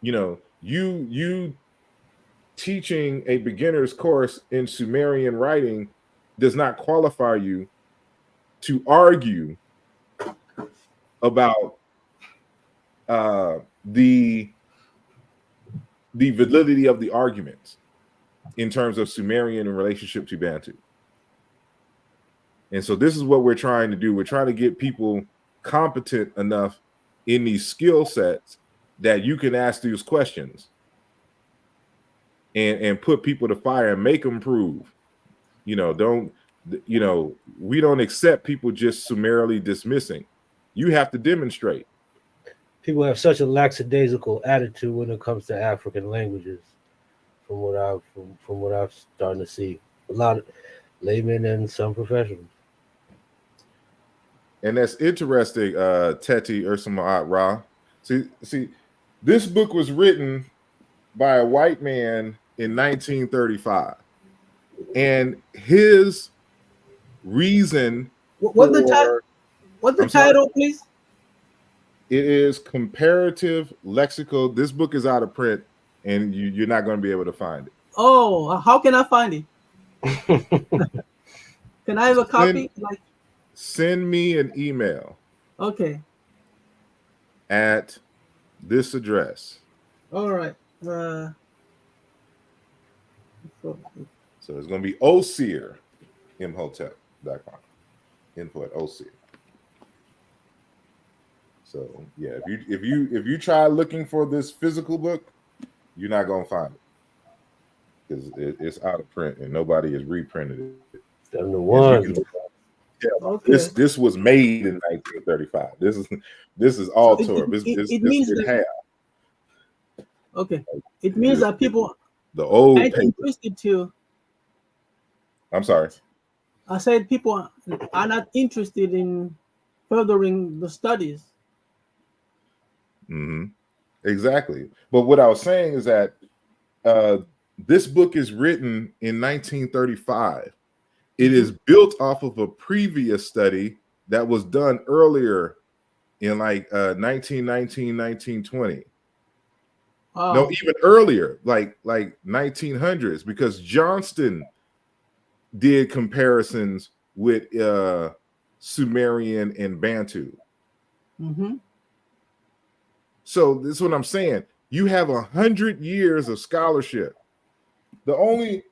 You know, you teaching a beginner's course in Sumerian writing does not qualify you to argue about the validity of the arguments in terms of Sumerian in relationship to Bantu. And so this is what we're trying to do. We're trying to get people competent enough in these skill sets that you can ask these questions and put people to fire and make them prove. We don't accept people just summarily dismissing. You have to demonstrate. People have such a lackadaisical attitude when it comes to African languages, from what I've starting to see. A lot of laymen and some professionals. And that's interesting, Teti Ursamat Ra. See, this book was written by a white man in 1935. And his reason What's the title, please? It is Comparative Lexical. This book is out of print, and you're not going to be able to find it. Oh, how can I find it? Can I have a copy? Send me an email. Okay. At this address. All right. So it's going to be Osir, imhotep.com. Info at Osir. So yeah, if you try looking for this physical book, you're not gonna find it because it's out of print and nobody has reprinted it. The one. Okay. This was made in 1935. This is all Torah. It means that, okay. It means that people the old are interested to. I'm sorry. I said people are not interested in furthering the studies. Mm-hmm. Exactly. But what I was saying is that this book is written in 1935. It is built off of a previous study that was done earlier in 1919, 1920. No, even earlier, like 1900s, because Johnston did comparisons with Sumerian and Bantu. Mm-hmm. So this is what I'm saying. You have 100 years of scholarship. What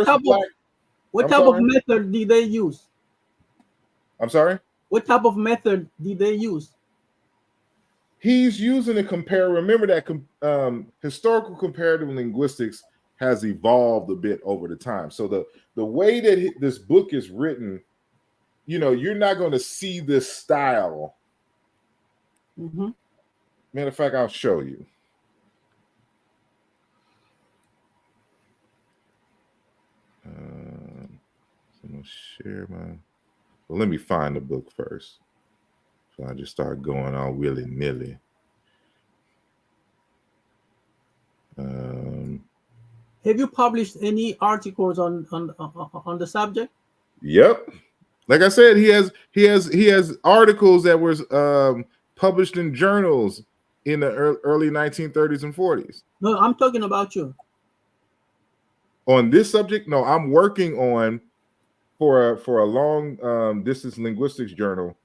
type of method did they use? I'm sorry? What type of method did they use? He's using a compare. Remember that historical comparative linguistics has evolved a bit over the time. So the way that this book is written, you're not going to see this style. Mm-hmm. Matter of fact, I'll show you. I'm going to share my... Well, let me find the book first. So I just start going all willy-nilly. Have you published any articles on the subject? Yep. Like I said, he has articles that were published in journals in the early 1930s and 40s. No, I'm talking about you. On this subject, no, I'm working on for a long distance linguistics journal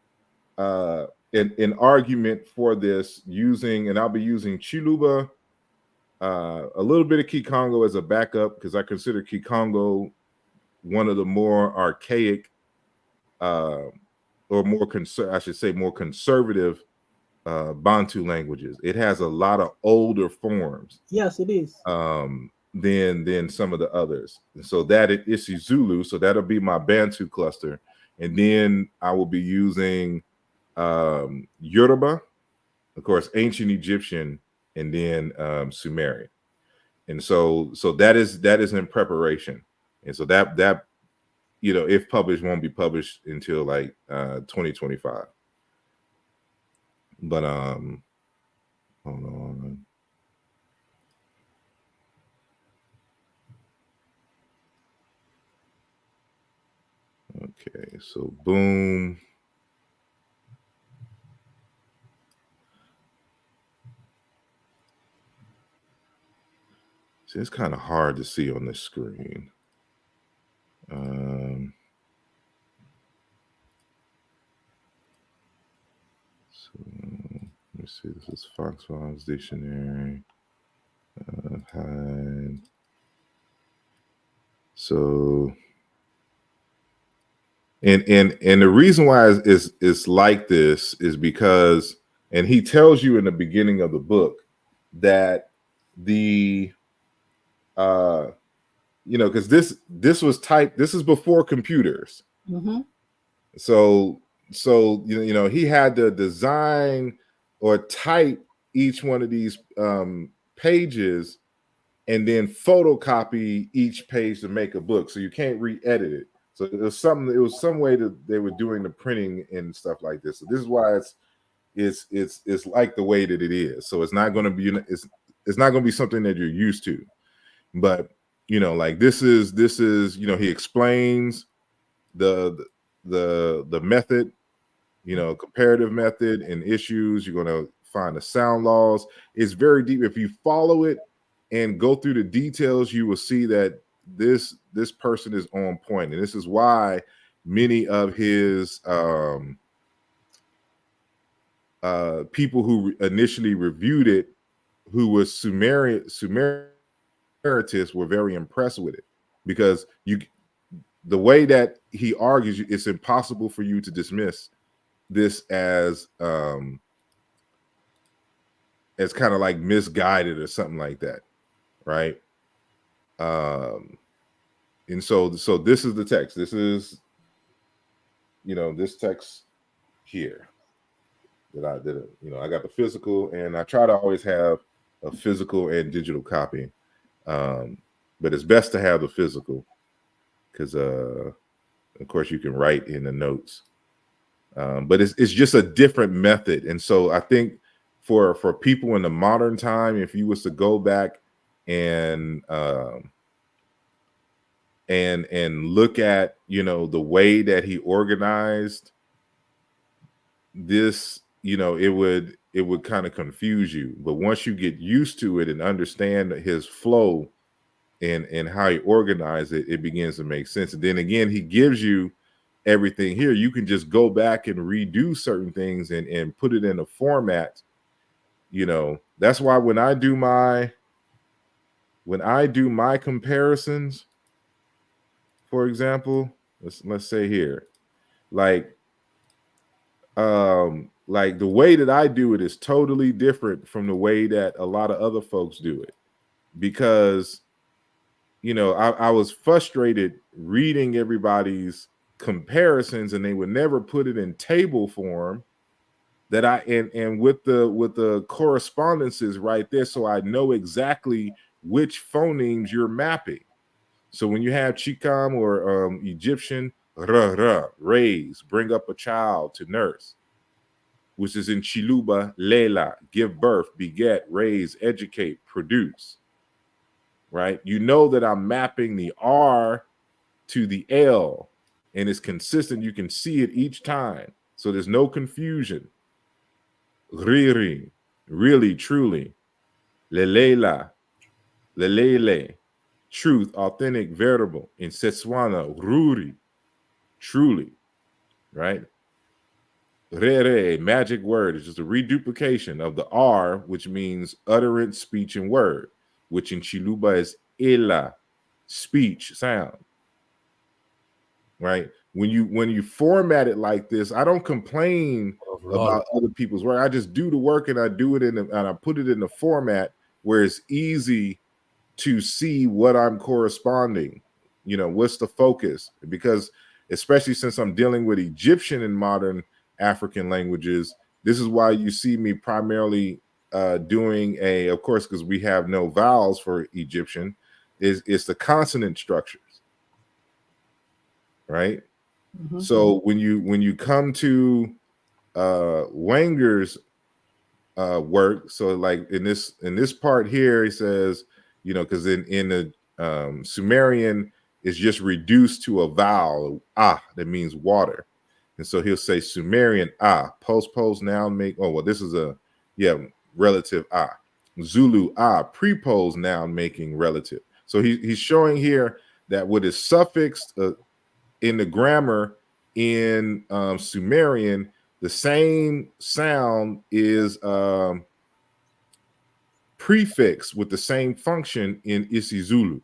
an argument for this and I'll be using Chiluba, a little bit of Kikongo as a backup because I consider Kikongo one of the more archaic or more conservative Bantu languages. It has a lot of older forms. Yes, it is. Than some of the others. And so that it is Zulu, so that'll be my Bantu cluster. And then I will be using Yoruba, of course, ancient Egyptian, and then Sumerian. And so that is in preparation. And so that you know, if published, won't be published until like 2025. But hold on. Okay, so boom. See, it's kind of hard to see on this screen. So let me see. This is Foxfog's dictionary. Hide. So, and the reason why it's like this is because, and he tells you in the beginning of the book that the you know, because this was typed, this is before computers. Mm-hmm. So you know, he had to design or type each one of these pages and then photocopy each page to make a book. So you can't re-edit it. So it was some way that they were doing the printing and stuff like this. So this is why it's like the way that it is. So it's not going to be, it's not going to be something that you're used to. But you know, like this is you know, he explains the method, you know, comparative method and issues. You're going to find the sound laws. It's very deep. If you follow it and go through the details, you will see that this person is on point. And this is why many of his people who initially reviewed it, who was Sumeritists, were very impressed with it, because the way that he argues, it's impossible for you to dismiss this as kind of like misguided or something like that, right? And so this is the text. This is, you know, this text here that I did. You know, I got the physical, and I try to always have a physical and digital copy, but it's best to have the physical because, of course, you can write in the notes. But it's just a different method, and so I think for people in the modern time, if you was to go back and look at, you know, the way that he organized this, you know, it would kind of confuse you. But once you get used to it and understand his flow and how he organized it, it begins to make sense. And then again, he gives you everything here. You can just go back and redo certain things and put it in a format. You know, that's why when I do my comparisons, for example, let's say here, like the way that I do it is totally different from the way that a lot of other folks do it, because, you know, I was frustrated reading everybody's comparisons and they would never put it in table form, that and with the correspondences right there, so I know exactly which phonemes you're mapping. So when you have Chikam or Egyptian, raise, bring up a child, to nurse, which is in Chiluba, Lela, give birth, beget, raise, educate, produce, right? You know that I'm mapping the R to the L, and it's consistent. You can see it each time. So there's no confusion. Riri, really, truly. Lelela, lelele, truth, authentic, veritable. In Setswana, ruri, truly, right? Rere, magic word, is just a reduplication of the R, which means utterance, speech, and word, which in Chiluba is ela, speech, sound. Right? When you format it like this, I don't complain about other people's work. I just do the work, and I do it and I put it in the format where it's easy to see what I'm corresponding. You know, what's the focus? Because especially since I'm dealing with Egyptian and modern African languages, this is why you see me primarily doing a, of course, because we have no vowels for Egyptian, is the consonant structures. right? So when you come to Wenger's work, so like in this part here, he says, you know, because in the Sumerian, it's just reduced to a vowel that means water, and so he'll say Sumerian post noun make. Oh well, this is a relative Zulu prepose noun making relative. So he's showing here that what is suffixed in the grammar in Sumerian, the same sound is prefixed with the same function in isiZulu,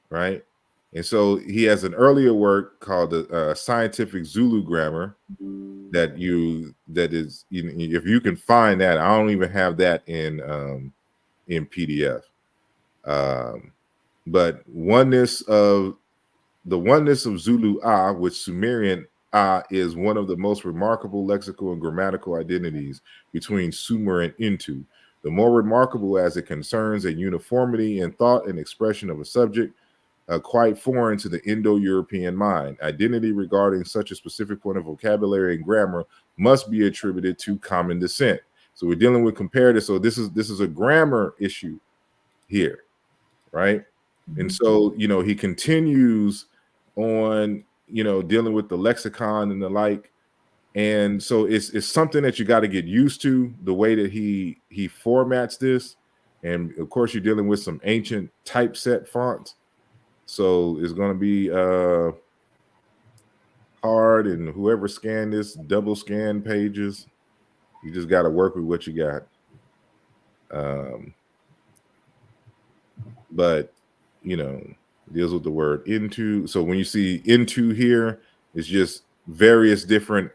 right? And so he has an earlier work called the Scientific Zulu Grammar that is, you know, if you can find that. I don't even have that in PDF. But the oneness of Zulu which Sumerian is one of the most remarkable lexical and grammatical identities between Sumer and Intu. The more remarkable as it concerns a uniformity in thought and expression of a subject, quite foreign to the Indo-European mind. Identity regarding such a specific point of vocabulary and grammar must be attributed to common descent. So we're dealing with comparative. So this is a grammar issue here, right? And so, you know, he continues on, you know, dealing with the lexicon and the like. And so it's something that you got to get used to, the way that he formats this. And of course, you're dealing with some ancient typeset fonts. So it's going to be hard. And whoever scanned this, double scan pages, you just got to work with what you got. But, you know, deals with the word into. So when you see into here, it's just various different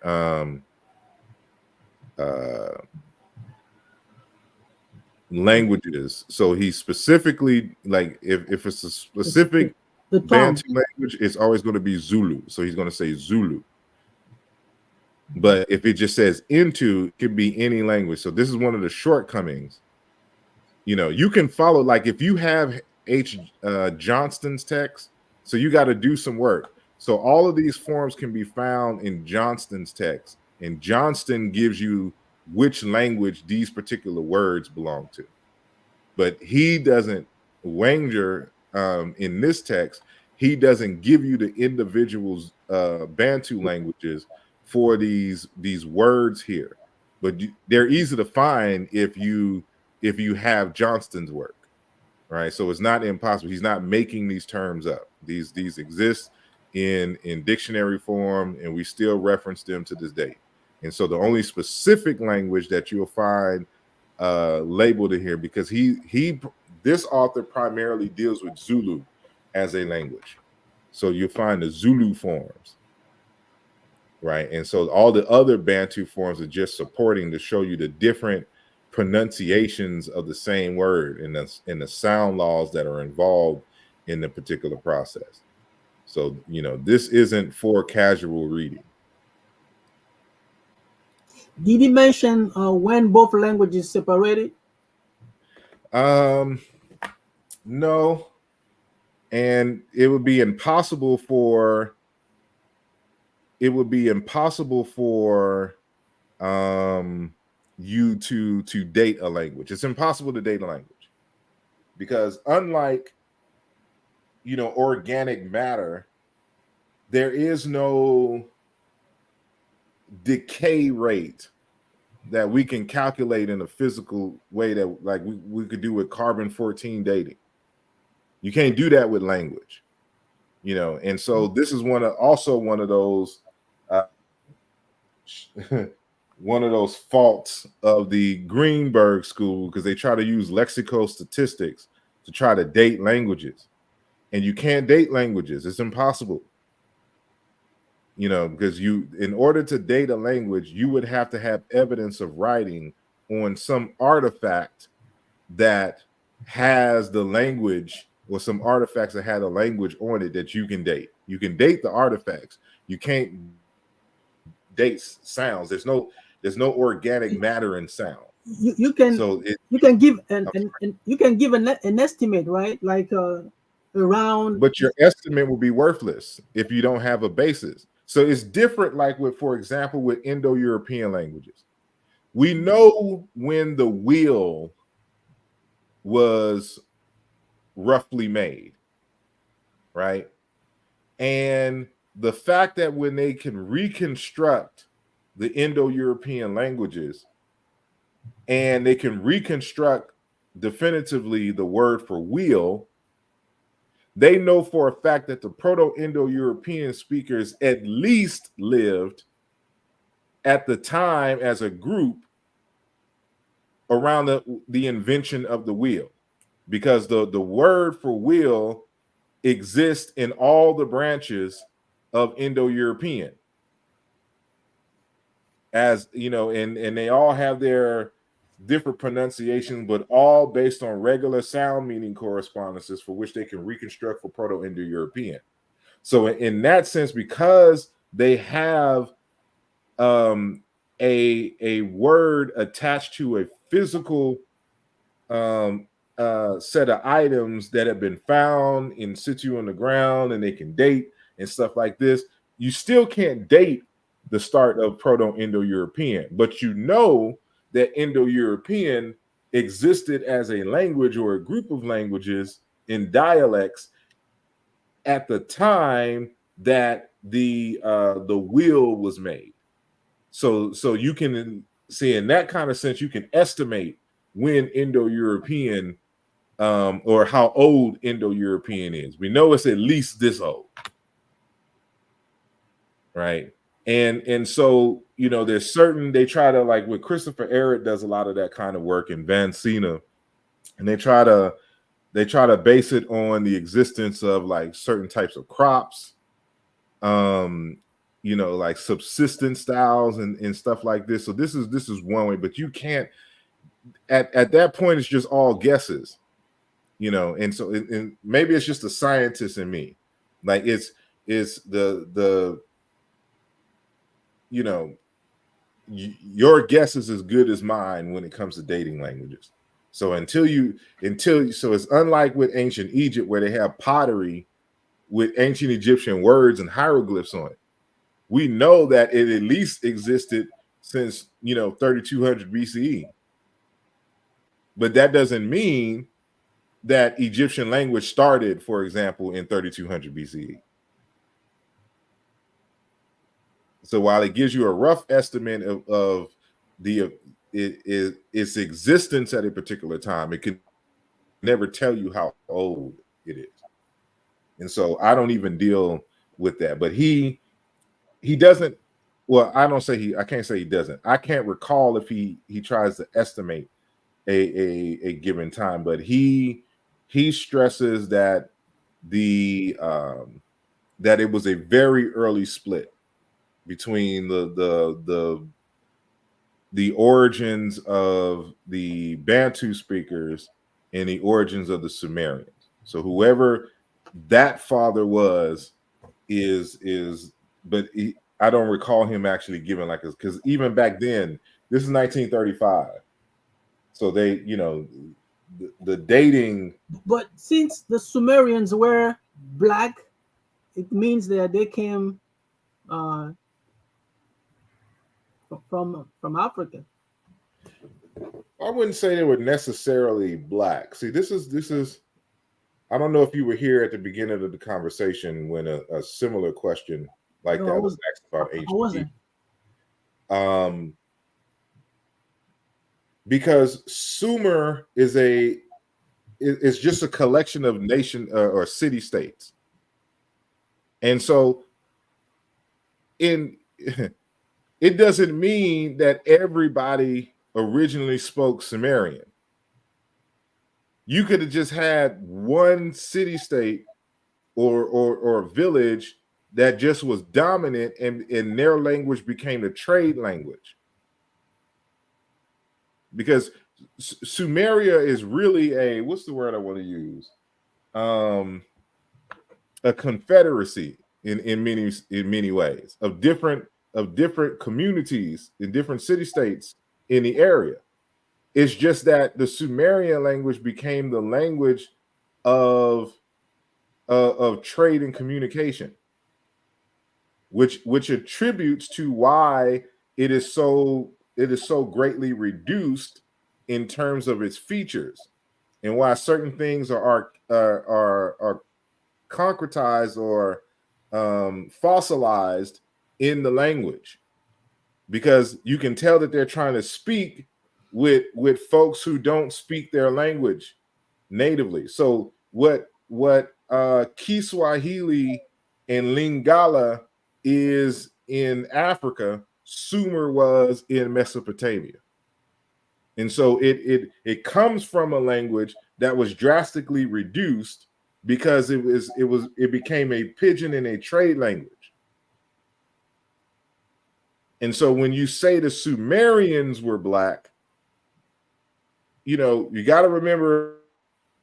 languages. So he specifically, like, if it's a specific Bantu language, it's always going to be Zulu. So he's going to say Zulu. But if it just says into, it could be any language. So this is one of the shortcomings. You know, you can follow, like if you have H. Johnston's text, so you got to do some work. So all of these forms can be found in Johnston's text, and Johnston gives you which language these particular words belong to. But he doesn't, Wenger, in this text, he doesn't give you the individual Bantu languages for these words here. But they're easy to find if you have Johnston's work, right? So it's not impossible. He's not making these terms up. These exist in dictionary form, and we still reference them to this day. And so the only specific language that you'll find labeled in here, because this author primarily deals with Zulu as a language. So you'll find the Zulu forms, right? And so all the other Bantu forms are just supporting to show you the different pronunciations of the same word and the sound laws that are involved in the particular process. So, you know, this isn't for casual reading. Did he mention when both languages separated? No. And it would be impossible for you to date a language. It's impossible to date a language, because unlike, you know, organic matter, there is no decay rate that we can calculate in a physical way that, like, we could do with carbon-14 dating. You can't do that with language, you know. And so this is one of those one of those faults of the Greenberg school, because they try to use lexicostatistics to try to date languages, and you can't date languages. It's impossible, you know, because in order to date a language, you would have to have evidence of writing on some artifact that has the language, or some artifacts that had a language on it that you can date. You can date the artifacts. You can't date sounds. There's no organic matter in sound. You can give an estimate, right? Like around. But your estimate will be worthless if you don't have a basis. So it's different, like with, for example, with Indo-European languages. We know when the wheel was roughly made, right? And the fact that when they can reconstruct the Indo-European languages and they can reconstruct definitively the word for wheel, they know for a fact that the Proto-Indo-European speakers at least lived at the time as a group around the invention of the wheel, because the word for wheel exists in all the branches of Indo-European, as you know, and they all have their different pronunciations, but all based on regular sound meaning correspondences for which they can reconstruct for Proto-Indo-European. So in that sense, because they have a word attached to a physical set of items that have been found in situ on the ground, and they can date and stuff like this, you still can't date the start of Proto-Indo-European, but you know that Indo-European existed as a language or a group of languages in dialects at the time that the wheel was made. So you can see, in that kind of sense, you can estimate when Indo-European or how old Indo-European is. We know it's at least this old, right? And so, you know, there's certain, they try to, like with Christopher Ehret does a lot of that kind of work, in Van Sina, and they try to base it on the existence of like certain types of crops, you know, like subsistence styles and stuff like this. So this is one way, but you can't, at that point, it's just all guesses, you know. And so and maybe it's just a scientist in me, like it's the you know, your guess is as good as mine when it comes to dating languages. So so it's unlike with ancient Egypt, where they have pottery with ancient Egyptian words and hieroglyphs on it. We know that it at least existed since, you know, 3200 BCE. But that doesn't mean that Egyptian language started, for example, in 3200 BCE. So while it gives you a rough estimate of its existence at a particular time, it can never tell you how old it is. And so I don't even deal with that. But he doesn't, well, I can't say he doesn't. I can't recall if he tries to estimate a given time, but he stresses that that it was a very early split between the origins of the Bantu speakers and the origins of the Sumerians. So whoever that father was but I don't recall him actually giving like this, because even back then, this is 1935. So they, you know, the dating. But since the Sumerians were black, it means that they came from Africa. I wouldn't say they were necessarily black. See, this is. I don't know if you were here at the beginning of the conversation when a similar question like that was asked about ancient Egypt. Because Sumer is just a collection of nation or city states, and so it doesn't mean that everybody originally spoke Sumerian. You could have just had one city state or village that just was dominant, and their language became the trade language. Because Sumeria is really what's the word I want to use? A confederacy in many ways of different communities in different city states in the area. It's just that the Sumerian language became the language of of trade and communication, which attributes to why it is so greatly reduced in terms of its features, and why certain things are concretized or fossilized in the language, because you can tell that they're trying to speak with folks who don't speak their language natively. So what Kiswahili and Lingala is in Africa, Sumer was in Mesopotamia. And so it comes from a language that was drastically reduced because it became a pidgin and a trade language. And so when you say the Sumerians were black, you got to remember,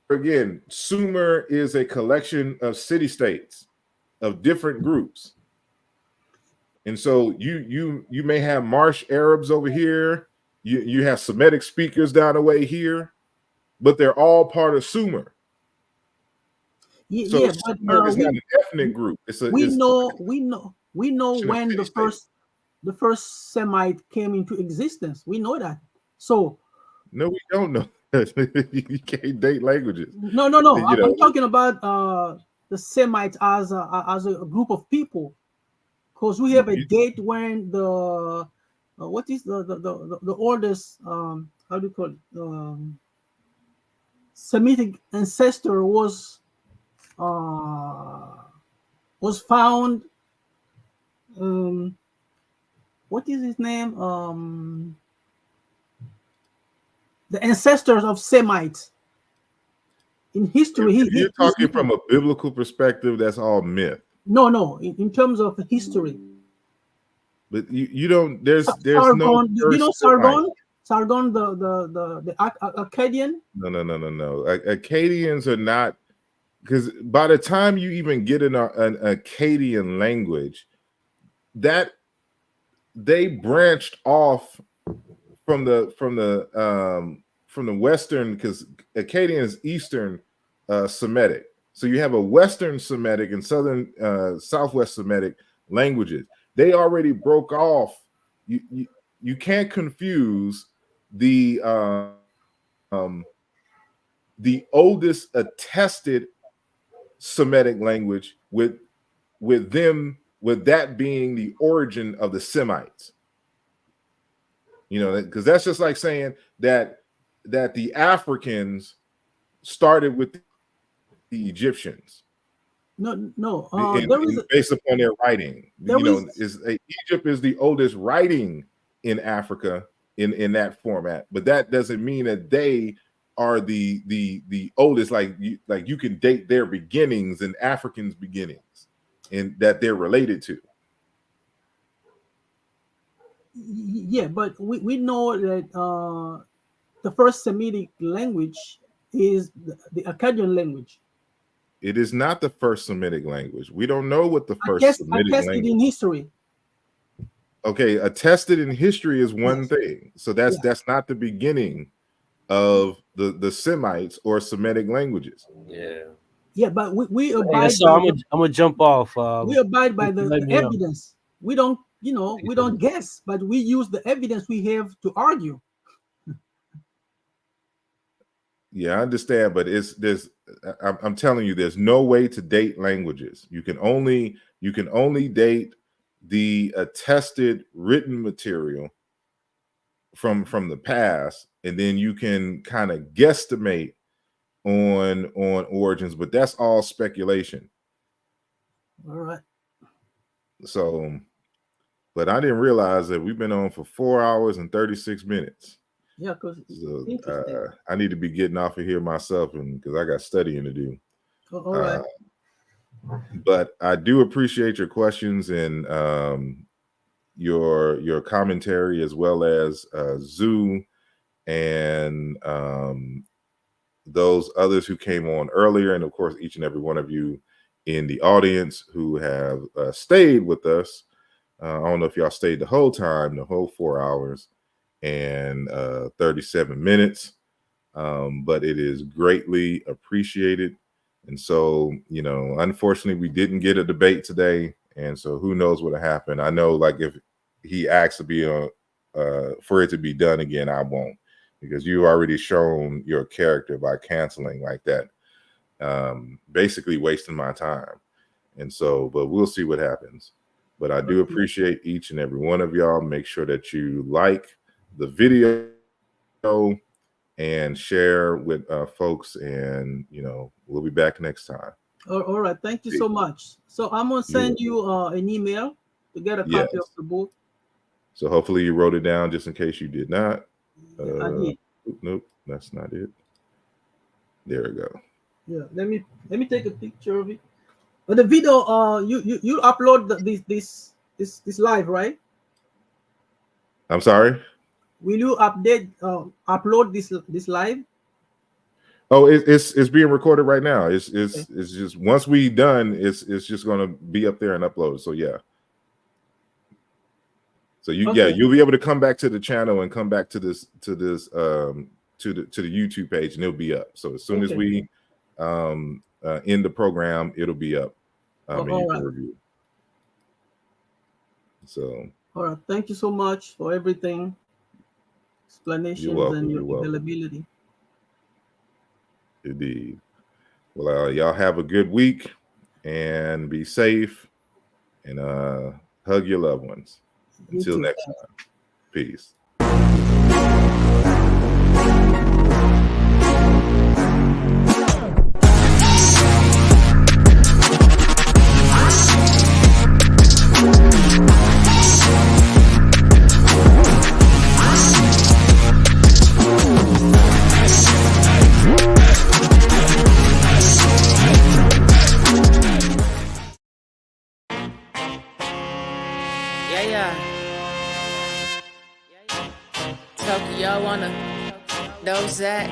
again, Sumer is a collection of city-states of different groups. And so you may have Marsh Arabs over here, you have Semitic speakers down the way here, but they're all part of Sumer. So Sumer is not an ethnic group. We know when the first Semite came into existence. We know that. So no, we don't know. You can't date languages. No. I'm talking about the Semites as a group of people, because we have a date when the what is the oldest how do you call it, Semitic ancestor was found. What is his name? The ancestors of Semites in history. You're talking from a biblical perspective. That's all myth. No. In terms of history. But you don't. There's Sargon, no. You know Sargon? Sargon, the Akkadian. No. Akkadians are not, because by the time you even get an Akkadian language, that they branched off from the Western, because Akkadian is Eastern Semitic. So you have a Western Semitic and Southern Southwest Semitic languages. They already broke off. You can't confuse the oldest attested Semitic language with that being the origin of the Semites. Because that's just like saying that the Africans started with the Egyptians. No. Based upon their writing, Egypt is the oldest writing in Africa in that format, but that doesn't mean that they are the oldest. Like you can date their beginnings and Africans' beginnings, and that they're related to. Yeah, but we know that the first Semitic language is the Akkadian language. It is not the first Semitic language. We don't know what the first Semitic language in history. Okay, attested in history is one thing. So that's not the beginning of the Semites or Semitic languages. Yeah, but we abide. So I'm gonna jump off. We abide by the evidence. We don't, we don't guess, but we use the evidence we have to argue. Yeah, I understand, but I'm telling you, there's no way to date languages. You can only date the attested written material from the past, and then you can kind of guesstimate on origins, but that's all speculation. All right. So, but I didn't realize that we've been on for 4 hours and 36 minutes. Yeah, because I need to be getting off of here myself, and because I got studying to do. All right. But I do appreciate your questions and your commentary, as well as Zoo and those others who came on earlier, and of course each and every one of you in the audience who have stayed with us. I don't know if y'all stayed the whole time, the whole 4 hours and 37 minutes, but it is greatly appreciated. And so, you know, unfortunately, we didn't get a debate today. And so who knows what'll happen. I know, like, if he asks to be on for it to be done again, I won't, because you already shown your character by canceling like that, basically wasting my time. And so, but we'll see what happens. But I do appreciate each and every one of y'all. Make sure that you like the video and share with folks, and you know, we'll be back next time. All right, thank you so much. So I'm gonna send you an email to get a copy of the book. So hopefully you wrote it down, just in case you did not. I did. Nope, that's not it. There we go. Yeah, let me take a picture of it. But the video, you upload this live, right? I'm sorry. Will you upload this live? Oh, it's being recorded right now. It's just, once we done, it's just gonna be up there and upload. So yeah. So you'll be able to come back to the channel and come back to the YouTube page, and it'll be up. So as soon as we end the program, it'll be up. And you can review. So all right, thank you so much for everything, explanations, and your availability. Indeed. Well, y'all have a good week and be safe, and hug your loved ones. Until next time. Peace. Y'all wanna dose that?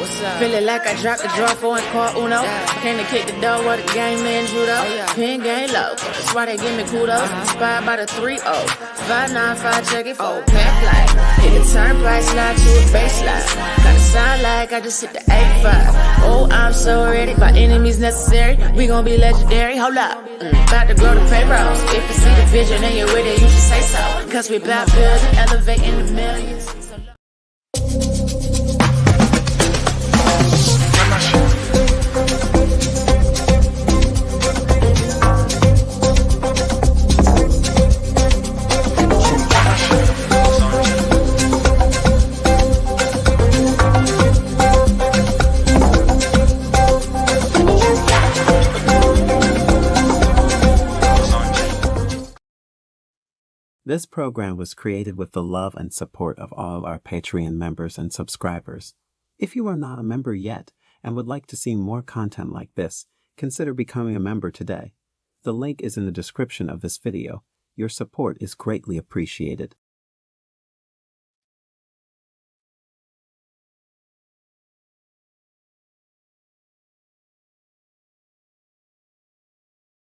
What's up? Feeling like I dropped the draw for and caught Uno. Came to kick the door with the game man judo. Pin game low, that's why they give me kudos. Inspired by the 3-0. 595, check it for pack flight. Hit the turnpike, slide to a baseline. Gotta sound like I just hit the 85. Oh, I'm so ready, by enemies necessary. We gon' be legendary, hold up. About to grow the payrolls. If you see the vision and you're with it, you should say so. Cause we about building, elevating the millions. This program was created with the love and support of all our Patreon members and subscribers. If you are not a member yet and would like to see more content like this, consider becoming a member today. The link is in the description of this video. Your support is greatly appreciated.